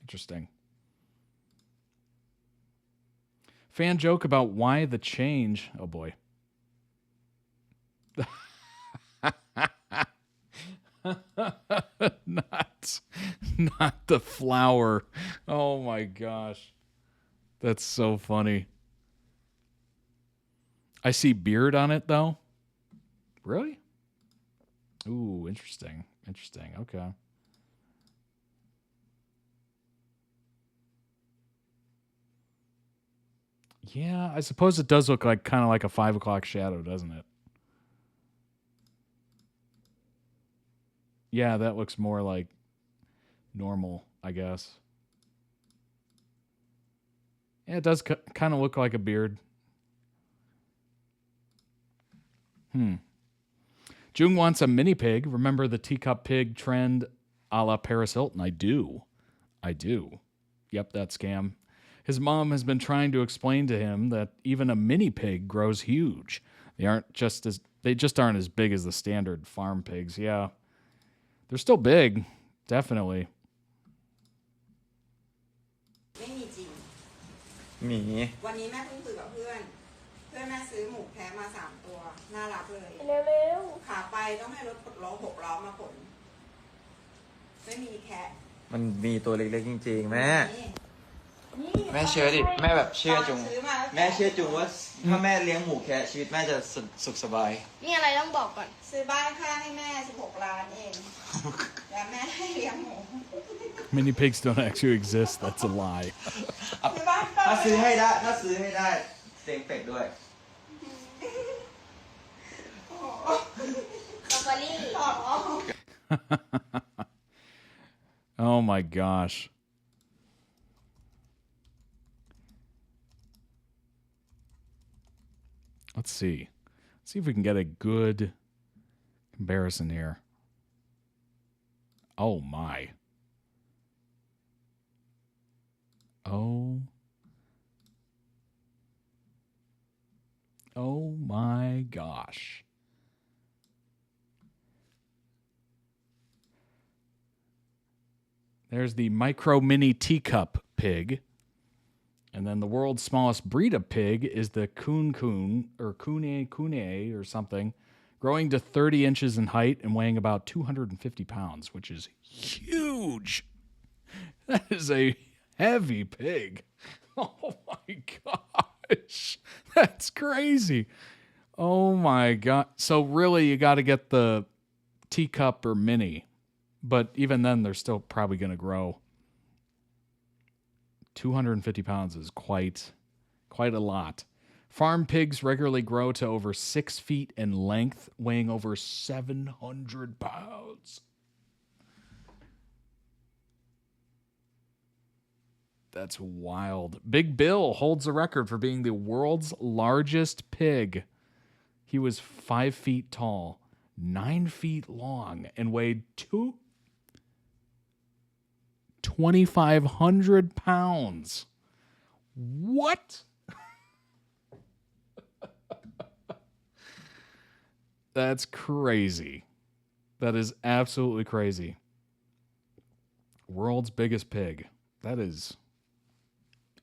Interesting. Fan joke about why the change. Oh boy. Not the flower. Oh my gosh. That's so funny. I see beard on it though. Really? Ooh, interesting. Interesting. Okay. Yeah, I suppose it does look like kind of like a 5 o'clock shadow, doesn't it? Yeah, that looks more like normal, I guess. Yeah, it does kind of look like a beard. Joong wants a mini pig. Remember the teacup pig trend a la Paris Hilton? I do. Yep, that scam. His mom has been trying to explain to him that even a mini pig grows huge. They just aren't as big as the standard farm pigs. Yeah. They're still big, definitely. ไม่มีจริง หมี วันนี้แม่เพิ่งคุยกับเพื่อน เพื่อนแม่ซื้อหมูแพะมา3 ตัว น่ารักเลย เร็ว ขาไปต้องให้รถล้อ6 ล้อมาขน ไม่มีแคะ มันมีตัวเล็กๆจริงๆแม่ นี่ แม่เชื่อดิแม่แบบเชื่อจุง ซื้อมาล้ว แม่เชื่อจุงว่าถ้าแม่เลี้ยงหมูแคะชีวิตแม่จะสุขสบาย นี่อะไรต้องบอกก่อน ซื้อบ้านค่าให้แม่16 ล้านเอง แล้วแม่ให้เลี้ยงหมู Mini pigs don't actually exist. That's a lie. ถ้าซื้อให้ได้เสียงเป็ดด้วย บรอกโคลี่ Oh my gosh. Let's see. Let's see if we can get a good comparison here. Oh my. Oh my gosh. There's the micro mini teacup pig. And then the world's smallest breed of pig is the coon or coon or something, growing to 30 inches in height and weighing about 250 pounds, which is huge. That is a heavy pig. Oh my gosh. That's crazy. Oh my God. So really you got to get the teacup or mini, but even then they're still probably going to grow. 250 pounds is quite a lot. Farm pigs regularly grow to over 6 feet in length, weighing over 700 pounds. That's wild. Big Bill holds the record for being the world's largest pig. He was 5 feet tall, 9 feet long, and weighed 2,500 pounds. What? That's crazy. That is absolutely crazy. World's biggest pig. That is...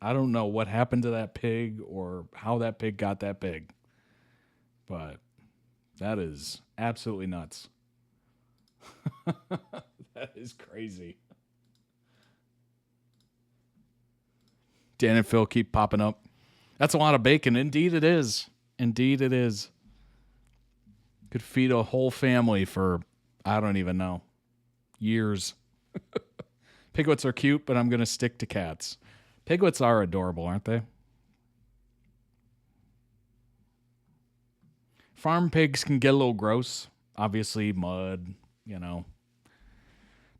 I don't know what happened to that pig or how that pig got that big. But that is absolutely nuts. That is crazy. Dan and Phil keep popping up. That's a lot of bacon. Indeed it is. Indeed it is. Could feed a whole family for, I don't even know, years. Pigwits are cute, but I'm going to stick to cats. Pigwits are adorable, aren't they? Farm pigs can get a little gross. Obviously, mud,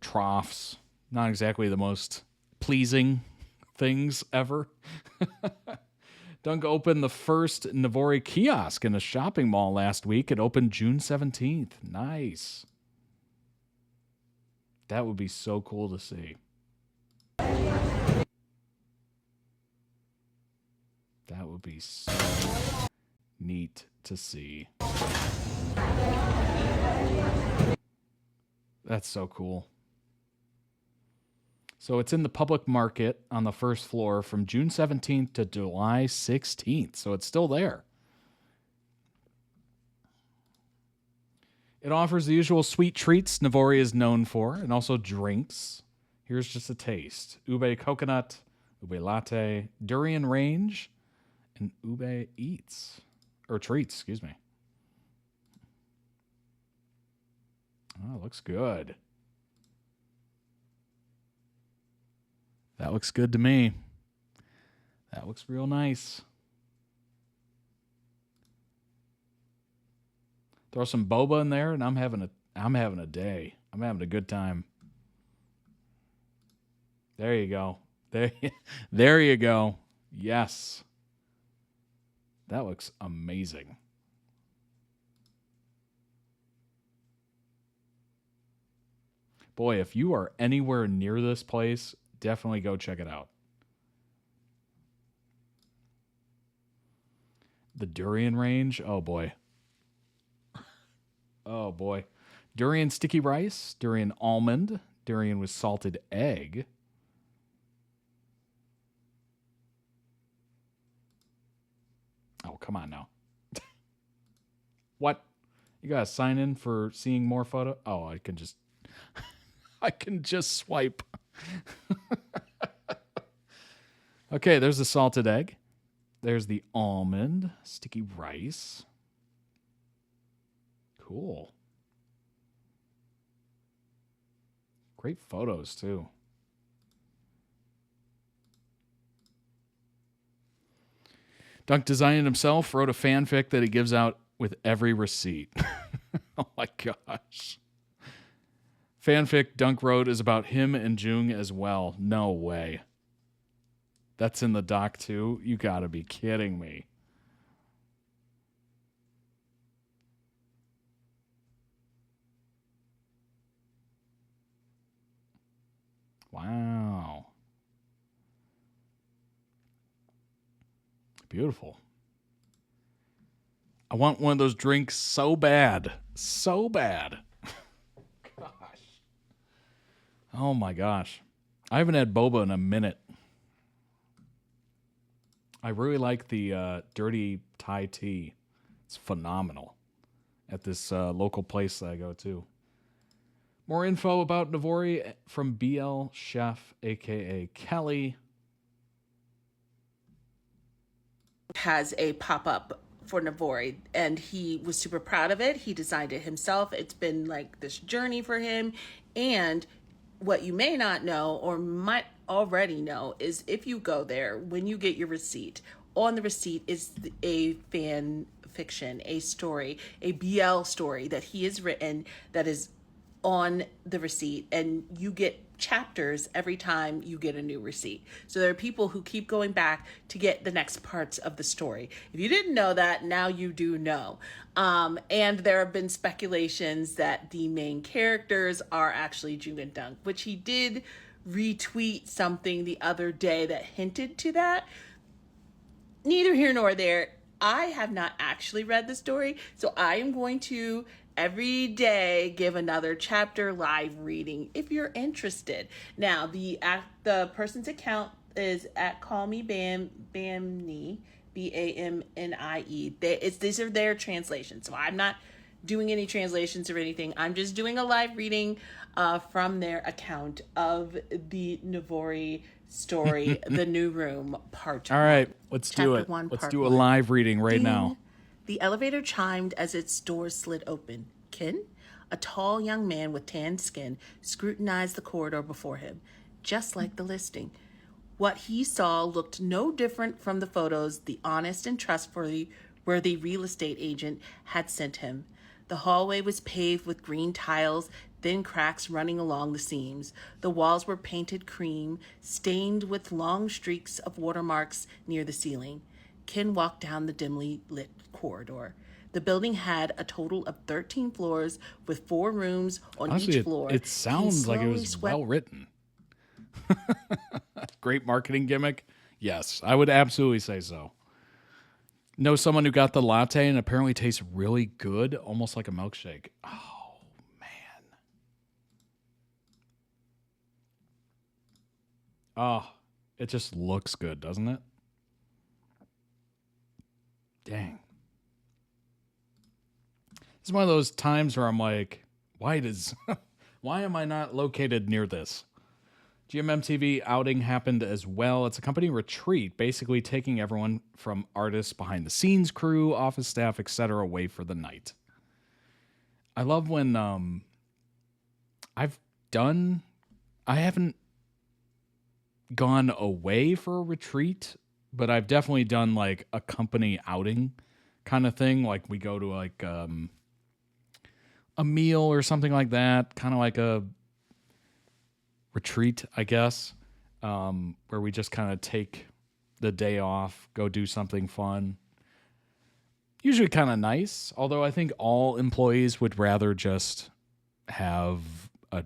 troughs. Not exactly the most pleasing things ever. Dunk opened the first Navori kiosk in a shopping mall last week. It opened June 17th. Nice. That would be so cool to see. That would be so neat to see. That's so cool. So it's in the public market on the first floor from June 17th to July 16th. So it's still there. It offers the usual sweet treats Navori is known for, and also drinks. Here's just a taste. Ube coconut, ube latte, durian range, and ube eats. Or treats, excuse me. Oh, looks good. That looks good to me. That looks real nice. Throw some boba in there, and I'm having a day. I'm having a good time. There you go. There you go. Yes. That looks amazing. Boy, if you are anywhere near this place, definitely go check it out. The durian range. Oh, boy. Oh, boy. Durian sticky rice, durian almond, durian with salted egg. Oh, come on now. What? You got to sign in for seeing more photo? Oh, I can just swipe. Okay, there's the salted egg. There's the almond, sticky rice. Cool. Great photos, too. Dunk designed it himself, wrote a fanfic that he gives out with every receipt. Oh my gosh. Fanfic Dunk wrote is about him and Joong as well. No way. That's in the doc too? You gotta be kidding me. Wow. Beautiful. I want one of those drinks so bad. So bad. Gosh. Oh my gosh. I haven't had boba in a minute. I really like the dirty Thai tea. It's phenomenal at this local place that I go to. More info about Navori from BL Chef, a.k.a. Kelly. Has a pop-up for Navori, and he was super proud of it. He designed it himself. It's been like this journey for him. And what you may not know or might already know is if you go there, when you get your receipt, on the receipt is a fan fiction, a story, a BL story that he has written that is on the receipt, and you get chapters every time you get a new receipt. So there are people who keep going back to get the next parts of the story. If you didn't know that, now you do know. And there have been speculations that the main characters are actually JoongDunk, which he did retweet something the other day that hinted to that. Neither here nor there. I have not actually read the story, so I am going to every day give another chapter live reading if you're interested. Now, the person's account is at Call Me Bamnie, Bamnie. These are their translations, so I'm not doing any translations or anything. I'm just doing a live reading from their account of the Navori story, The New Room, Part 1. All right, let's do it. One, let's Part do a 1. live reading right Ding. now. The elevator chimed as its doors slid open. Ken, a tall young man with tanned skin, scrutinized the corridor before him, just like the listing. What he saw looked no different from the photos the honest and trustworthy real estate agent had sent him. The hallway was paved with green tiles, thin cracks running along the seams. The walls were painted cream, stained with long streaks of watermarks near the ceiling. Ken walked down the dimly lit corridor. The building had a total of 13 floors with 4 rooms on Honestly, each floor. it sounds like it was well written. Great marketing gimmick. Yes, I would absolutely say so. Know someone who got the latte and apparently tastes really good, almost like a milkshake. Oh, man. Oh, it just looks good, doesn't it? Dang. It's one of those times where I'm like, why am I not located near this? GMMTV outing happened as well. It's a company retreat, basically taking everyone from artists, behind the scenes crew, office staff, etc. away for the night. I love when I haven't gone away for a retreat, but I've definitely done like a company outing kind of thing. Like we go to like a meal or something like that, kind of like a retreat, I guess, where we just kind of take the day off, go do something fun. Usually kind of nice, although I think all employees would rather just have a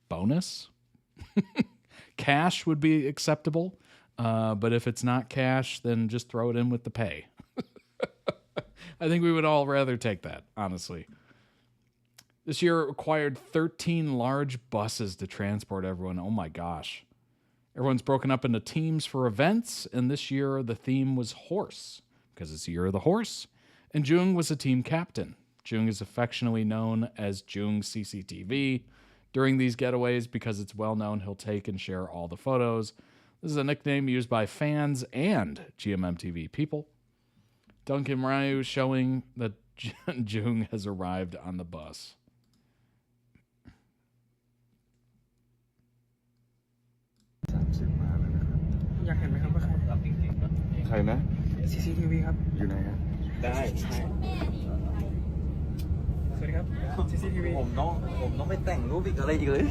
bonus. Cash would be acceptable, but if it's not cash, then just throw it in with the pay. I think we would all rather take that, honestly. This year it required 13 large buses to transport everyone. Oh my gosh. Everyone's broken up into teams for events, and this year the theme was horse, because it's the year of the horse, and Joong was a team captain. Joong is affectionately known as Joong CCTV during these getaways because it's well known he'll take and share all the photos. This is a nickname used by fans and GMMTV people. Duncan Ryu showing that Joong has arrived on the bus. CCTV ครับอยู่ไหนครับได้สวัสดีครับ CCTV ผมต้องไปแต่งรูปอีกอะไรอีกเลย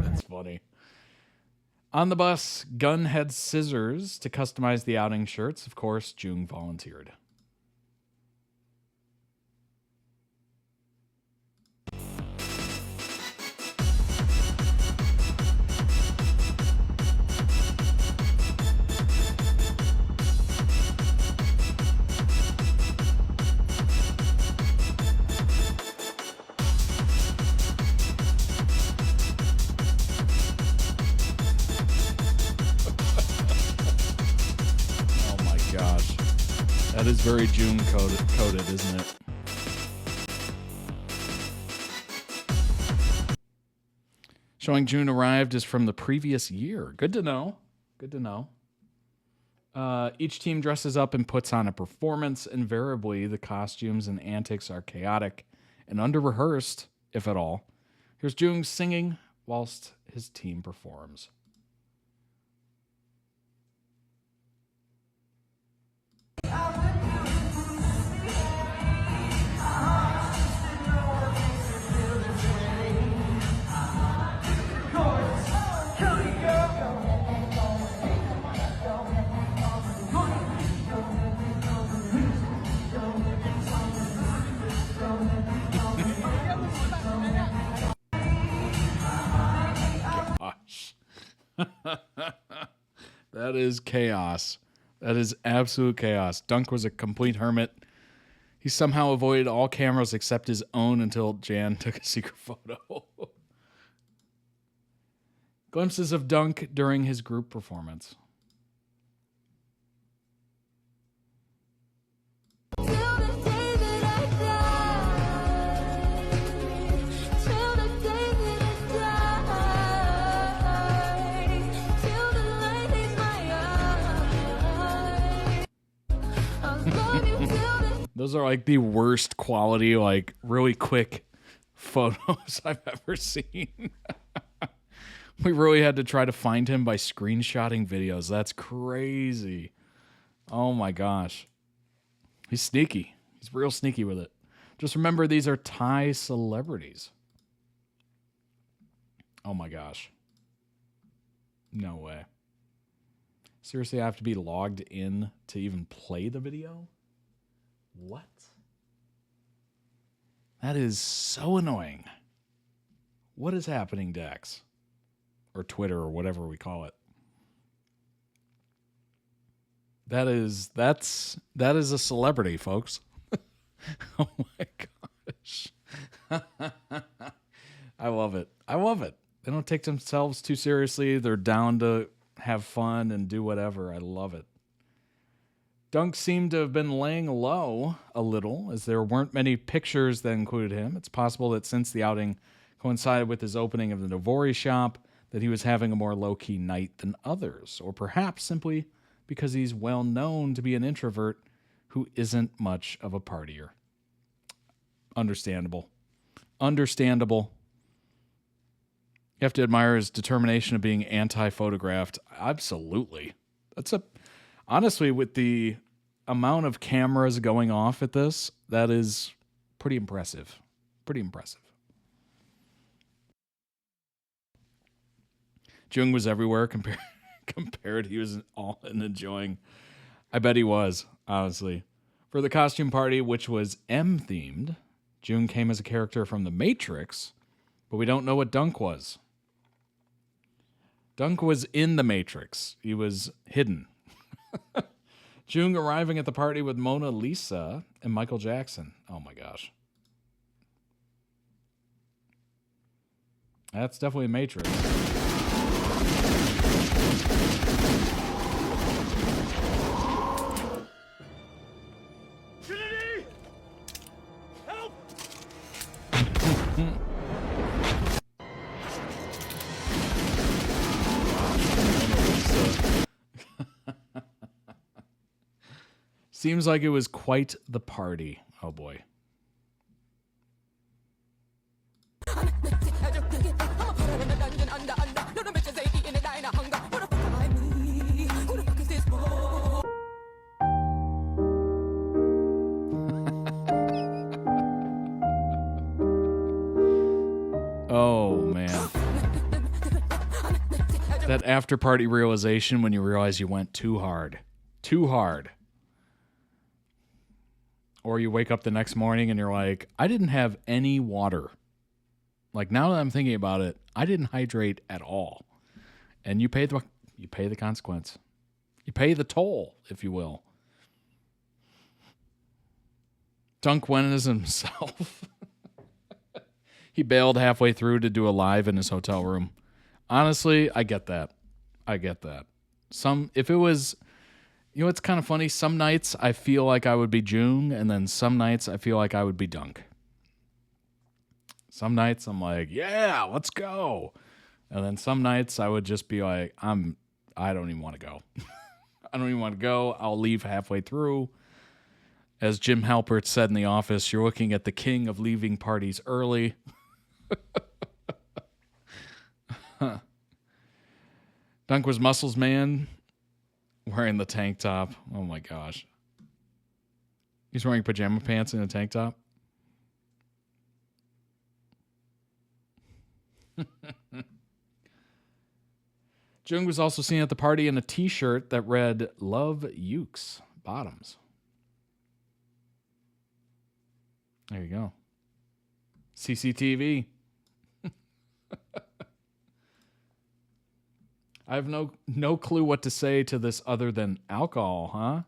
That's funny. On the bus, Gunn had scissors to customize the outing shirts. Of course, Joong volunteered. That is very June coded, isn't it? Showing June arrived is from the previous year. Good to know. Good to know. Each team dresses up and puts on a performance. Invariably, the costumes and antics are chaotic and under-rehearsed, if at all. Here's Jung singing whilst his team performs. Gosh. That is chaos. That is absolute chaos. Dunk was a complete hermit. He somehow avoided all cameras except his own until Jan took a secret photo. Glimpses of Dunk during his group performance. Those are like the worst quality, like really quick photos I've ever seen. We really had to try to find him by screenshotting videos. That's crazy. Oh my gosh. He's sneaky. He's real sneaky with it. Just remember, these are Thai celebrities. Oh my gosh. No way. Seriously, I have to be logged in to even play the video? What? That is so annoying. What is happening, Dex? Or Twitter, or whatever we call it. That is a celebrity, folks. Oh my gosh. I love it. I love it. They don't take themselves too seriously. They're down to have fun and do whatever. I love it. Dunk seemed to have been laying low a little, as there weren't many pictures that included him. It's possible that since the outing coincided with his opening of the Novori shop, that he was having a more low-key night than others, or perhaps simply because he's well known to be an introvert who isn't much of a partier. Understandable. Understandable. You have to admire his determination of being anti-photographed. Absolutely. Honestly, with the amount of cameras going off at this, that is pretty impressive. Pretty impressive. Jung was everywhere compared. He was all in enjoying. I bet he was, honestly. For the costume party, which was M-themed, Jung came as a character from The Matrix, but we don't know what Dunk was. Dunk was in The Matrix. He was hidden. Jung arriving at the party with Mona Lisa and Michael Jackson. Oh my gosh. That's definitely a Matrix. Trinity! Help! Seems like it was quite the party. Oh boy. Oh man. That after party realization when you realize you went too hard. Too hard. Or you wake up the next morning and you're like, I didn't have any water. Like, now that I'm thinking about it, I didn't hydrate at all. And you pay the consequence. You pay the toll, if you will. Dunk went as himself. He bailed halfway through to do a live in his hotel room. Honestly, I get that. I get that. If it was You know what's kind of funny? Some nights I feel like I would be Joong, and then some nights I feel like I would be Dunk. Some nights I'm like, yeah, let's go. And then some nights I would just be like, I don't even want to go. I don't even want to go. I'll leave halfway through. As Jim Halpert said in The Office, you're looking at the king of leaving parties early. Dunk was Muscles Man wearing the tank top. Oh my gosh. He's wearing pajama pants and a tank top. Joong was also seen at the party in a t-shirt that read, Love Ukes Bottoms. There you go. CCTV. I have no clue what to say to this other than alcohol, huh?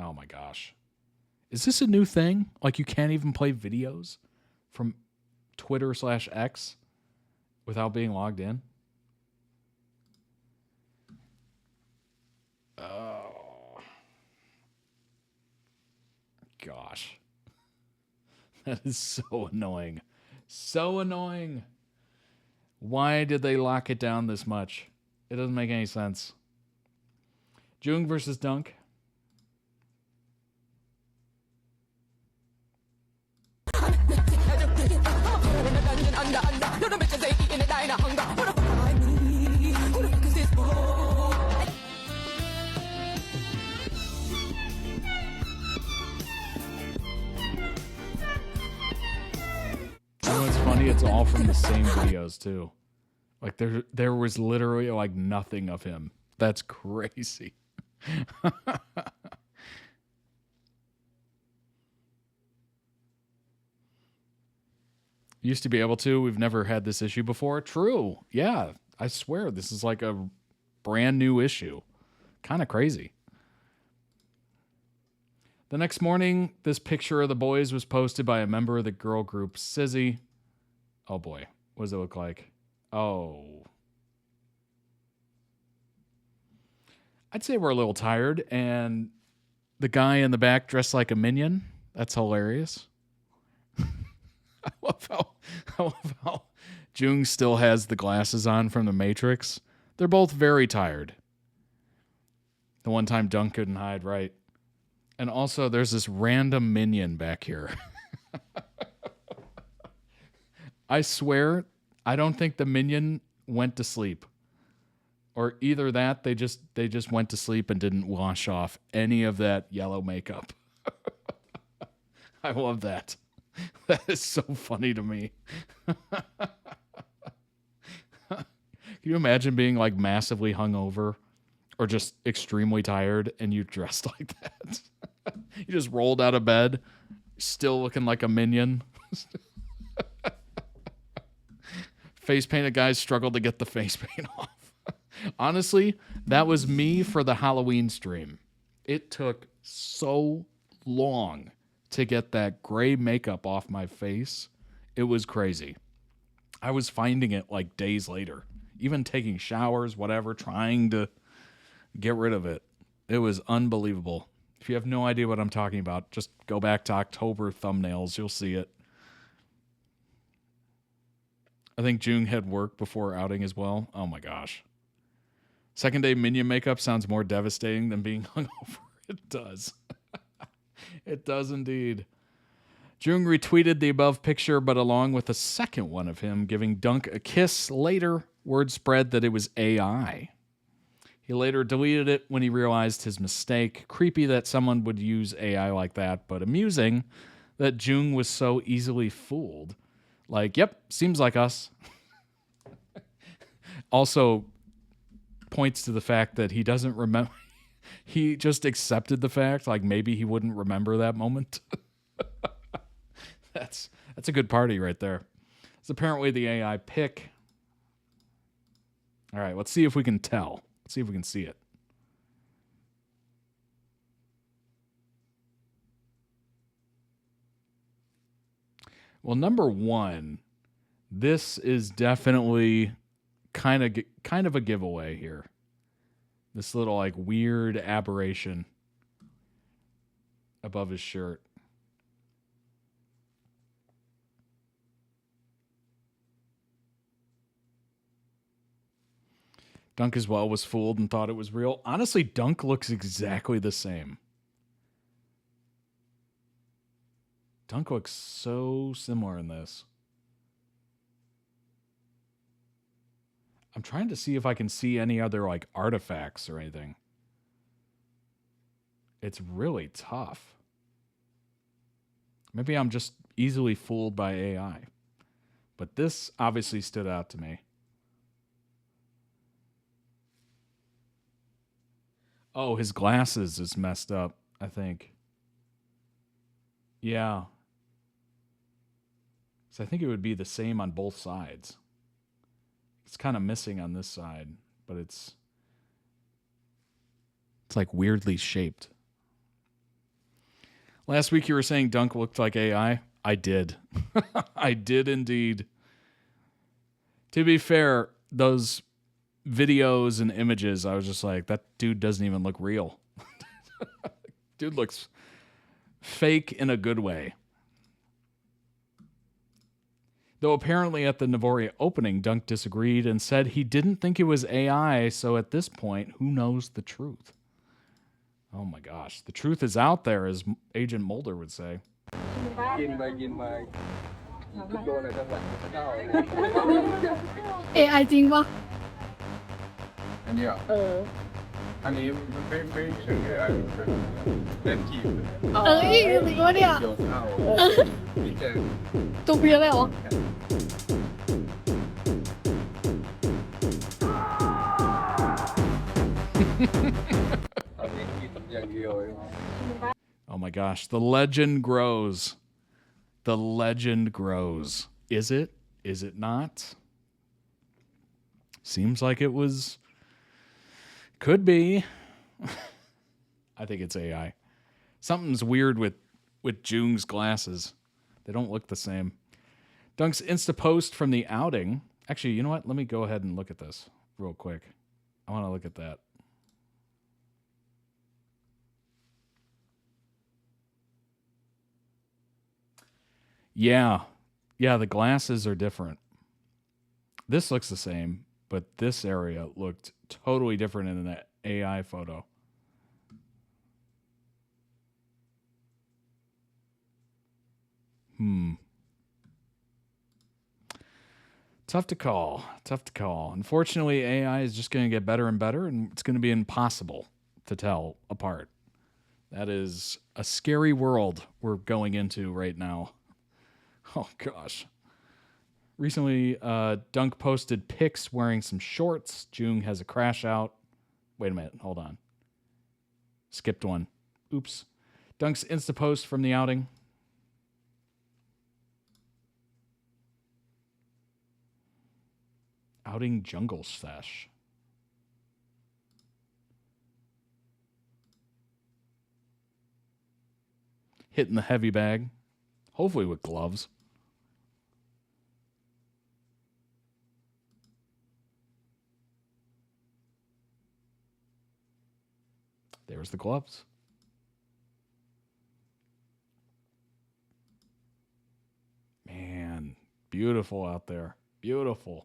Oh my gosh. Is this a new thing? Like you can't even play videos from Twitter/X without being logged in? Oh. Gosh. That is so annoying. So annoying. Why did they lock it down this much? It doesn't make any sense. Joong versus Dunk. You know what's funny? It's all from the same videos too. Like there was literally like nothing of him. That's crazy. Used to be able to. We've never had this issue before. True. Yeah. I swear this is like a brand new issue. Kind of crazy. The next morning, this picture of the boys was posted by a member of the girl group Sizzy. Oh boy. What does it look like? Oh. I'd say we're a little tired, and the guy in the back dressed like a minion. That's hilarious. I love how Joong still has the glasses on from the Matrix. They're both very tired. The one time Dunk couldn't hide, right? And also, there's this random minion back here. I swear, I don't think the minion went to sleep. Or either that, they just went to sleep and didn't wash off any of that yellow makeup. I love that. That is so funny to me. Can you imagine being like massively hungover or just extremely tired and you dressed like that? You just rolled out of bed, still looking like a minion. Face painted guys struggled to get the face paint off. Honestly, that was me for the Halloween stream. It took so long to get that gray makeup off my face. It was crazy. I was finding it like days later, even taking showers, whatever, trying to get rid of it. It was unbelievable. If you have no idea what I'm talking about, just go back to October thumbnails. You'll see it. I think Joong had work before outing as well. Oh my gosh. Second day minion makeup sounds more devastating than being hungover. It does. It does indeed. Joong retweeted the above picture, but along with a second one of him giving Dunk a kiss. Later, word spread that it was AI. He later deleted it when he realized his mistake. Creepy that someone would use AI like that, but amusing that Joong was so easily fooled. Like, yep, seems like us. Also points to the fact that he doesn't remember. He just accepted the fact, like maybe he wouldn't remember that moment. That's a good party right there. It's apparently the AI pick. All right, let's see if we can tell. Let's see if we can see it. Well, number one, this is definitely kind of a giveaway here. This little like weird aberration above his shirt. Dunk as well was fooled and thought it was real. Honestly, Dunk looks exactly the same. Dunk looks so similar in this. I'm trying to see if I can see any other like artifacts or anything. It's really tough. Maybe I'm just easily fooled by AI. But this obviously stood out to me. Oh, his glasses is messed up, I think. Yeah. So I think it would be the same on both sides. It's kind of missing on this side, but it's like weirdly shaped. Last week you were saying Dunk looked like AI. I did. I did indeed. To be fair, those videos and images, I was just like, that dude doesn't even look real. Dude looks fake in a good way. Though apparently at the Navoria opening, Dunk disagreed and said he didn't think it was AI, so at this point, who knows the truth? Oh my gosh. The truth is out there, as Agent Mulder would say. กินไปกินมาโดนอะไรจังหวะเจ้า AI จริงปะ อันนี้เหรออันนี้ไม่ถึงอะไรเล่นกีบ เอ้ยจริงวะเนี่ย โยนเข้านี่เจอ ตัวเพี้ยเลยเหรอ อันนี้กินอย่างเดียว Oh my gosh. The legend grows. The legend grows. Is it? Is it not? Seems like it was. Could be. I think it's AI. Something's weird with Joong's glasses. They don't look the same. Dunk's Insta post from the outing. Actually, you know what? Let me go ahead and look at this real quick. I want to look at that. Yeah. Yeah, the glasses are different. This looks the same, but this area looked totally different in that AI photo. Tough to call. Tough to call. Unfortunately, AI is just going to get better and better, and it's going to be impossible to tell apart. That is a scary world we're going into right now. Oh, gosh. Recently, Dunk posted pics wearing some shorts. Joong has a crash out. Wait a minute. Hold on. Skipped one. Oops. Dunk's Insta post from the outing. Outing jungle sesh. Hitting the heavy bag. Hopefully with gloves. There's the gloves. Man, beautiful out there. Beautiful.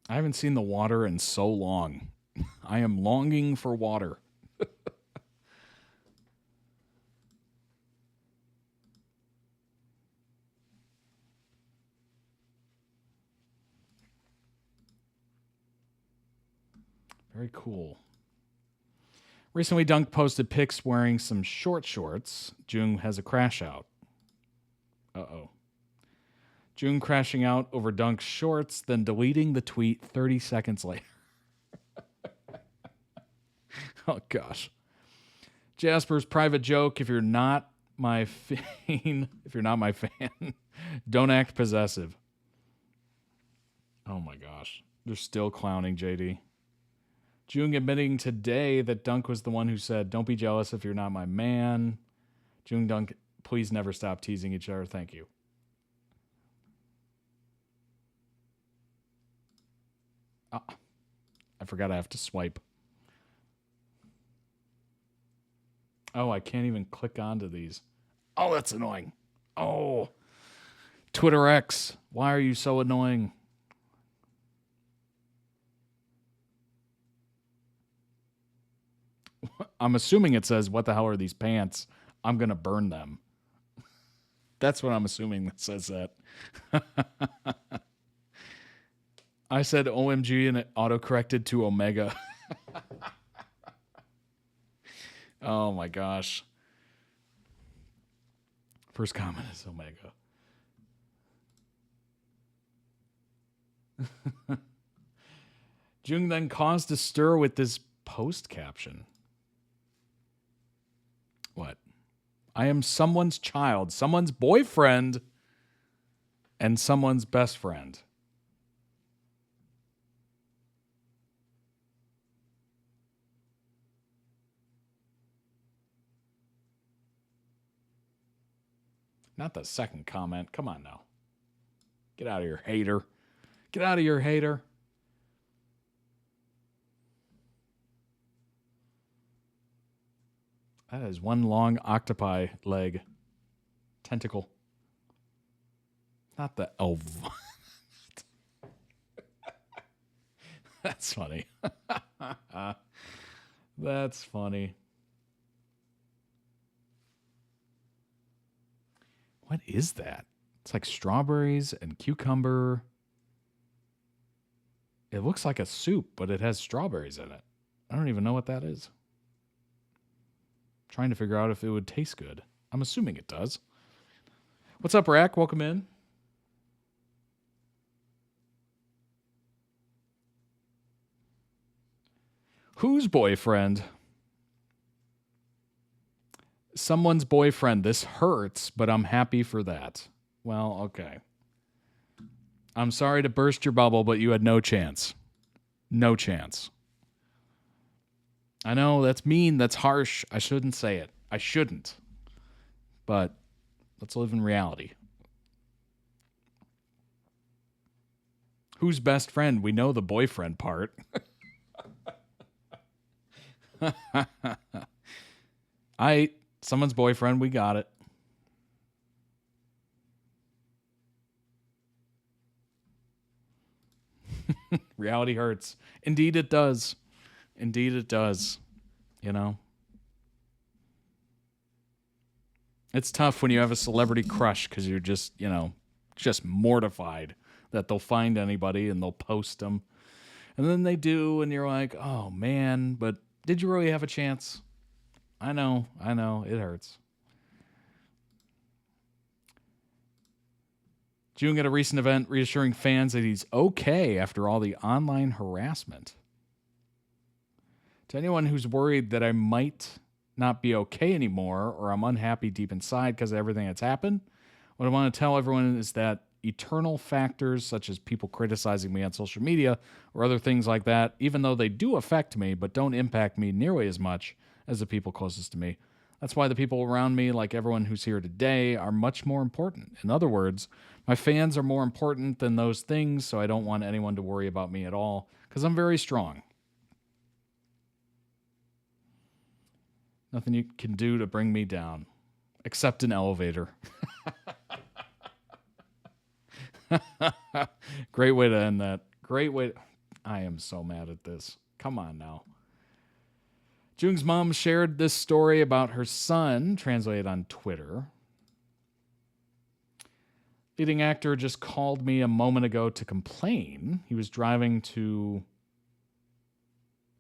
I haven't seen the water in so long. I am longing for water. Very cool. Recently, Dunk posted pics wearing some short shorts. Joong has a crash out. Uh-oh. Joong crashing out over Dunk's shorts, then deleting the tweet 30 seconds later. Oh, gosh. Jasper's private joke, if you're not my fan, don't act possessive. Oh, my gosh. They're still clowning JD. Joong admitting today that Dunk was the one who said, "Don't be jealous if you're not my man." JoongDunk, please never stop teasing each other. Thank you. I forgot I have to swipe. Oh, I can't even click onto these. Oh, that's annoying. Oh, Twitter X, why are you so annoying? I'm assuming it says, "What the hell are these pants? I'm going to burn them." That's what I'm assuming that says that. I said OMG and it autocorrected to Omega. Oh my gosh. First comment is Omega. Joong then caused a stir with this post caption. What? I am someone's child, someone's boyfriend, and someone's best friend. Not the second comment. Come on now. Get out of here, hater. Get out of here, hater. That is one long octopi leg. Tentacle. Not the elf. That's funny. That's funny. What is that? It's like strawberries and cucumber. It looks like a soup, but it has strawberries in it. I don't even know what that is. Trying to figure out if it would taste good. I'm assuming it does. What's up, Rack? Welcome in. Whose boyfriend? Someone's boyfriend. This hurts, but I'm happy for that. Well, okay. I'm sorry to burst your bubble, but you had no chance. No chance. I know that's mean, that's harsh. I shouldn't say it. I shouldn't. But let's live in reality. Who's best friend? We know the boyfriend part. Someone's boyfriend, we got it. Reality hurts. Indeed it does. Indeed it does. You know? It's tough when you have a celebrity crush because you're just, you know, just mortified that they'll find anybody and they'll post them. And then they do, and you're like, oh man, but did you really have a chance? I know, it hurts. Joong at a recent event reassuring fans that he's okay after all the online harassment. To anyone who's worried that I might not be okay anymore or I'm unhappy deep inside because of everything that's happened, what I want to tell everyone is that eternal factors such as people criticizing me on social media or other things like that, even though they do affect me but don't impact me nearly as much as the people closest to me. That's why the people around me, like everyone who's here today, are much more important. In other words, my fans are more important than those things, so I don't want anyone to worry about me at all, because I'm very strong. Nothing you can do to bring me down, except an elevator. Great way to end that. Great way. I am so mad at this. Come on now. Joong's mom shared this story about her son, translated on Twitter. Leading actor just called me a moment ago to complain. He was driving to,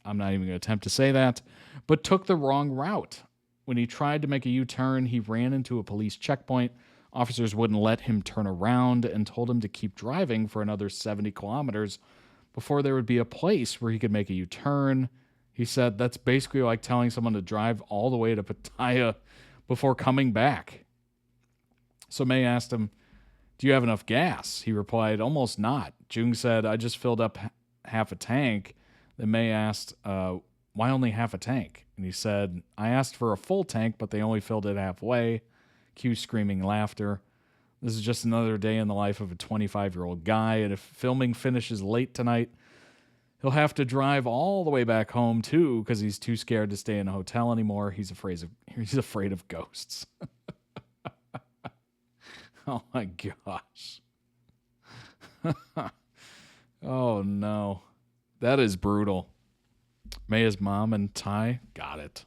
I'm not even going to attempt to say that, but took the wrong route. When he tried to make a U-turn, he ran into a police checkpoint. Officers wouldn't let him turn around and told him to keep driving for another 70 kilometers before there would be a place where he could make a U-turn. He said that's basically like telling someone to drive all the way to Pattaya before coming back. So May asked him, do you have enough gas? He replied, almost not. Joong said, I just filled up half a tank. Then May asked, why only half a tank? And he said, I asked for a full tank, but they only filled it halfway. Cue screaming laughter. This is just another day in the life of a 25-year-old guy, and if filming finishes late tonight, he'll have to drive all the way back home, too, because he's too scared to stay in a hotel anymore. He's afraid of ghosts. Oh, my gosh. Oh, no. That is brutal. Maya's mom and Ty, got it.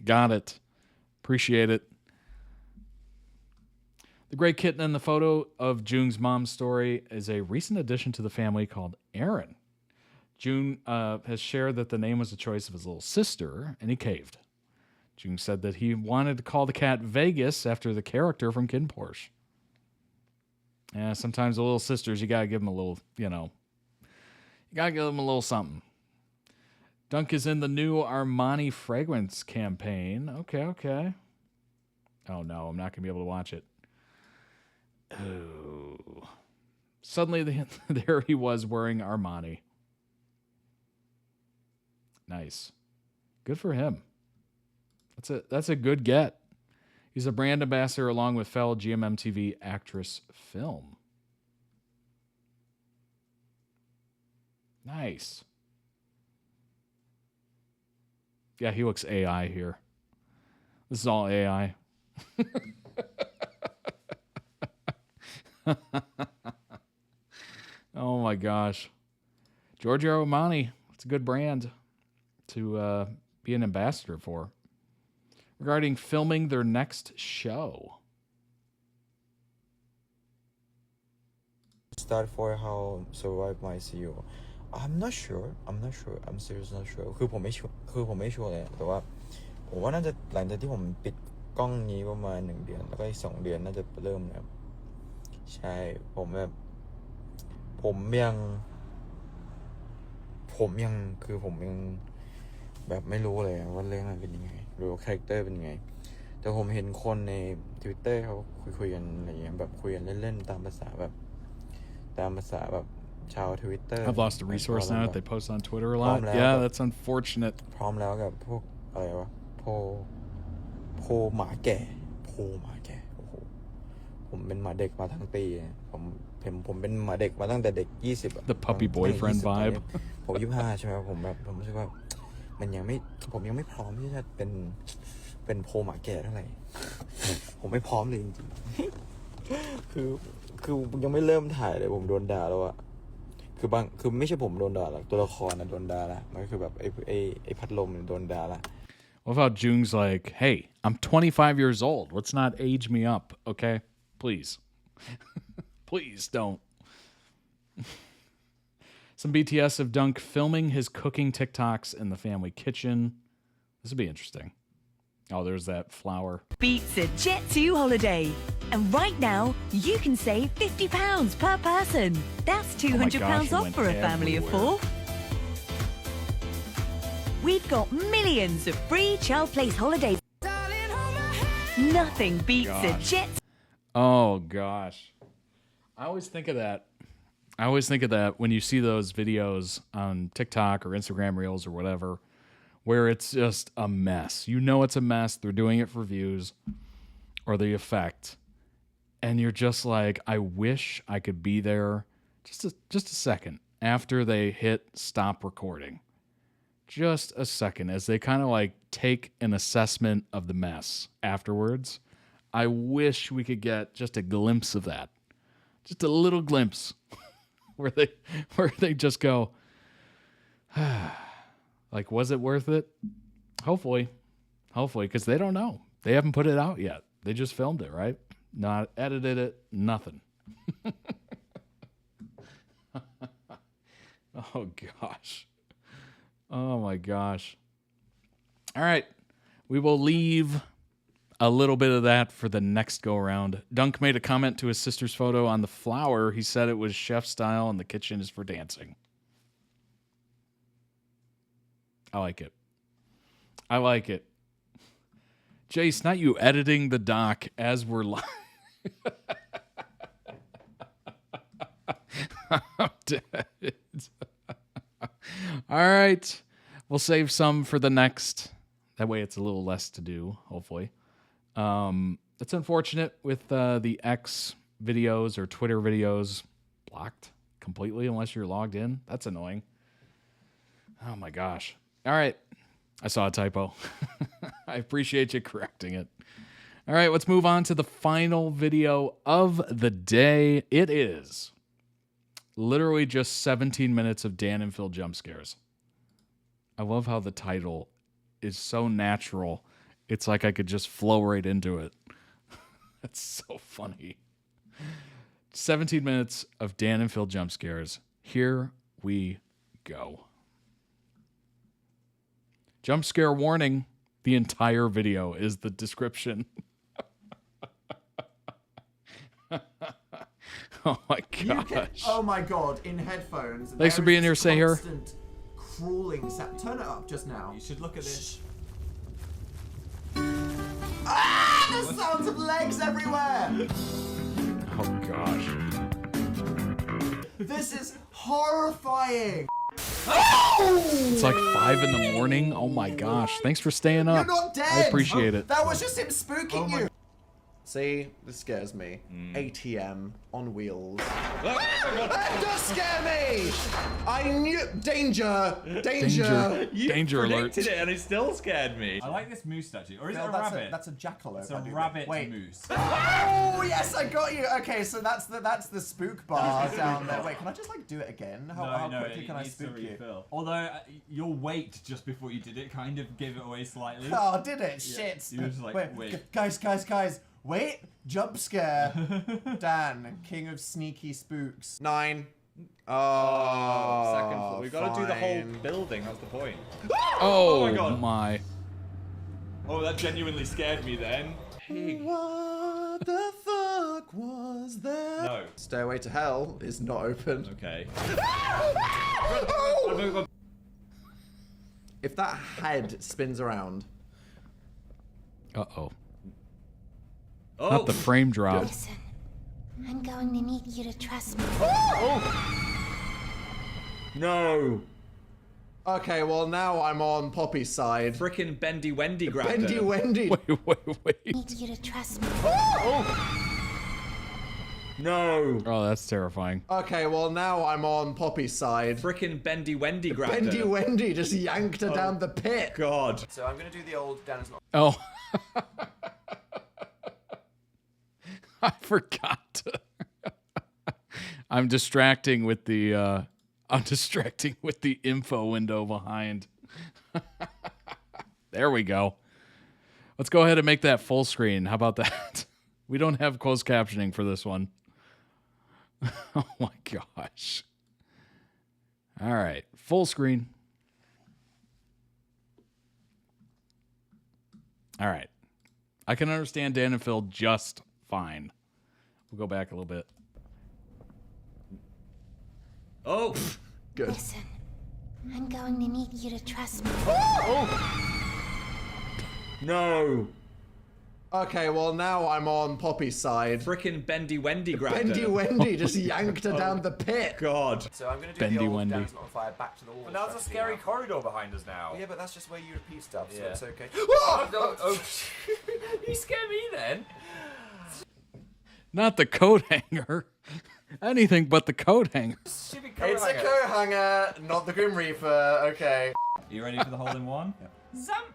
Got it. Appreciate it. The gray kitten in the photo of Joong's mom's story is a recent addition to the family called Erin. Joong has shared that the name was a choice of his little sister, and he caved. Joong said that he wanted to call the cat Vegas after the character from Kid Porsche. Yeah, sometimes the little sisters, you got to give them a little, you got to give them a little something. Dunk is in the new Armani fragrance campaign. Okay. Oh, no, I'm not going to be able to watch it. Oh. Suddenly, there he was wearing Armani. Nice. Good for him. That's a good get. He's a brand ambassador along with fellow GMMTV actress Film. Nice. Yeah, he looks AI here. This is all AI. Oh my gosh. Giorgio Armani. It's a good brand to be an ambassador for. Regarding filming their next show. Start for how survive my CEO. I'm not sure. I'm seriously not sure. คือผมไม่ชัวร์เลยแต่ว่าผมว่าน่าจะหลังจากที่ผมปิดกล้องนี้ประมาณ1 เดือนแล้วก็อีก2 เดือนน่าจะเริ่มแล้วใช่ผมยังแบบไม่รู้เลยว่าเรื่องมันเป็นยังไงหรือว่าคาแรคเตอร์เป็นยังไงแต่ผมเห็นคนใน Twitter เขาคุยกันอะไรอย่างเงี้ยแบบคุยกันเล่นๆตามภาษาแบบชาว Twitter I've lost the resource now that they post on Twitter a lot. Yeah, that's unfortunate. พร้อมแล้วกับพวกอะไรวะโพหมาแก่โอ้โหผมเป็นหมาเด็กมาทั้งปีผมเป็นหมาเด็กมาตั้งแต่เด็ก20 The puppy boyfriend vibe ผม25ใช่ไหมผมรู้สึกว่าผมยังไม่พร้อมที่จะเป็นโพหมาแก่เท่าไหร่ ผมไม่พร้อมเลยจริงๆคือยังไม่เริ่มถ่ายเลยผมโดนด่าแล้วอะคือไม่ใช่ผมโดนด่าหรอกตัวละครน่ะโดนด่าละมันคือแบบไอ้พัดลมโดนด่าละ What about Joong's like, hey, I'm 25 years old. Let's not age me up, okay? Please. Please don't. Some BTS of Dunk filming his cooking TikToks in the family kitchen. This would be interesting. Oh, there's that flower. Beats a Jet2 holiday. And right now, you can save £50 per person. That's £200 off for a family of 4. We've got millions of free child place holidays. Nothing beats a Jet. Oh, gosh. I always think of that when you see those videos on TikTok or Instagram Reels or whatever, where it's just a mess. You know it's a mess. They're doing it for views or the effect. And you're just like, I wish I could be there just a second after they hit stop recording. Just a second as they kind of like take an assessment of the mess afterwards. I wish we could get just a glimpse of that. Just a little glimpse where they just go, like, was it worth it? Hopefully, because they don't know. They haven't put it out yet. They just filmed it, right? Not edited it, nothing. Oh, gosh. Oh, my gosh. All right. We will leave a little bit of that for the next go-around. Dunk made a comment to his sister's photo on the flower. He said it was chef style and the kitchen is for dancing. I like it. Jace, not you editing the doc as we're live. I'm dead. All right. We'll save some for the next. That way it's a little less to do, hopefully. It's unfortunate with the X videos or Twitter videos blocked completely unless you're logged in. That's annoying. Oh my gosh. All right. I saw a typo. I appreciate you correcting it. All right, let's move on to the final video of the day. It is literally just 17 minutes of Dan and Phil jump scares. I love how the title is so natural. It's like I could just flow right into it. That's so funny. 17 minutes of Dan and Phil jump scares. Here we go. Jump scare warning. The entire video is the description. Oh my gosh. Oh my god, in headphones. Thanks for being here, say here. Constant crawling sound. Turn it up just now. You should look at this. Ah! There's sounds of legs everywhere! Oh gosh. This is horrifying! It's like 5 in the morning. Oh my gosh. Thanks for staying up. You're not dead! I appreciate it. That was just him spooking you! See, this scares me. ATM on wheels. That does scare me! I knew danger! Danger! You Danger alert. predicted it and it still scared me. I like this moose statue. Or is it a rabbit? That's a jackalope. It's a rabbit moose. Oh yes, I got you. Okay, so that's the spook bar down there. Wait, can I just like do it again? How quickly can I spook you? Although your weight just before you did it kind of gave it away slightly. Oh, did it? Yeah. Shit. You were just like, wait. Guys. Wait, jump scare. Dan, king of sneaky spooks. 9. Oh, second floor. We've got to do the whole building. That's the point. Oh, my god. My. Oh, that genuinely scared me then. Pig. What the fuck was that? No. Stairway to Hell is not open. Okay. If that head spins around. Uh-oh. Oh. Not the frame drop. Listen, I'm going to need you to trust me. No. Okay, well now I'm on Poppy's side. Frickin' Bendy Wendy grabbed Bendy her. Wendy. Wait. Need you to trust me. No. Oh, that's terrifying. Okay, well now I'm on Poppy's side. Frickin' Bendy Wendy grabbed her. Bendy Wendy just yanked her down the pit. God. So I'm gonna do the old Dan's not. Oh. I forgot. I'm distracting with the info window behind. There we go. Let's go ahead and make that full screen. How about that? We don't have closed captioning for this one. Oh my gosh. All right, full screen. All right. I can understand Dan and Phil just fine. We'll go back a little bit. Oh, good. Listen, I'm going to need you to trust me. no. Okay, well now I'm on Poppy's side. Frickin' Bendy Wendy grabbed her. Bendy Wendy just yanked her down the pit. God. So I'm gonna do Bendy the old Wendy. Dan's not on fire back to the wall. But now there's a scary corridor behind us now. Yeah, but that's just where you repeat stuff, so Yeah. it's okay. Oh, you scared me then. Not the coat hanger. Anything but the coat hanger. It's a coat hanger, not the Grim Reaper. Okay. You ready for the hole in one? Zump.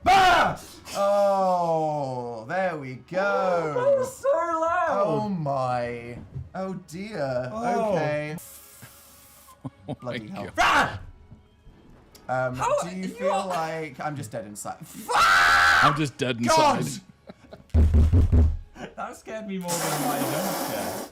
Bah! Oh, there we go. That was so loud. Oh my. Oh dear. Oh. Okay. Oh Bloody my hell. God. Do you feel like I'm just dead inside? I'm just dead inside. That scared me more than my jump scare.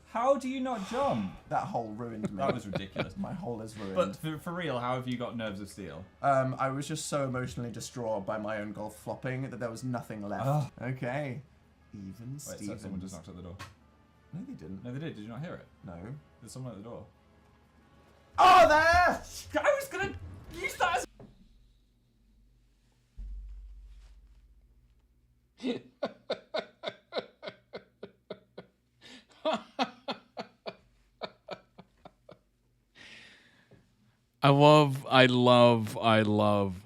How do you not jump? That hole ruined me. That was ridiculous. My hole is ruined. But for real, how have you got nerves of steel? I was just so emotionally distraught by my own golf flopping that there was nothing left. Oh. Okay. Even Wait, so Stevens. someone just knocked at the door. No, they didn't. No, they did. Did you not hear it? No. There's someone at the door. Oh, there! I was gonna use that as... I love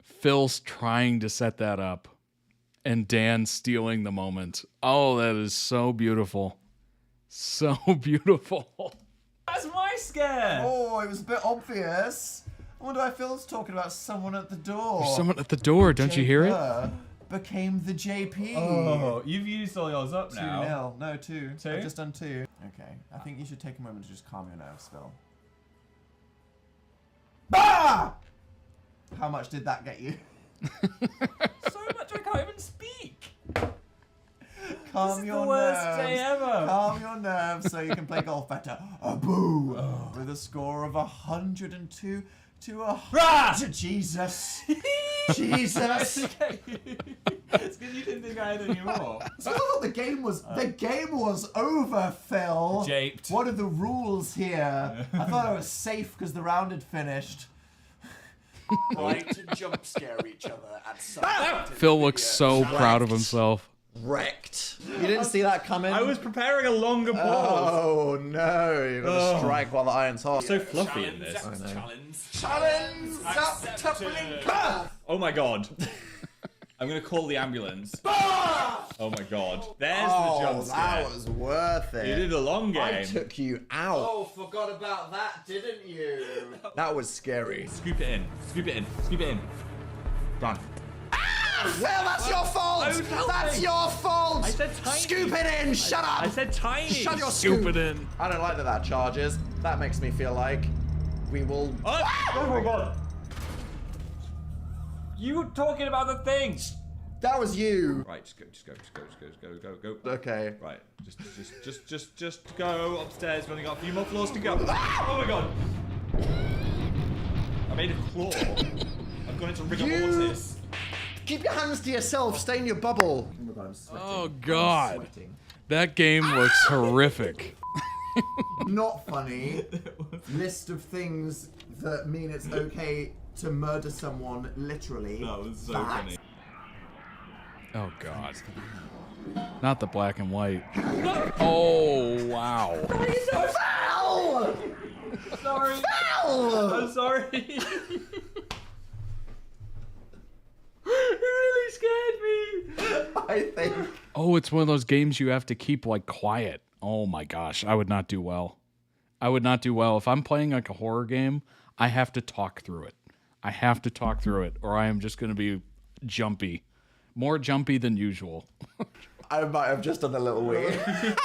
Phil's trying to set that up and Dan stealing the moment. Oh, that is so beautiful. So beautiful. That's my scare. Oh, it was a bit obvious. I wonder why Phil's talking about someone at the door. There's someone at the door. Don't you hear it? Became the JP. Oh, you've used all yours up now. 2-0. No, 2. 2? I've just done 2. Okay, I think you should take a moment to just calm your nerves, Phil. Bah! How much did that get you? So much I can't even speak. Calm This is your the worst nerves. day ever. Calm your nerves so you can play golf better. A boo! With a score of 102 to a... Jesus! Jesus! It's because you didn't think I had any more. So I thought the game was over, Phil. Japed. What are the rules here? I thought I was safe because the round had finished. Like to jump scare each other at some point. Phil looks so proud of himself. Wrecked. You didn't see that coming? I was preparing a longer pause. Oh no, you gotta strike while the iron's hot. So fluffy in this. I know. Challenge accepted. Oh my god. I'm gonna call the ambulance. Oh my god. There's the jump scare. That was worth it. You did a long game. I took you out. Oh, forgot about that, didn't you? That was scary. Scoop it in. Scoop it in. Scoop it in. Done. Well, that's your fault! That's your fault! I said tiny. Scoop it in! Shut up! I said tiny. Shut your Scoop scoop it in. I don't like that charges. That makes me feel like we will... Oh my god. You were talking about the thing. That was you. Right, just go. Okay. Right, just go upstairs. We've only got a few more floors to go. Oh my god. I made a claw. I've gone into rigor mortis. Keep your hands to yourself. Stay in your bubble. Oh my god, I'm sweating. Oh God. I'm sweating. That game looks horrific. Not funny. List of things that mean it's okay to murder someone literally. No, it was so funny. Oh God. Not the black and white. Oh wow. Foul! Sorry. Foul! I'm sorry. It really scared me. I think. Oh, it's one of those games you have to keep like quiet. Oh my gosh, I would not do well. I would not do well if I'm playing like a horror game. I have to talk through it. I have to talk through it, or I am just going to be jumpy, more jumpy than usual. I might have just done a little wee. I've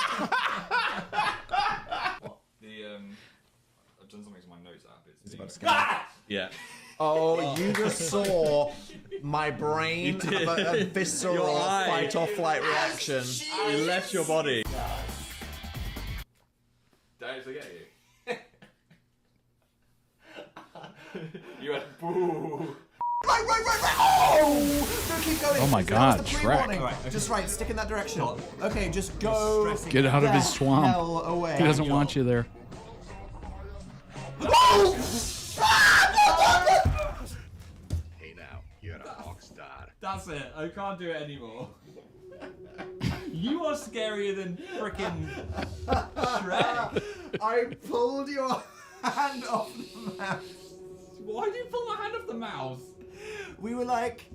done something to my nose app. It's about to scare. Yeah. Oh, you just saw my brain have a visceral fight or flight reaction. You left your body. Did I forget you? You went boo. Right. Oh! No, keep going. Oh my That was God, the Shrek. pre-warning. Right, okay. Just right, stick in that direction. Okay, just go. Get out of his the swamp. hell away. He doesn't want you there. Oh! Hey now, you're a rock star. That's it. I can't do it anymore. You are scarier than frickin' Shrek. I pulled your hand off the mouse. Why did you pull my hand off the mouse? We were like,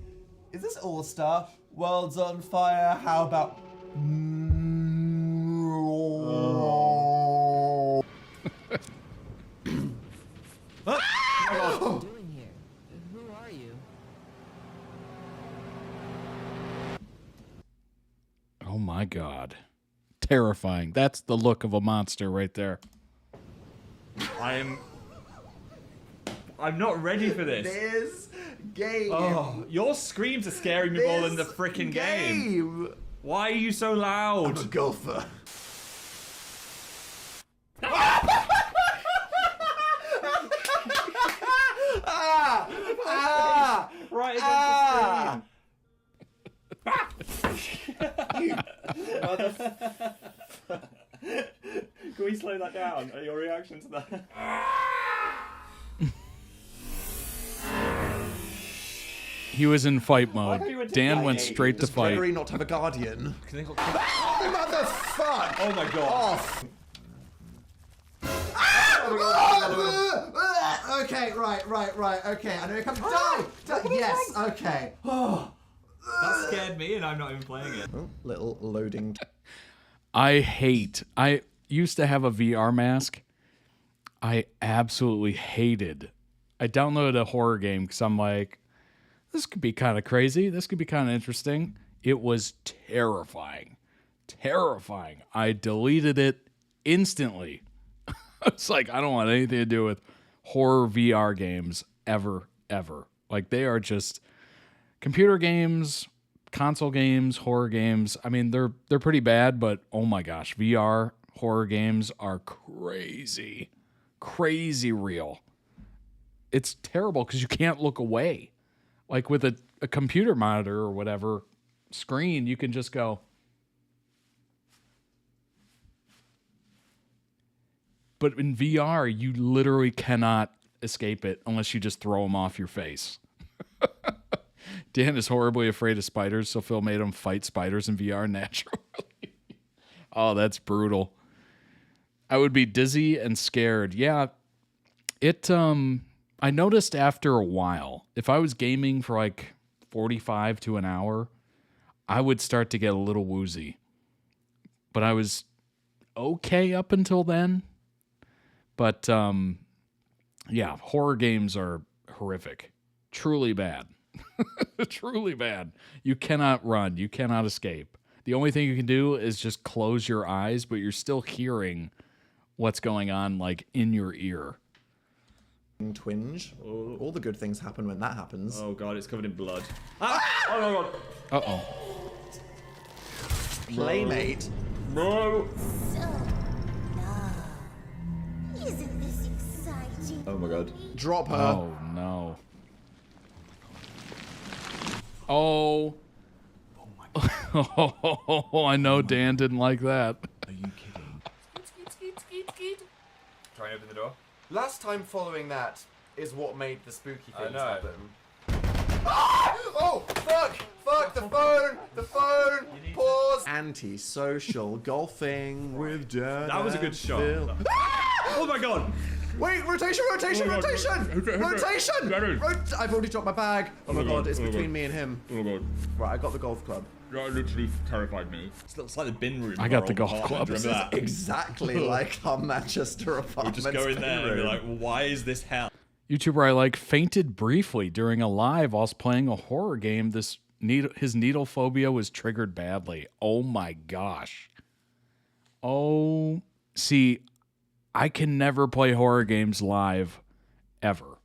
is this All-Star? World's on fire, how about... What are you doing here? Who are you? Oh my God. Terrifying. That's the look of a monster right there. I'm not ready for this. This game. Oh, your screams are scaring me more than the frickin' game. Why are you so loud? I'm a golfer. Right against the screen. Can we slow that down? Your reaction to that? He was in fight mode. Dan went straight to Does fight. Gregory not have a guardian? Motherfuck! Oh my god. Off! Okay, right. Okay, I know you're coming. Die! Yes, okay. Oh. That scared me, and I'm not even playing it. Oh, little loading. I used to have a VR mask. I absolutely hated. I downloaded a horror game because I'm like, this could be kind of crazy. This could be kind of interesting. It was terrifying. Terrifying. I deleted it instantly. It's like, I don't want anything to do with horror VR games ever. Like, they are just computer games, console games, horror games. I mean, they're pretty bad, but oh my gosh, VR horror games are crazy real. It's terrible because you can't look away. Like with a computer monitor or whatever screen, you can just go. But in VR, you literally cannot escape it unless you just throw them off your face. Dan is horribly afraid of spiders, so Phil made him fight spiders in VR naturally. Oh, that's brutal. I would be dizzy and scared. Yeah, I noticed after a while, if I was gaming for like 45 to an hour, I would start to get a little woozy. But I was okay up until then. But yeah, horror games are horrific. Truly bad. Truly bad. You cannot run. You cannot escape. The only thing you can do is just close your eyes, but you're still hearing what's going on like in your ear. Twinge. All the good things happen when that happens. Oh god, it's covered in blood. Ah! Oh my god. Uh-oh. Playmate. No. Isn't this exciting? Oh my god. Drop her. Oh no. Oh. Oh, I know Dan didn't like that. Are you kidding? Skeet. Try and open the door. Last time following that is what made the spooky I things know. happen. Ah! Oh, fuck, the phone, pause. Anti-social golfing with Dan. That was a good shot. Phil. Oh my god. Wait, rotation! I've already dropped my bag. Oh my god, it's between me and him. Oh my god. Right, I got the golf club. That literally terrified me. It's like the bin room. I got the golf club. This is exactly like our Manchester apartment. We'll just go in there and be like, why is this hell? YouTuber I like fainted briefly during a live whilst playing a horror game. His needle phobia was triggered badly. Oh my gosh. Oh, see, I can never play horror games live ever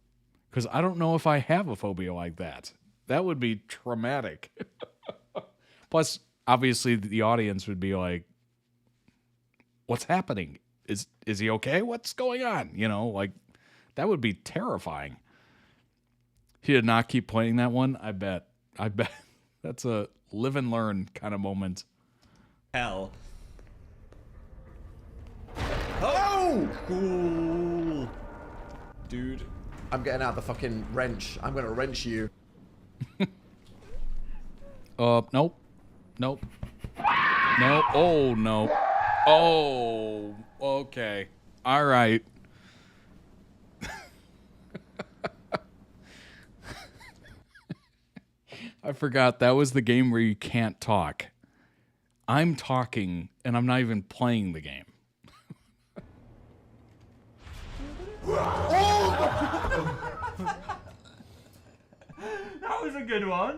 because I don't know if I have a phobia like that. That would be traumatic. Plus, obviously, the audience would be like, what's happening? Is he okay? What's going on? You know, like, that would be terrifying. He did not keep playing that one, I bet. That's a live and learn kind of moment. Hell. Oh! Cool. Dude. I'm getting out the fucking wrench. I'm gonna wrench you. Nope. Nope. Oh, no. Oh, okay. All right. I forgot that was the game where you can't talk. I'm talking, and I'm not even playing the game. That was a good one.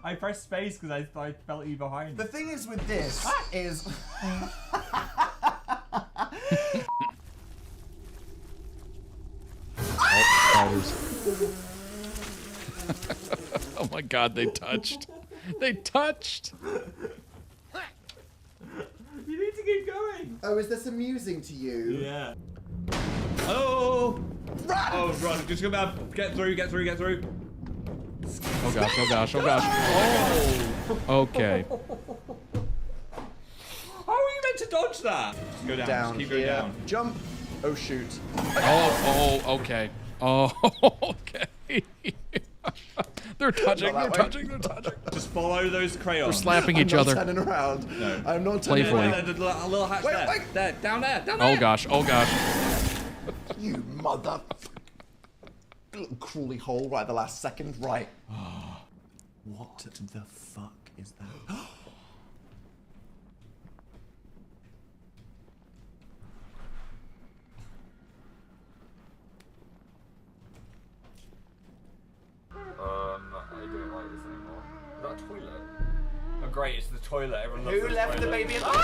I pressed space because I felt you behind. The thing is with this is... Oh my god, they touched. They touched. You need to keep going. Oh, is this amusing to you? Yeah. Oh! Run! Oh, run. Just go back. Get through. Oh gosh. Oh! Okay. How are you meant to dodge that? Just go down. Just keep going down. Jump. Oh, shoot. Oh, okay. Oh, okay. They're touching. Just follow those crayons. They're slapping each other. I'm not turning around. No. I'm not turning Playfully. around. A little hatch there. Wait. There. Down there. Oh gosh. You mother... little crawly hole right at the last second. Right. What the fuck is that? I don't like this anymore. Is that a toilet? Oh great, it's the toilet. Everyone loves Who the left the toilet. baby alone?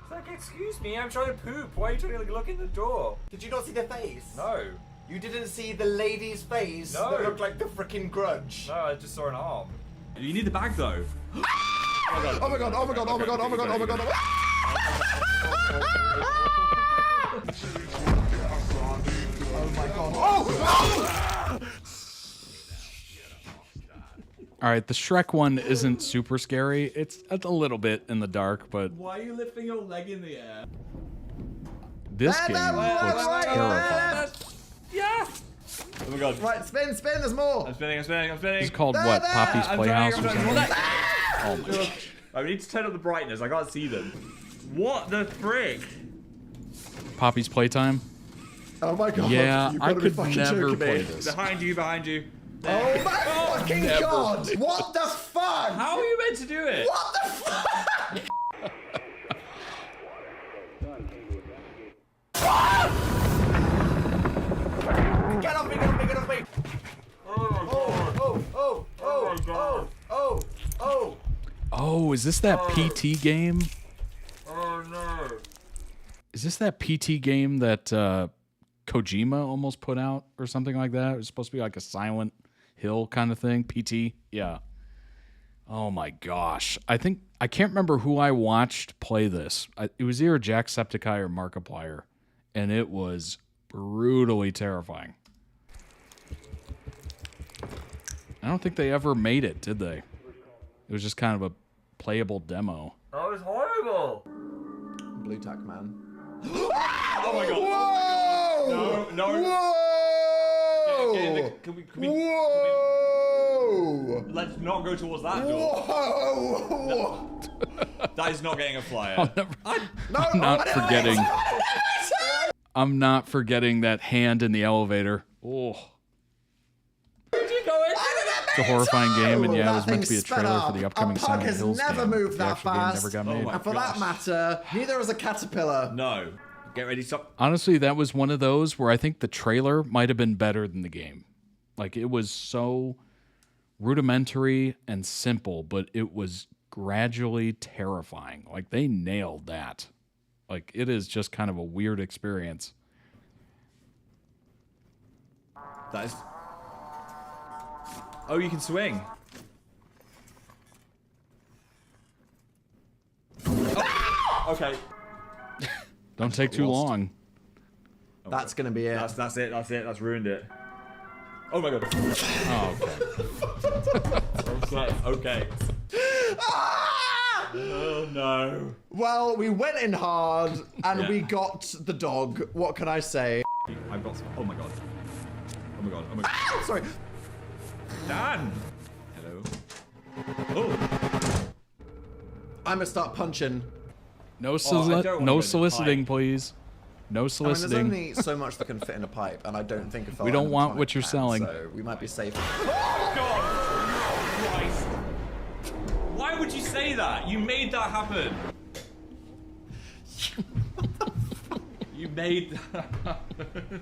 It's like, excuse me, I'm trying to poop. Why are you trying to look in the door? Did you not see the face? No. You didn't see the lady's face No. that looked like the freaking Grudge? No, I just saw an arm. You need the bag though. Oh my god, oh my god, oh my god, oh my god, oh my god, oh my god. Oh my god. Oh! All right, the Shrek one isn't super scary. It's a little bit in the dark, but Why are you lifting your leg in the air? this game looks terrifying. Yeah. Oh my god. Right, spin, I'm there's more. spinning. It's called what? Poppy's Playhouse or something? Oh my gosh. Right, we need to turn up the brightness. I can't see them. What the frick? Poppy's Playtime? Oh my god. Yeah, You've I gotta be could fucking never joking play me. this. Behind you, behind you. Oh my fucking never. god! What the fuck? How are you meant to do it? What the fuck? Get off me, get off me, get off me! Oh! Oh, is this that PT game? Oh no. Is this that PT game that Kojima almost put out or something like that? It was supposed to be like a Silent Hill kind of thing. PT? Yeah. Oh my gosh. I can't remember who I watched play this. It was either Jacksepticeye or Markiplier, and it was brutally terrifying. I don't think they ever made it, did they? It was just kind of a playable demo. That was horrible. Blue Tack Man. Oh my god. Whoa! No. Whoa! Get in the, can we, Whoa! let's not go towards that door. Whoa! That is not getting a flyer. I'm not forgetting that hand in the elevator. Oh. It's a horrifying game, and yeah, it was meant to be a trailer for the upcoming Silent has Hills never game. moved The that actual game fast. never got made. And for that matter, neither has a caterpillar. No. Get ready, stop. Honestly, that was one of those where I think the trailer might have been better than the game. Like, it was so rudimentary and simple, but it was gradually terrifying. Like, they nailed that. Like, it is just kind of a weird experience. That is... Oh, you can swing. Oh. Okay. Don't take too long. That's gonna be it. That's it. That's ruined it. Oh my god. Oh, okay. Okay. Oh no. Well, we went in hard and Yeah. we got the dog. What can I say? I've got. Oh my god. Oh my god. Oh my god. Ah, sorry. Dan. Hello. Oh. I'm gonna start punching. No, I don't wanna go in the soliciting, pipe. please. No soliciting. I mean, there's only so much that can fit in a pipe, and I don't think a We don't want animatronic what you're can, selling. So we might be safe. God. Christ. Why would you say that? You made that happen. You made that happen.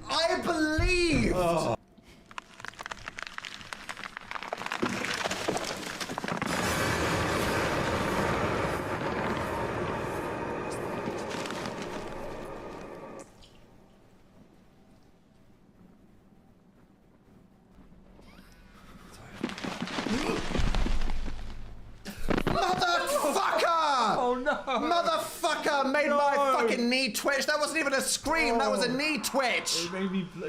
I believe. Oh. Motherfucker! Oh no! Motherfucker made my fucking knee twitch. That wasn't even a scream. That was a knee twitch. It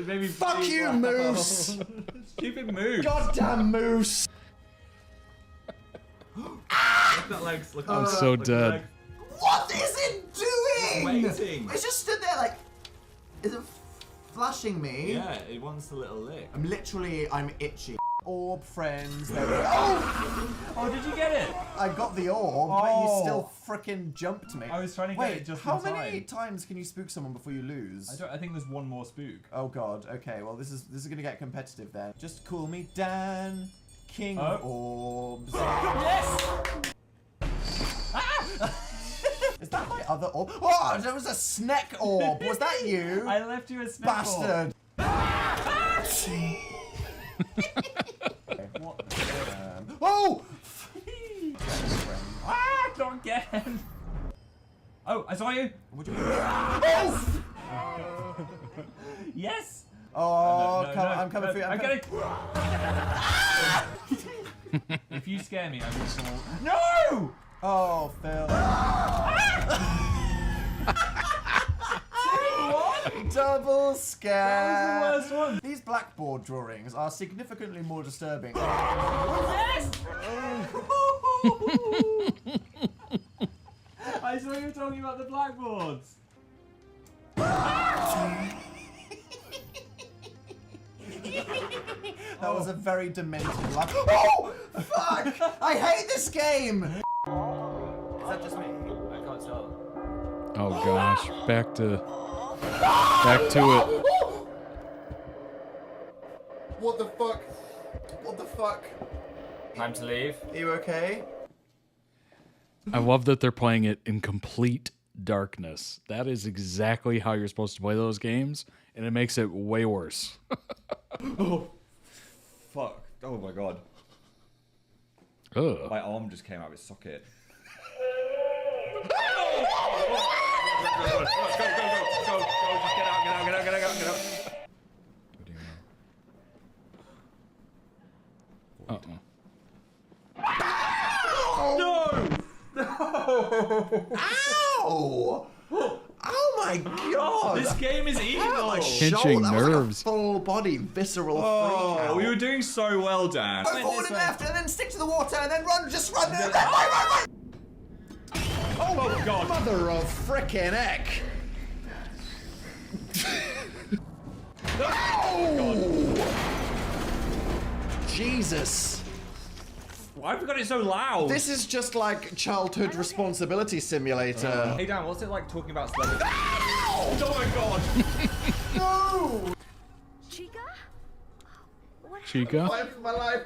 made me Fuck bleed. you, Moose. Stupid Moose. Goddamn Moose. Look at that legs. Look I'm at so look at dead. legs. What is it doing? It's waiting. It's just stood there like, is it flashing me? Yeah, it wants a little lick. I'm itchy. orb, friends. There we go. Oh! Oh, did you get it? I got the orb, but you still frickin' jumped me. I was trying to get it just how in time. many times can you spook someone before you lose? I think there's one more spook. Oh god. Okay. Well, this is gonna get competitive then. Just call me Dan, King of Orbs. Yes! Is that my other orb? Oh, there was a snack orb. Was that you? I left you a snack bastard. What? Oh! Ah, not again. Oh, I saw you. What do you mean? Oh! Yes. Oh, I'm coming for you. I'm getting. If you scare me, I will fall. No! Oh, Phil. Double scare. That was the worst one. These blackboard drawings are significantly more disturbing. Yes! I saw you talking about the blackboards. That was a very demented laugh. Oh! Fuck! I hate this game! Is that just me? I can't tell. Oh gosh, back to it. What the fuck? What the fuck? Time to leave. Are you okay? I love that they're playing it in complete darkness. That is exactly how you're supposed to play those games, and it makes it way worse. Oh, fuck. Oh my god. Ugh. My arm just came out of its socket. No! No! Ow! Oh my god! This game is evil! My Pinching shoulder, that was like a nerves. full body visceral freak Oh, out. we were doing so well, Dan. Go forward and left, and then stick to the water, and then run, just run, run! Oh god! Mother of frickin' heck! Jesus! Why have we got it so loud? This is just like childhood responsibility simulator. Hey Dan, what's it like talking about celebrity? Oh my god! No! Chica? Life of my life.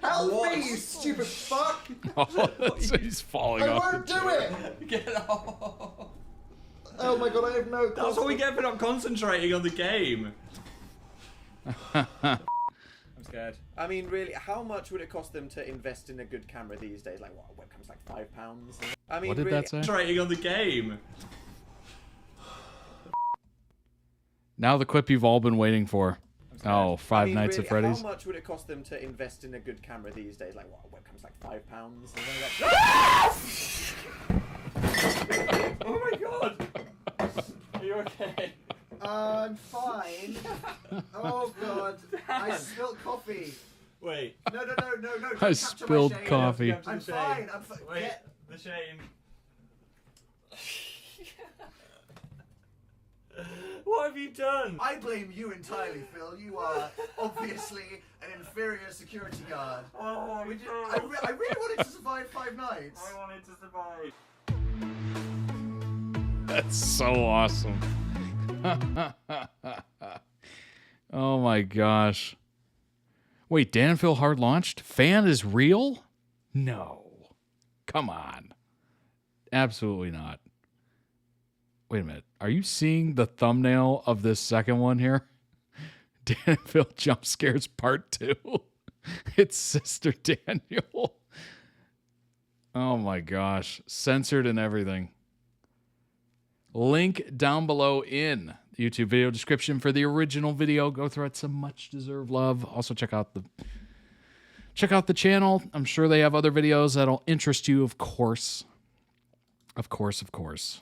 Help me, you stupid fuck! Oh, he's falling I off. won't do it! Get off! Oh my god, I have no. That's what we get for not concentrating on the game. I'm scared. I mean, really, how much would it cost them to invest in a good camera these days? Like, what, webcam's like £5? I mean, What did really, that say? Concentrating on the game. Now the clip you've all been waiting for. Oh, Five Nights at Freddy's. How much would it cost them to invest in a good camera these days? Like, what, webcam's like £5? Oh my god! Are you okay? I'm fine. Oh god, I spilled coffee. Wait. No. I spilled coffee. I'm fine. I'm fine. Wait, the shame. What have you done? I blame you entirely, Phil. You are obviously an inferior security guard. Oh my god. I really wanted to survive 5 nights. I wanted to survive. That's so awesome. Oh my gosh. Wait, Dan and Phil hard launched? Fan is real? No. Come on. Absolutely not. Wait a minute. Are you seeing the thumbnail of this second one here? Dan and Phil jump scares part 2. It's Sister Daniel. Oh my gosh. Censored and everything. Link down below in the YouTube video description for the original video. Go throw it some much deserved love. Also check out the channel. I'm sure they have other videos that'll interest you, of course. Of course.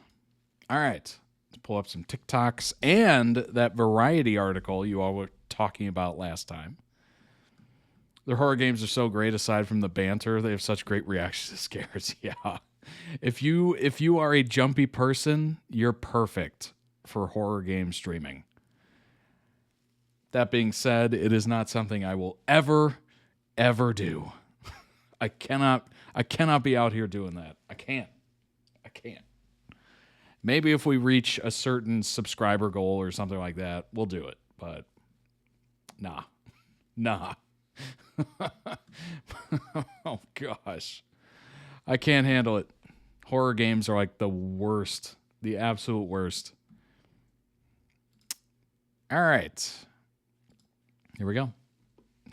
All right. Let's pull up some TikToks and that Variety article you all were talking about last time. Their horror games are so great aside from the banter. They have such great reactions to scares. Yeah. If you are a jumpy person, you're perfect for horror game streaming. That being said, it is not something I will ever ever do. I cannot be out here doing that. I can't. Maybe if we reach a certain subscriber goal or something like that, we'll do it. But nah. Oh gosh. I can't handle it. Horror games are like the worst. The absolute worst. All right. Here we go.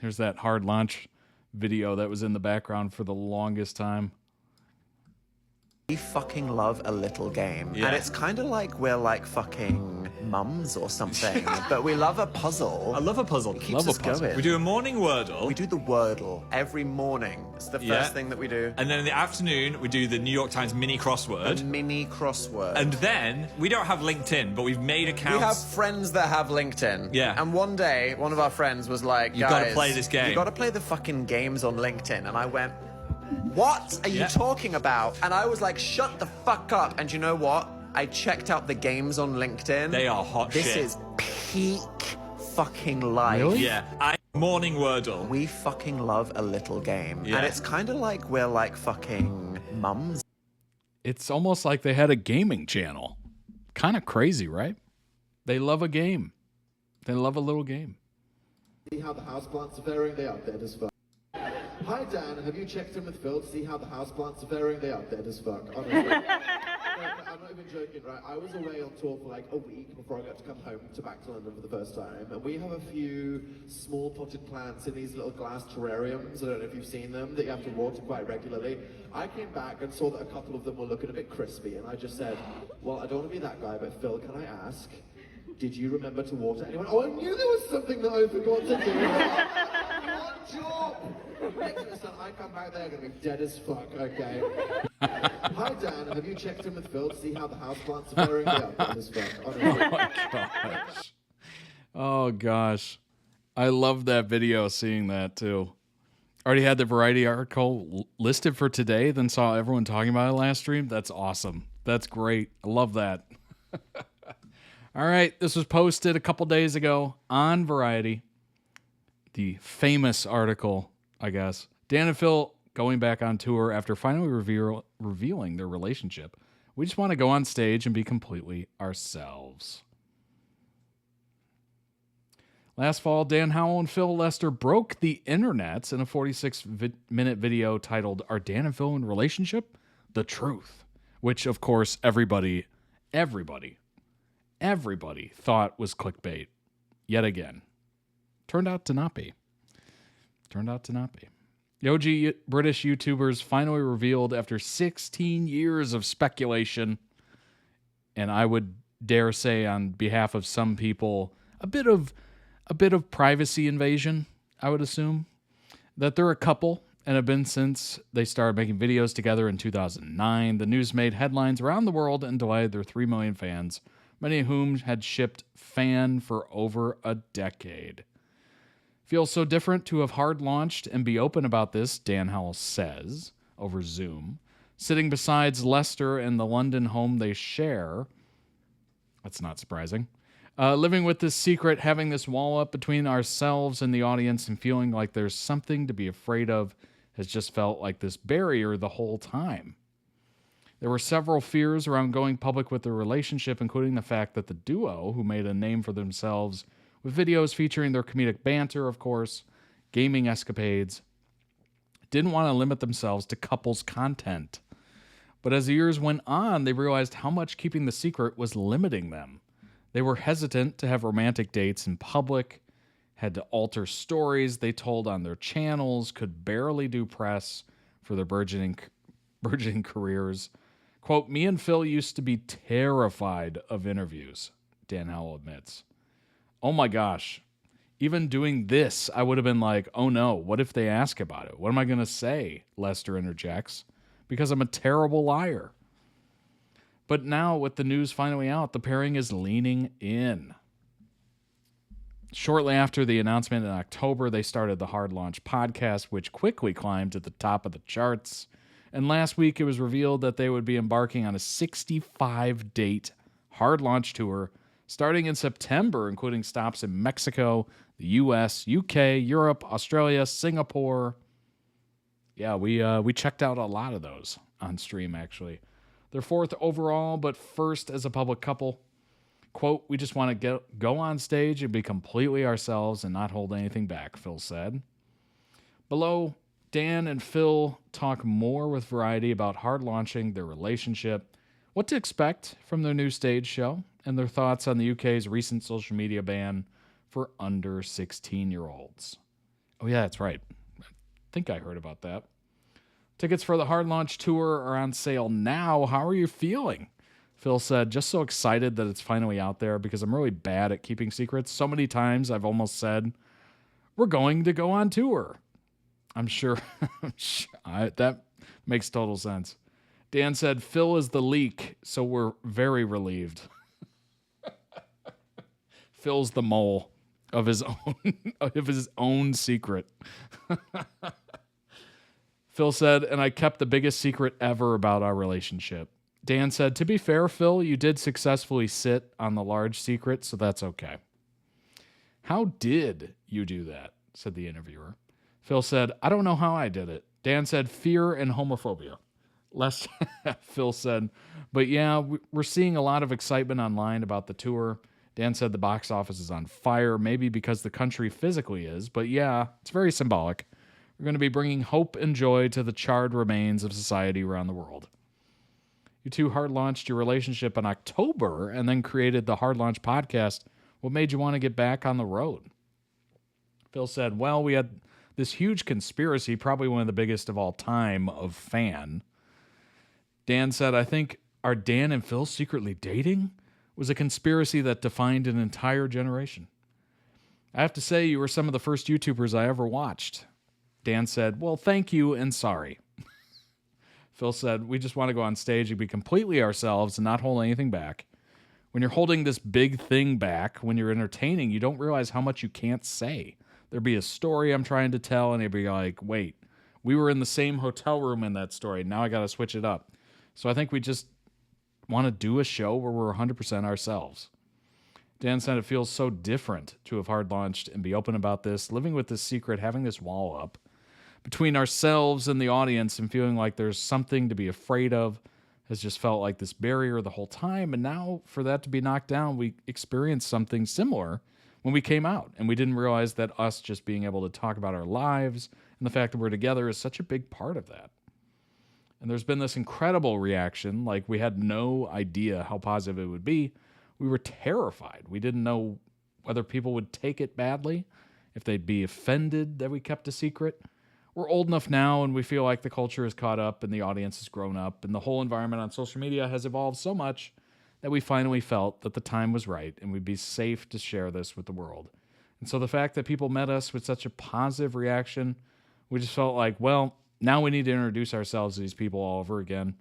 Here's that hard launch video that was in the background for the longest time. We fucking love a little game. Yeah. And it's kind of like we're like fucking mums or something. But we love a puzzle. I love a puzzle. It keeps us going. We do a morning Wordle. We do the Wordle every morning. It's the first thing that we do. And then in the afternoon, we do the New York Times mini crossword. A mini crossword. And then, we don't have LinkedIn, but we've made accounts. We have friends that have LinkedIn. Yeah. And one day, one of our friends was like, You've got to "Guys, play this game. You've got to play the fucking games on LinkedIn." And I went, "What are you talking about?" And I was like, "Shut the fuck up." And you know what? I checked out the games on LinkedIn. They are hot This shit. is peak fucking life. Really? Yeah. Morning Wordle. We fucking love a little game. Yeah. And it's kind of like we're like fucking mums. It's almost like they had a gaming channel. Kind of crazy, right? They love a game. They love a little game. See how the houseplants are faring? They are dead as fuck. Hi Dan, have you checked in with Phil to see how the houseplants are faring? They are dead as fuck. Honestly. No, I'm not even joking, right? I was away on tour for like a week before I got to come home back to London for the first time. And we have a few small potted plants in these little glass terrariums. I don't know if you've seen them, that you have to water quite regularly. I came back and saw that a couple of them were looking a bit crispy. And I just said, well, I don't want to be that guy, but Phil, can I ask, did you remember to water anyone? Oh, I knew there was something that I forgot to do. One job. Next time I come back, they're going to be dead as fuck, okay? Hi, Dan, have you checked in with Phil to see how the houseplants are faring? They are dead as fuck, honestly. Oh, my gosh. Oh, gosh. I love that video, seeing that, too. Already had the Variety article listed for today, then saw everyone talking about it last stream. That's awesome. That's great. I love that. All right, this was posted a couple days ago on Variety. The famous article, I guess. Dan and Phil going back on tour after finally revealing their relationship. We just want to go on stage and be completely ourselves. Last fall, Dan Howell and Phil Lester broke the internets in a 46-minute video titled, "Are Dan and Phil in a Relationship? The Truth," which, of course, everybody thought was clickbait. Yet again. Turned out to not be. The OG British YouTubers finally revealed after 16 years of speculation, and I would dare say on behalf of some people, a bit of privacy invasion, I would assume, that they're a couple and have been since they started making videos together in 2009. The news made headlines around the world and delighted their 3 million fans, many of whom had shipped fan for over a decade. Feels so different to have hard launched and be open about this, Dan Howell says, over Zoom. Sitting beside Lester in the London home they share. That's not surprising. Living with this secret, having this wall up between ourselves and the audience and feeling like there's something to be afraid of has just felt like this barrier the whole time. There were several fears around going public with the relationship, including the fact that the duo, who made a name for themselves with videos featuring their comedic banter, of course, gaming escapades, didn't want to limit themselves to couples content. But as the years went on, they realized how much keeping the secret was limiting them. They were hesitant to have romantic dates in public, had to alter stories they told on their channels, could barely do press for their burgeoning careers. Quote, "Me and Phil used to be terrified of interviews," Dan Howell admits. Oh my gosh. Even doing this, I would have been like, oh no, what if they ask about it? What am I going to say? Lester interjects. Because I'm a terrible liar. But now, with the news finally out, the pairing is leaning in. Shortly after the announcement in October, they started the Hard Launch podcast, which quickly climbed to the top of the charts. And last week, it was revealed that they would be embarking on a 65-date Hard Launch tour starting in September, including stops in Mexico, the US, UK, Europe, Australia, Singapore. Yeah, we checked out a lot of those on stream, actually. They're fourth overall, but first as a public couple. Quote, we just want to go on stage and be completely ourselves and not hold anything back, Phil said. Below, Dan and Phil talk more with Variety about hard launching their relationship, what to expect from their new stage show, and their thoughts on the UK's recent social media ban for under 16-year-olds. Oh, yeah, that's right. I think I heard about that. Tickets for the hard launch tour are on sale now. How are you feeling? Phil said, just so excited that it's finally out there because I'm really bad at keeping secrets. So many times I've almost said, we're going to go on tour. I'm sure that makes total sense. Dan said, Phil is the leak, so we're very relieved. Phil's the mole of his own secret. Phil said, and I kept the biggest secret ever about our relationship. Dan said, to be fair, Phil, you did successfully sit on the large secret, so that's okay. How did you do that? Said the interviewer. Phil said, I don't know how I did it. Dan said, fear and homophobia. Phil said, but yeah, we're seeing a lot of excitement online about the tour. Dan said the box office is on fire, maybe because the country physically is, but yeah, it's very symbolic. We're going to be bringing hope and joy to the charred remains of society around the world. You two hard launched your relationship in October and then created the Hard Launch podcast. What made you want to get back on the road? Phil said, well, we had this huge conspiracy, probably one of the biggest of all time, of fan. Dan said, I think, are Dan and Phil secretly dating? Was a conspiracy that defined an entire generation. I have to say, you were some of the first YouTubers I ever watched. Dan said, well, thank you and sorry. Phil said, we just want to go on stage and be completely ourselves and not hold anything back. When you're holding this big thing back, when you're entertaining, you don't realize how much you can't say. There'd be a story I'm trying to tell, and it'd be like, wait, we were in the same hotel room in that story. Now I got to switch it up. So I think we just want to do a show where we're 100% ourselves. Dan said it feels so different to have hard launched and be open about this, living with this secret, having this wall up between ourselves and the audience and feeling like there's something to be afraid of has just felt like this barrier the whole time. And now for that to be knocked down, we experienced something similar when we came out. And we didn't realize that us just being able to talk about our lives and the fact that we're together is such a big part of that. And there's been this incredible reaction, like we had no idea how positive it would be. We were terrified. We didn't know whether people would take it badly, if they'd be offended that we kept a secret. We're old enough now and we feel like the culture is caught up and the audience has grown up and the whole environment on social media has evolved so much that we finally felt that the time was right and we'd be safe to share this with the world. And so the fact that people met us with such a positive reaction, we just felt like, well, now we need to introduce ourselves to these people all over again.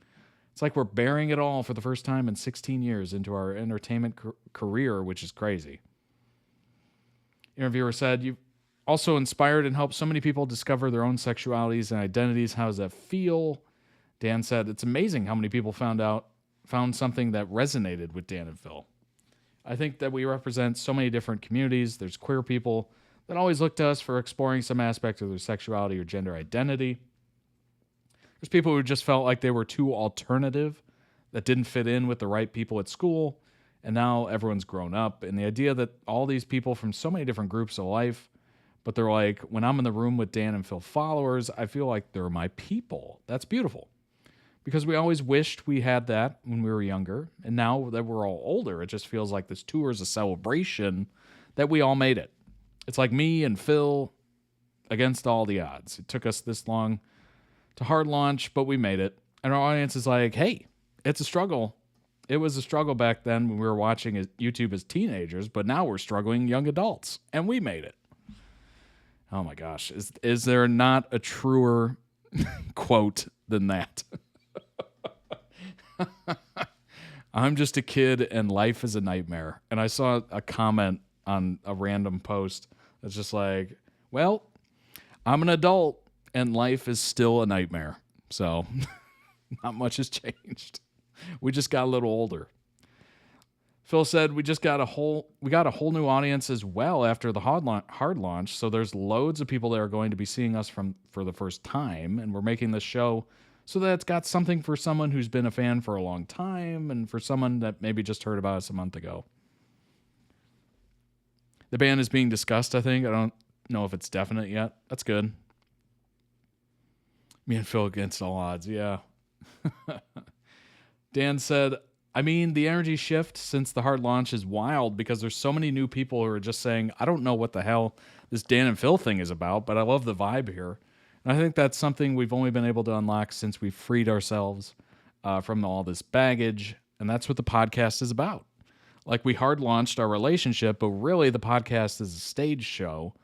It's like we're bearing it all for the first time in 16 years into our entertainment career, which is crazy. Interviewer said, you've also inspired and helped so many people discover their own sexualities and identities. How does that feel? Dan said, it's amazing how many people found something that resonated with Dan and Phil. I think that we represent so many different communities. There's queer people that always look to us for exploring some aspect of their sexuality or gender identity. There's people who just felt like they were too alternative, that didn't fit in with the right people at school, and now everyone's grown up. And the idea that all these people from so many different groups of life, but they're like, when I'm in the room with Dan and Phil followers, I feel like they're my people. That's beautiful. Because we always wished we had that when we were younger. And now that we're all older, it just feels like this tour is a celebration that we all made it. It's like me and Phil against all the odds. It took us this long to hard launch, but we made it. And our audience is like, hey, it's a struggle. It was a struggle back then when we were watching YouTube as teenagers, but now we're struggling young adults, and we made it. Oh my gosh. Is there not a truer quote than that? I'm just a kid and life is a nightmare. And I saw a comment on a random post that's just like, well, I'm an adult and life is still a nightmare. So not much has changed. We just got a little older. Phil said we got a whole new audience as well after the hard launch. So there's loads of people that are going to be seeing us for the first time, and we're making this show so that it's got something for someone who's been a fan for a long time and for someone that maybe just heard about us a month ago. The band is being discussed, I think. I don't know if it's definite yet. That's good. Me and Phil against all odds, yeah. Dan said, I mean, the energy shift since the hard launch is wild because there's so many new people who are just saying, I don't know what the hell this Dan and Phil thing is about, but I love the vibe here. And I think that's something we've only been able to unlock since we freed ourselves from all this baggage. And that's what the podcast is about. Like, we hard launched our relationship, but really the podcast is a stage show.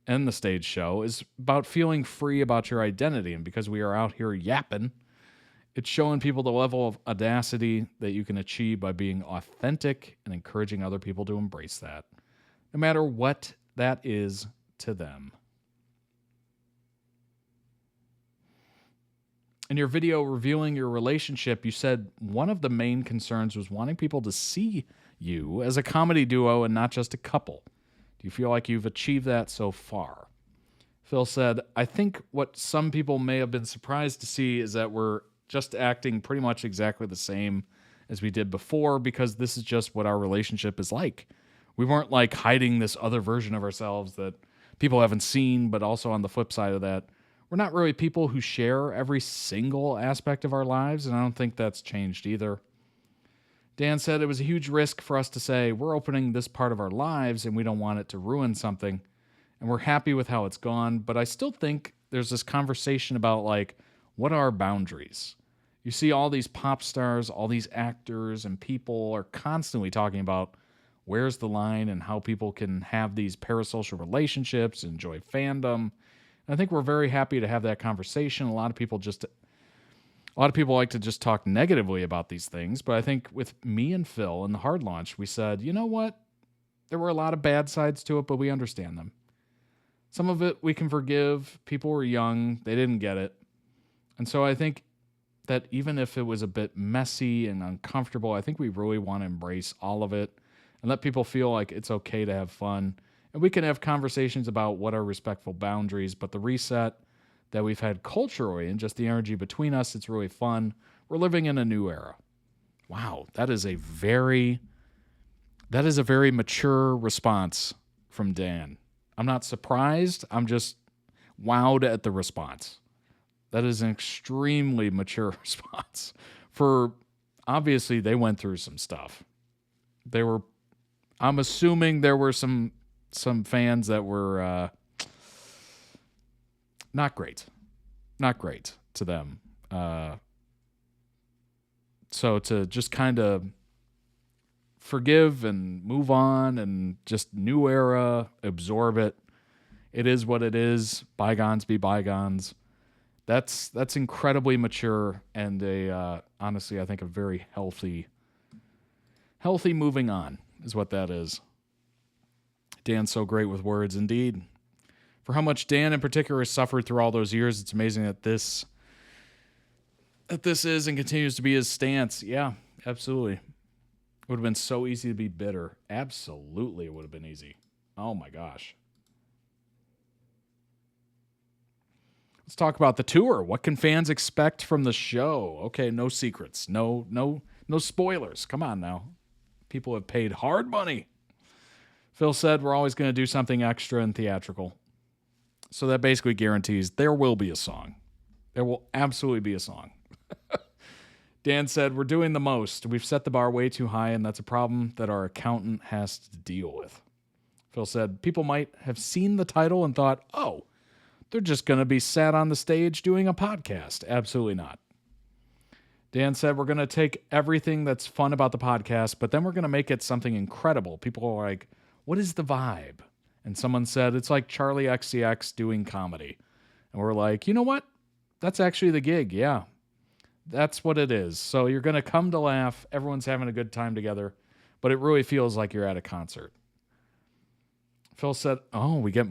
And the stage show is about feeling free about your identity. And because we are out here yapping, it's showing people the level of audacity that you can achieve by being authentic and encouraging other people to embrace that, no matter what that is to them. In your video reviewing your relationship, you said one of the main concerns was wanting people to see you as a comedy duo and not just a couple. Do you feel like you've achieved that so far? Phil said, I think what some people may have been surprised to see is that we're just acting pretty much exactly the same as we did before because this is just what our relationship is like. We weren't like hiding this other version of ourselves that people haven't seen, but also on the flip side of that, we're not really people who share every single aspect of our lives, and I don't think that's changed either. Dan said it was a huge risk for us to say we're opening this part of our lives and we don't want it to ruin something, and we're happy with how it's gone, but I still think there's this conversation about like, what are boundaries? You see all these pop stars, all these actors and people are constantly talking about where's the line and how people can have these parasocial relationships, enjoy fandom. And I think we're very happy to have that conversation. A lot of people like to just talk negatively about these things, but I think with me and Phil in the hard launch, we said, you know what? There were a lot of bad sides to it, but we understand them. Some of it we can forgive. People were young. They didn't get it. And so I think that even if it was a bit messy and uncomfortable, I think we really want to embrace all of it and let people feel like it's okay to have fun. And we can have conversations about what are respectful boundaries, but the reset that we've had culturally and just the energy between us, it's really fun. We're living in a new era. Wow, that is a very mature response from Dan. I'm not surprised. I'm just wowed at the response. That is an extremely mature response. For obviously they went through some stuff. I'm assuming there were some fans that were not great to them. So to just kind of forgive and move on and just new era, absorb it. It is what it is. Bygones be bygones. That's incredibly mature and honestly, I think a very healthy moving on is what that is. Dan's so great with words, indeed. For how much Dan in particular has suffered through all those years, it's amazing that this is and continues to be his stance. Yeah, absolutely. It would have been so easy to be bitter. Absolutely, it would have been easy. Oh my gosh. Let's talk about the tour. What can fans expect from the show? Okay, no secrets. No spoilers. Come on now. People have paid hard money. Phil said we're always going to do something extra and theatrical. So that basically guarantees there will be a song. There will absolutely be a song. Dan said we're doing the most. We've set the bar way too high, and that's a problem that our accountant has to deal with. Phil said people might have seen the title and thought, oh, they're just going to be sat on the stage doing a podcast. Absolutely not. Dan said we're going to take everything that's fun about the podcast, but then we're going to make it something incredible. People are like, what is the vibe? And someone said, it's like Charlie XCX doing comedy. And we're like, you know what? That's actually the gig. Yeah, that's what it is. So you're going to come to laugh. Everyone's having a good time together, but it really feels like you're at a concert. Phil said, oh, we get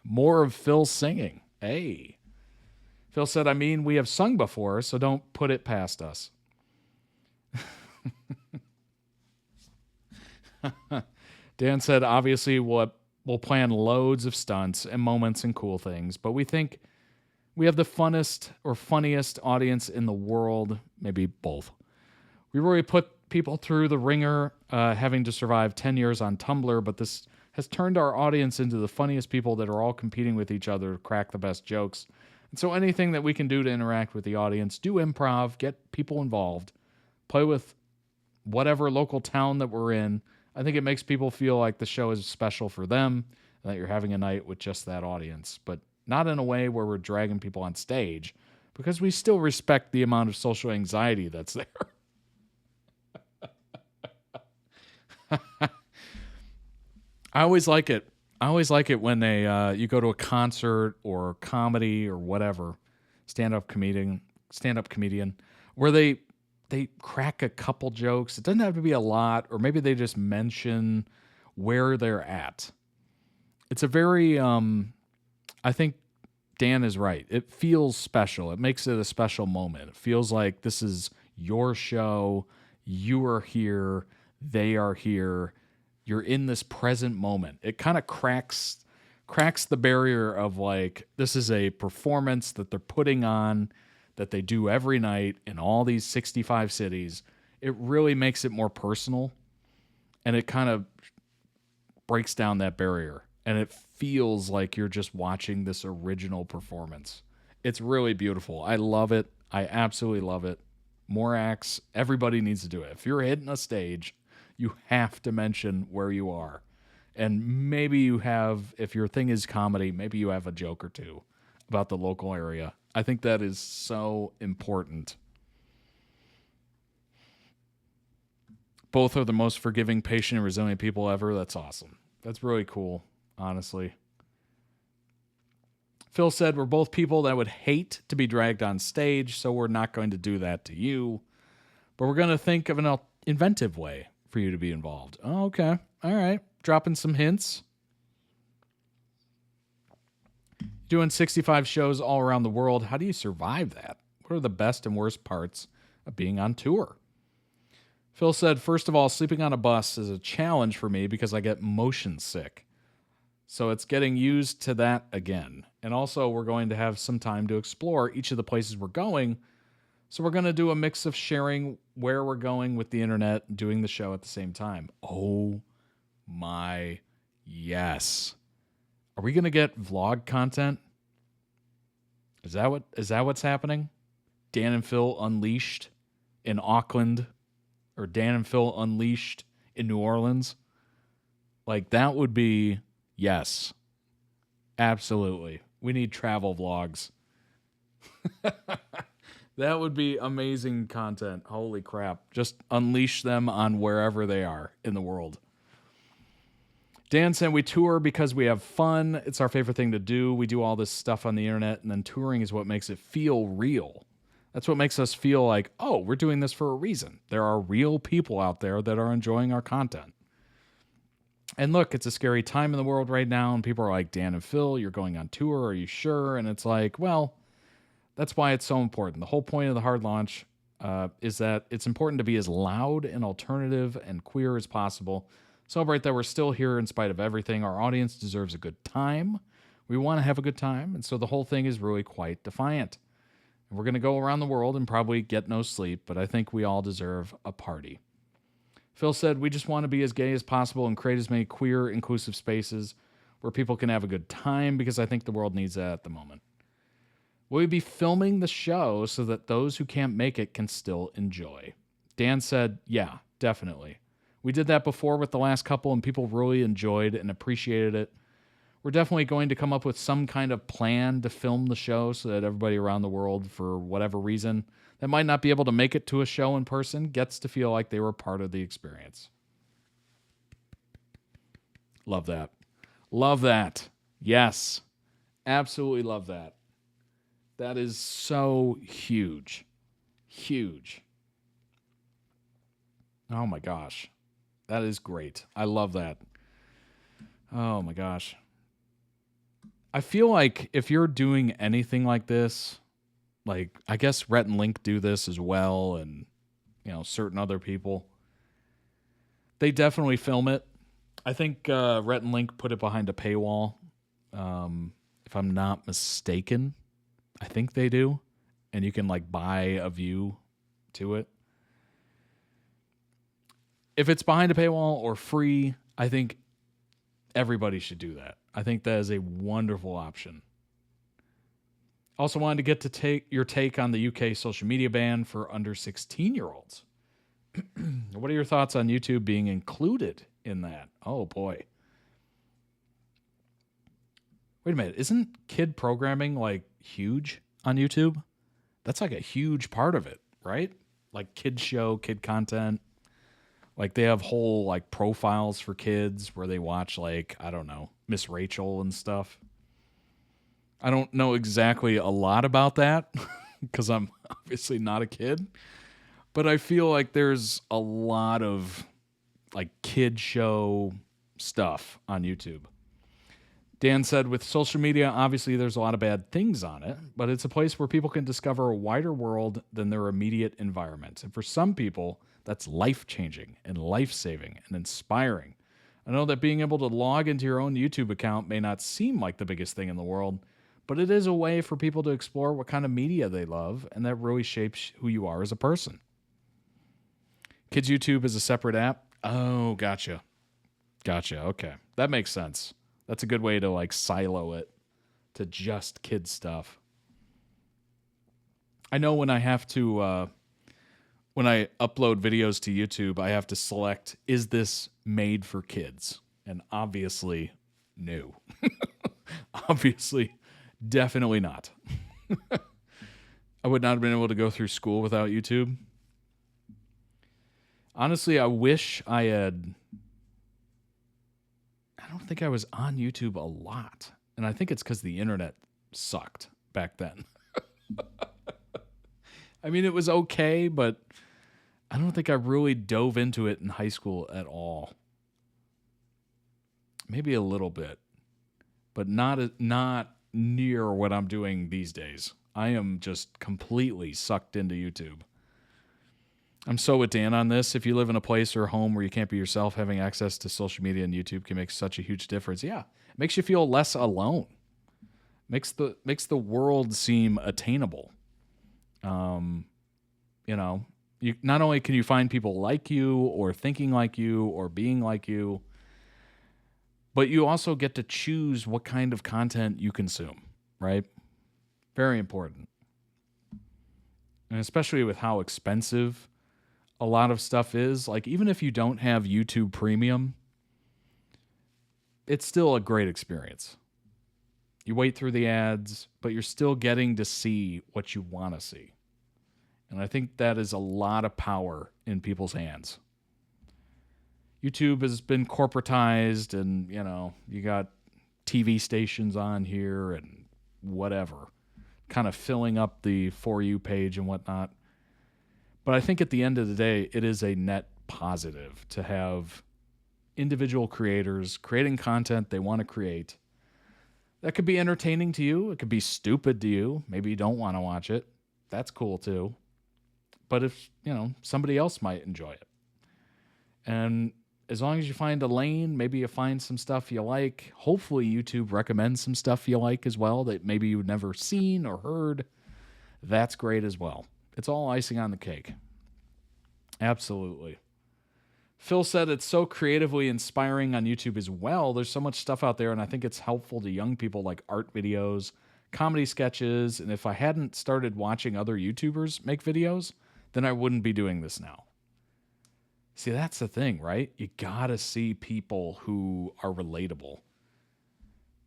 more of Phil singing. Hey. Phil said, I mean, we have sung before, so don't put it past us. Dan said, obviously, we'll plan loads of stunts and moments and cool things, but we think we have the funnest or funniest audience in the world, maybe both. We really put people through the ringer, having to survive 10 years on Tumblr, but this has turned our audience into the funniest people that are all competing with each other to crack the best jokes. And so anything that we can do to interact with the audience, do improv, get people involved, play with whatever local town that we're in, I think it makes people feel like the show is special for them and that you're having a night with just that audience, but not in a way where we're dragging people on stage, because we still respect the amount of social anxiety that's there. I always like it. I always like it when you go to a concert or comedy or whatever, stand-up comedian, where they crack a couple jokes. It doesn't have to be a lot, or maybe they just mention where they're at. It's a very, I think Dan is right. It feels special. It makes it a special moment. It feels like this is your show. You are here. They are here. You're in this present moment. It kind of cracks the barrier of like, this is a performance that they're putting on, that they do every night in all these 65 cities. It really makes it more personal, and it kind of breaks down that barrier, and it feels like you're just watching this original performance. It's really beautiful. I love it. I absolutely love it. More acts. Everybody needs to do it. If you're hitting a stage, you have to mention where you are. And maybe you have, if your thing is comedy, maybe you have a joke or two about the local area. I think that is so important. Both are the most forgiving, patient, and resilient people ever. That's awesome. That's really cool, honestly. Phil said, we're both people that would hate to be dragged on stage, so we're not going to do that to you. But we're going to think of an inventive way for you to be involved. Oh, okay. All right. Dropping some hints. Doing 65 shows all around the world. How do you survive that? What are the best and worst parts of being on tour? Phil said, first of all, sleeping on a bus is a challenge for me because I get motion sick. So it's getting used to that again. And also, we're going to have some time to explore each of the places we're going. So we're going to do a mix of sharing where we're going with the internet and doing the show at the same time. Oh my, yes. Are we going to get vlog content? Is that what's happening? Dan and Phil Unleashed in Auckland, or Dan and Phil Unleashed in New Orleans? Like, that would be, yes. Absolutely. We need travel vlogs. That would be amazing content. Holy crap. Just unleash them on wherever they are in the world. Dan said, we tour because we have fun. It's our favorite thing to do. We do all this stuff on the internet, and then touring is what makes it feel real. That's what makes us feel like, oh, we're doing this for a reason. There are real people out there that are enjoying our content. And look, it's a scary time in the world right now, and people are like, Dan and Phil, you're going on tour. Are you sure? And it's like, well, that's why it's so important. The whole point of the hard launch is that it's important to be as loud and alternative and queer as possible. Celebrate that we're still here in spite of everything. Our audience deserves a good time. We want to have a good time. And so the whole thing is really quite defiant. And we're going to go around the world and probably get no sleep, but I think we all deserve a party. Phil said, we just want to be as gay as possible and create as many queer, inclusive spaces where people can have a good time, because I think the world needs that at the moment. Will we be filming the show so that those who can't make it can still enjoy? Dan said, yeah, definitely. We did that before with the last couple, and people really enjoyed and appreciated it. We're definitely going to come up with some kind of plan to film the show so that everybody around the world, for whatever reason, that might not be able to make it to a show in person, gets to feel like they were part of the experience. Love that. Love that. Yes. Absolutely love that. That is so huge. Huge. Oh my gosh. That is great. I love that. Oh my gosh. I feel like if you're doing anything like this, like, I guess Rhett and Link do this as well, and, you know, certain other people, They definitely film it. I think Rhett and Link put it behind a paywall. If I'm not mistaken, I think they do. And you can like buy a view to it. If it's behind a paywall or free, I think everybody should do that. I think that is a wonderful option. Also wanted to get to take your take on the UK social media ban for under 16-year-olds. What are your thoughts on YouTube being included in that? Oh, boy. Wait a minute. Isn't kid programming, like, huge on YouTube? That's, like, a huge part of it, right? Like, kid show, kid content. Like, they have whole, like, profiles for kids where they watch, like, I don't know, Miss Rachel and stuff. I don't know exactly a lot about that because I'm obviously not a kid. But I feel like there's a lot of like kid show stuff on YouTube. Dan said, with social media, obviously there's a lot of bad things on it, but it's a place where people can discover a wider world than their immediate environment. And for some people, that's life-changing and life-saving and inspiring. I know that being able to log into your own YouTube account may not seem like the biggest thing in the world, but it is a way for people to explore what kind of media they love, and that really shapes who you are as a person. Kids YouTube is a separate app? Oh, gotcha. Gotcha, okay. That makes sense. That's a good way to like silo it to just kid stuff. I know when I have to, when I upload videos to YouTube, I have to select, is this made for kids? And obviously, no. Obviously, definitely not. I would not have been able to go through school without YouTube. Honestly, I wish I had... I don't think I was on YouTube a lot. And I think it's because the internet sucked back then. I mean, it was okay, but I don't think I really dove into it in high school at all. Maybe a little bit, but not near what I'm doing these days. I am just completely sucked into YouTube. I'm so with Dan on this. If you live in a place or a home where you can't be yourself, having access to social media and YouTube can make such a huge difference. Yeah, it makes you feel less alone. Makes the world seem attainable. You know, you not only can you find people like you or thinking like you or being like you, but you also get to choose what kind of content you consume, right? Very important. And especially with how expensive a lot of stuff is, like even if you don't have YouTube Premium, it's still a great experience. You wait through the ads, but you're still getting to see what you want to see. And I think that is a lot of power in people's hands. YouTube has been corporatized and, you know, you got TV stations on here and whatever, kind of filling up the For You page and whatnot. But I think at the end of the day, it is a net positive to have individual creators creating content they want to create. That could be entertaining to you. It could be stupid to you. Maybe you don't want to watch it. That's cool too. But if, you know, somebody else might enjoy it. And as long as you find a lane, maybe you find some stuff you like. Hopefully YouTube recommends some stuff you like as well that maybe you've never seen or heard. That's great as well. It's all icing on the cake. Absolutely. Phil said it's so creatively inspiring on YouTube as well. There's so much stuff out there, and I think it's helpful to young people, like art videos, comedy sketches, and if I hadn't started watching other YouTubers make videos, then I wouldn't be doing this now. See, that's the thing, right? You gotta see people who are relatable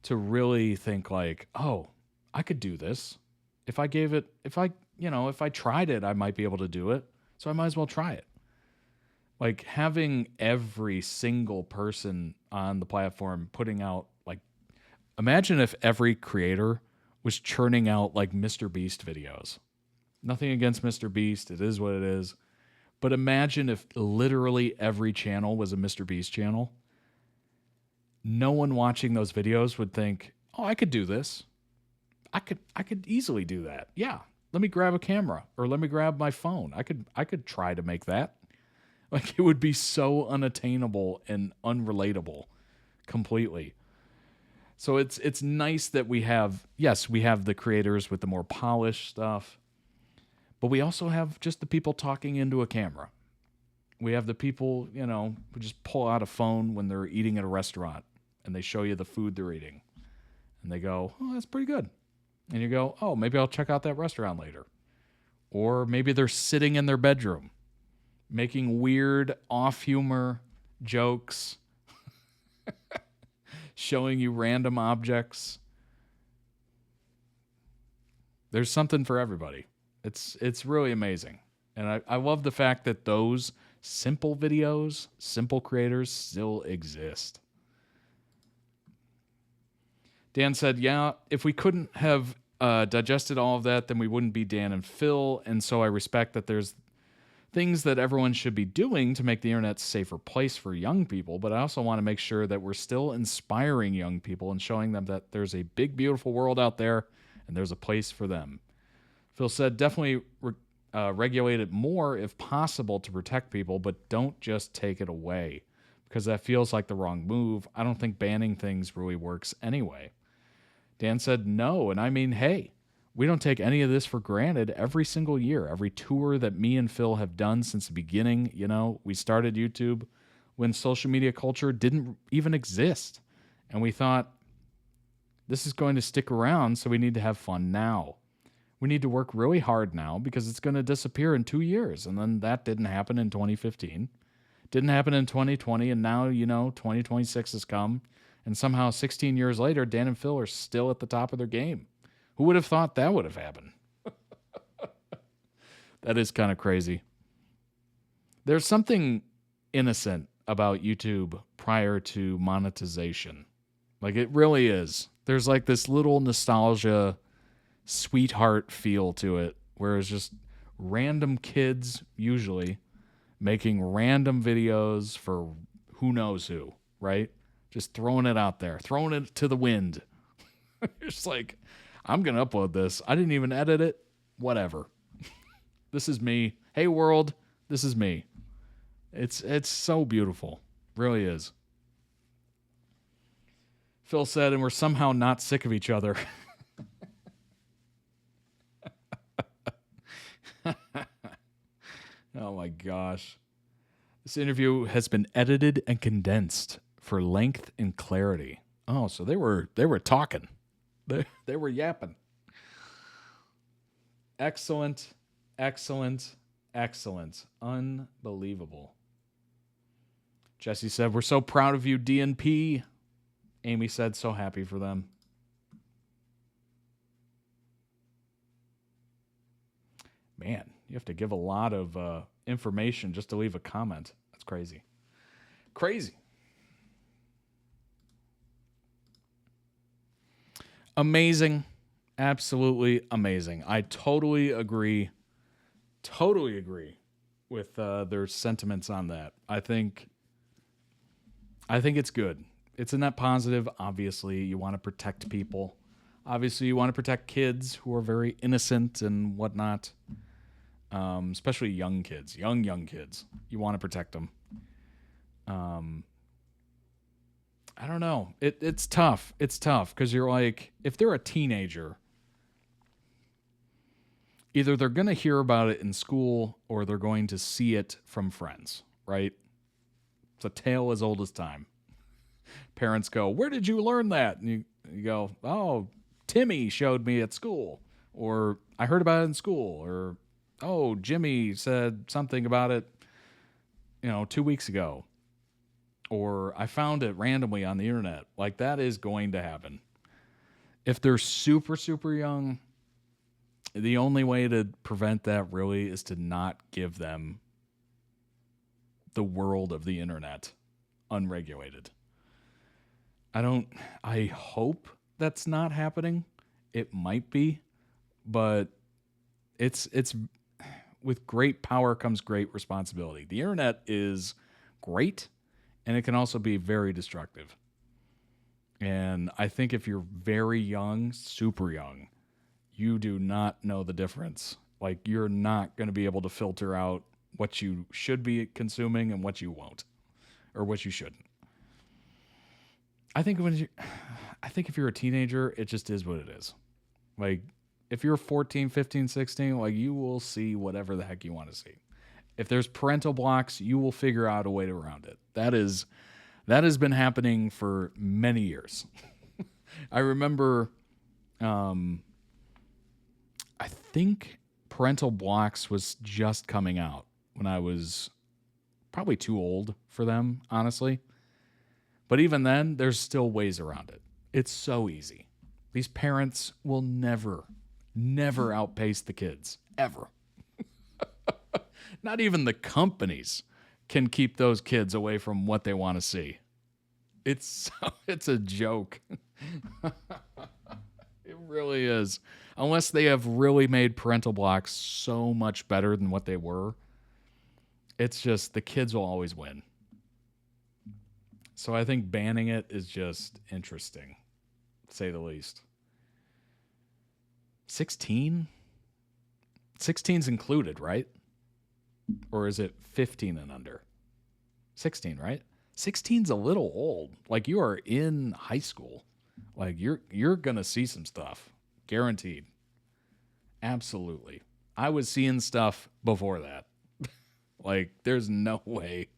to really think like, oh, I could do this. If I tried it, I might be able to do it. So I might as well try it. Like having every single person on the platform putting out, like, imagine if every creator was churning out like Mr. Beast videos. Nothing against Mr. Beast. It is what it is. But imagine if literally every channel was a Mr. Beast channel. No one watching those videos would think, oh, I could do this. I could easily do that. Yeah. Let me grab a camera or let me grab my phone. I could try to make that. Like, it would be so unattainable and unrelatable completely. So it's nice that we have the creators with the more polished stuff, but we also have just the people talking into a camera. We have the people, who just pull out a phone when they're eating at a restaurant and they show you the food they're eating. And they go, oh, that's pretty good. And you go, oh, maybe I'll check out that restaurant later. Or maybe they're sitting in their bedroom making weird off-humor jokes, showing you random objects. There's something for everybody. It's really amazing. And I love the fact that those simple videos, simple creators still exist. Dan said, yeah, if we couldn't have digested all of that, then we wouldn't be Dan and Phil. And so I respect that there's things that everyone should be doing to make the internet a safer place for young people. But I also want to make sure that we're still inspiring young people and showing them that there's a big, beautiful world out there and there's a place for them. Phil said, definitely regulate it more if possible to protect people, but don't just take it away because that feels like the wrong move. I don't think banning things really works anyway. Dan said no, and I mean, hey, we don't take any of this for granted every single year. Every tour that me and Phil have done since the beginning, we started YouTube when social media culture didn't even exist. And we thought, this is going to stick around, so we need to have fun now. We need to work really hard now because it's going to disappear in 2 years. And then that didn't happen in 2015. Didn't happen in 2020, and now, 2026 has come. And somehow 16 years later, Dan and Phil are still at the top of their game. Who would have thought that would have happened? That is kind of crazy. There's something innocent about YouTube prior to monetization. Like, it really is. There's like this little nostalgia, sweetheart feel to it, where it's just random kids, usually, making random videos for who knows who, right? Just throwing it out there, throwing it to the wind. It's like, I'm going to upload this. I didn't even edit it. Whatever. This is me. Hey, world, this is me. It's so beautiful. Really is. Phil said, and we're somehow not sick of each other. Oh, my gosh. This interview has been edited and condensed for length and clarity. Oh, so they were talking. They were yapping. Excellent, excellent, excellent. Unbelievable. Jesse said, we're so proud of you, DNP. Amy said, so happy for them. Man, you have to give a lot of information just to leave a comment. That's crazy. Crazy. Amazing. Absolutely amazing. I totally agree. Totally agree with their sentiments on that. I think it's good. It's a net positive. Obviously, you want to protect people. Obviously, you want to protect kids who are very innocent and whatnot. Especially young kids, young kids. You want to protect them. I don't know. It's tough. It's tough because you're like, if they're a teenager, either they're going to hear about it in school or they're going to see it from friends, right? It's a tale as old as time. Parents go, where did you learn that? And you go, oh, Timmy showed me at school. Or I heard about it in school. Or, oh, Jimmy said something about it, 2 weeks ago. Or I found it randomly on the internet. Like, that is going to happen. If they're super, super young, the only way to prevent that really is to not give them the world of the internet unregulated. I hope that's not happening. It might be, but it's with great power comes great responsibility. The internet is great, and it can also be very destructive. And I think if you're very young, super young, you do not know the difference. Like, you're not going to be able to filter out what you should be consuming and what you won't, or what you shouldn't. I think if you're a teenager, it just is what it is. Like, if you're 14, 15, 16, like, you will see whatever the heck you want to see. If there's parental blocks, you will figure out a way around it. That has been happening for many years. I remember, I think parental blocks was just coming out when I was probably too old for them, honestly. But even then, there's still ways around it. It's so easy. These parents will never outpace the kids, ever. Not even the companies can keep those kids away from what they want to see. It's a joke. It really is. Unless they have really made parental blocks so much better than what they were, it's just the kids will always win. So I think banning it is just interesting, to say the least. 16? 16's included, right? Or is it 15 and under? 16, right? 16's a little old. Like, you are in high school. Like, you're gonna see some stuff. Guaranteed. Absolutely. I was seeing stuff before that. Like, there's no way.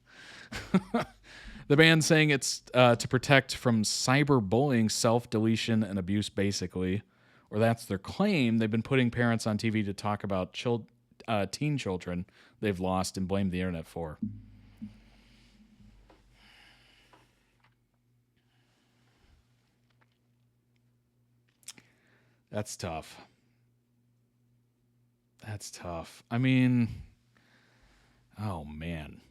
The band's saying it's to protect from cyberbullying, self-deletion, and abuse, basically. Or that's their claim. They've been putting parents on TV to talk about teen children they've lost and blame the internet for. That's tough. That's tough. I mean, oh man.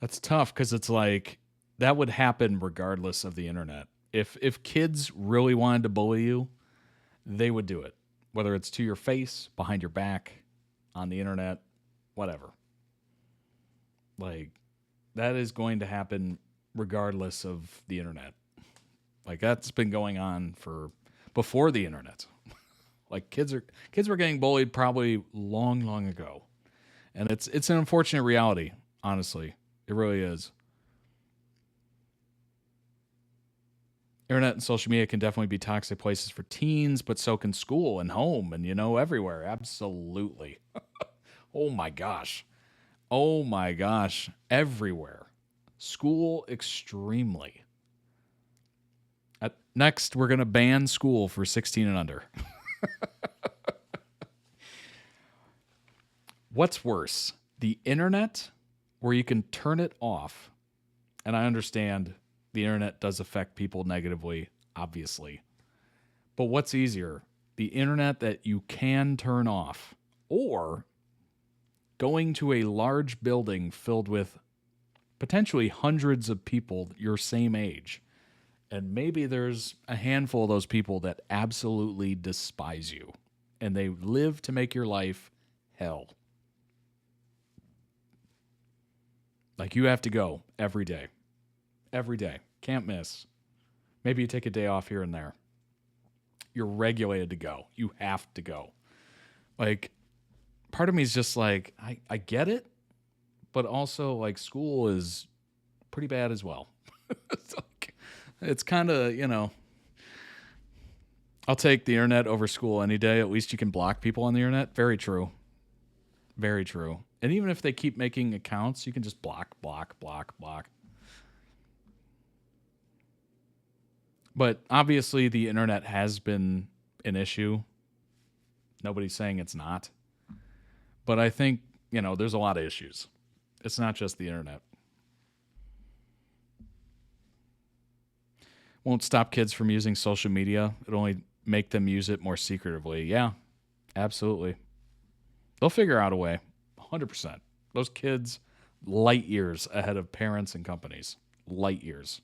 That's tough because it's like that would happen regardless of the internet. If kids really wanted to bully you, they would do it. Whether it's to your face, behind your back, on the internet, whatever. Like, that is going to happen regardless of the internet. Like, that's been going on for before the internet. Like, kids were getting bullied probably long ago. And it's an unfortunate reality, honestly. It really is. Internet and social media can definitely be toxic places for teens, but so can school and home and, everywhere. Absolutely. Oh my gosh. Everywhere. School, extremely. Next, we're going to ban school for 16 and under. What's worse? The internet, where you can turn it off, and I understand the internet does affect people negatively, obviously. But what's easier? The internet that you can turn off, or going to a large building filled with potentially hundreds of people your same age, and maybe there's a handful of those people that absolutely despise you, and they live to make your life hell. Like, you have to go every day. Every day. Can't miss. Maybe you take a day off here and there. You're regulated to go. You have to go. Like, part of me is just like, I get it, but also, like, school is pretty bad as well. It's kind of, I'll take the internet over school any day. At least you can block people on the internet. Very true. Very true. And even if they keep making accounts, you can just block. But obviously the internet has been an issue. Nobody's saying it's not. But I think, there's a lot of issues. It's not just the internet. Won't stop kids from using social media. It'll only make them use it more secretively. Yeah, absolutely. They'll figure out a way. 100%. Those kids, light years ahead of parents and companies. Light years.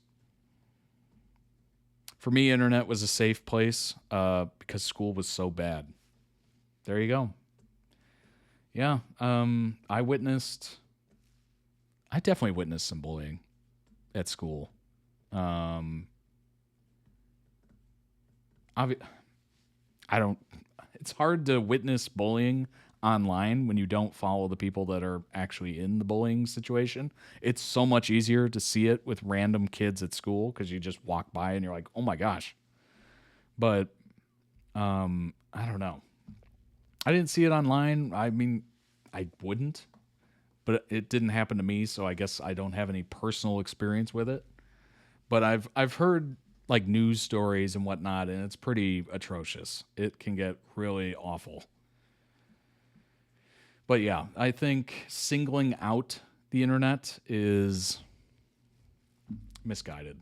For me, internet was a safe place because school was so bad. There you go. Yeah, I definitely witnessed some bullying at school. It's hard to witness bullying online when you don't follow the people that are actually in the bullying situation. It's so much easier to see it with random kids at school because you just walk by and you're like, oh my gosh. But I don't know. I didn't see it online. I mean, I wouldn't, but it didn't happen to me, so I guess I don't have any personal experience with it. But I've heard like news stories and whatnot, and it's pretty atrocious. It can get really awful. But yeah, I think singling out the internet is misguided.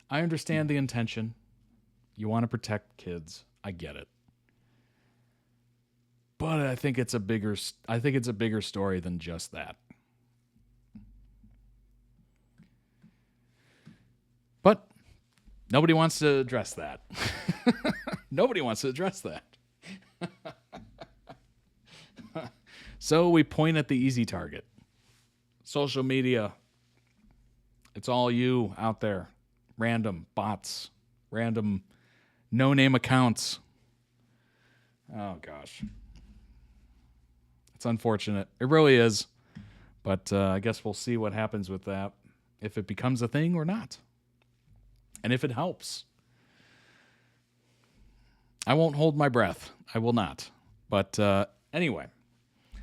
I understand the intention. You want to protect kids. I get it. But I think it's a bigger story than just that. But nobody wants to address that. Nobody wants to address that. So we point at the easy target. Social media. It's all you out there. Random bots. Random no-name accounts. Oh, gosh. It's unfortunate. It really is. But I guess we'll see what happens with that. If it becomes a thing or not. And if it helps. I won't hold my breath. I will not. But anyway.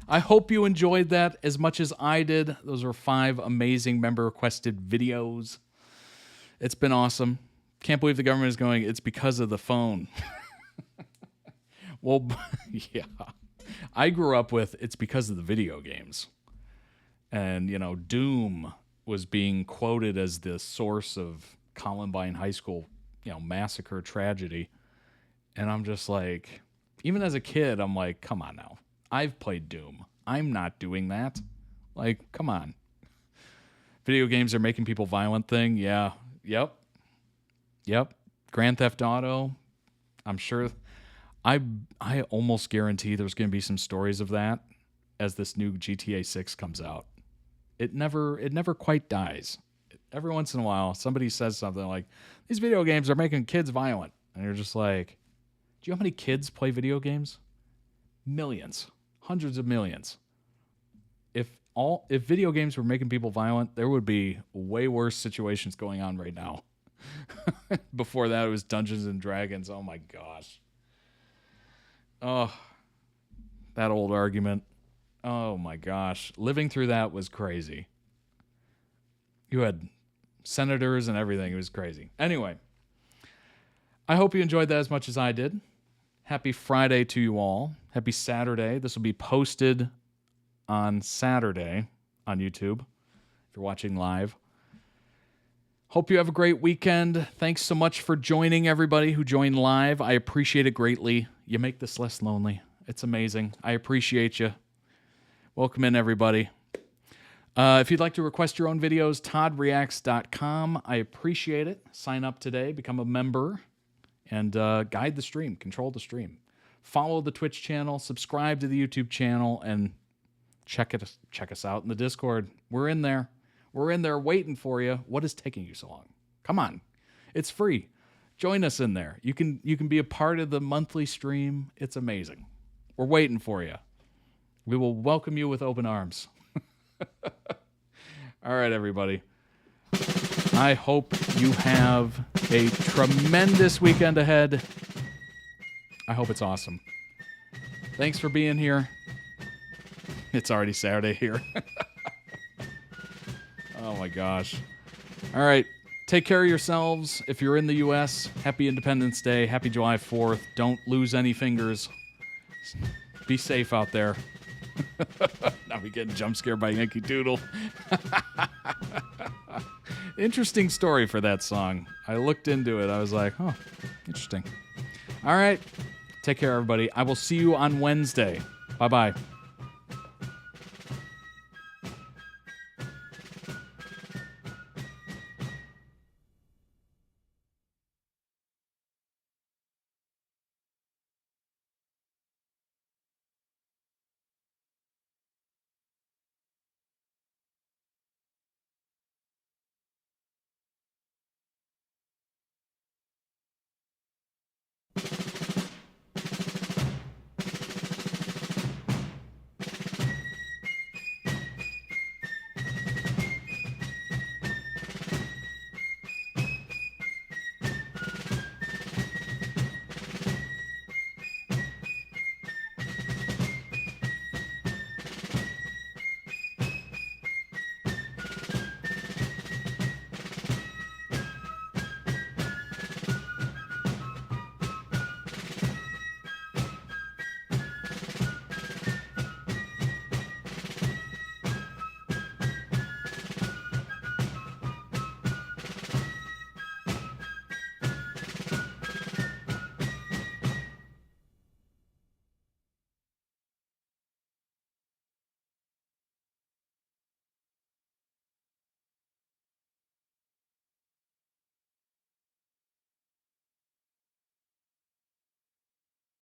I hope you enjoyed that as much as I did. Those were 5 amazing member-requested videos. It's been awesome. Can't believe the government is going, it's because of the phone. Well, yeah. I grew up with, it's because of the video games. And, you know, Doom was being quoted as the source of Columbine High School, you know, massacre tragedy. And I'm just like, even as a kid, I'm like, come on now. I've played Doom. I'm not doing that. Like, come on. Video games are making people violent thing. Yeah. Yep. Grand Theft Auto. I'm sure. I almost guarantee there's going to be some stories of that as this new GTA 6 comes out. It never quite dies. Every once in a while, somebody says something like, these video games are making kids violent. And you're just like, do you know how many kids play video games? Millions. Hundreds of millions. If video games were making people violent, there would be way worse situations going on right now. Before that, it was Dungeons and Dragons. Oh my gosh. Oh, that old argument. Oh my gosh. Living through that was crazy. You had senators and everything. It was crazy. Anyway, I hope you enjoyed that as much as I did. Happy Friday to you all. Happy Saturday. This will be posted on Saturday on YouTube if you're watching live. Hope you have a great weekend. Thanks so much for joining, everybody who joined live. I appreciate it greatly. You make this less lonely. It's amazing. I appreciate you. Welcome in, everybody. If you'd like to request your own videos, toddreacts.com. I appreciate it. Sign up today. Become a member. And guide the stream, control the stream. Follow the Twitch channel, subscribe to the YouTube channel, and check us out in the Discord. We're in there. We're in there waiting for you. What is taking you so long? Come on. It's free. Join us in there. You can be a part of the monthly stream. It's amazing. We're waiting for you. We will welcome you with open arms. All right, everybody. I hope you have a tremendous weekend ahead. I hope it's awesome. Thanks for being here. It's already Saturday here. Oh my gosh. All right. Take care of yourselves. If you're in the U.S., happy Independence Day. Happy July 4th. Don't lose any fingers. Be safe out there. Now we getting jump scared by Yankee Doodle. Interesting story for that song. I looked into it. I was like, oh, interesting. All right. Take care, everybody. I will see you on Wednesday. Bye-bye.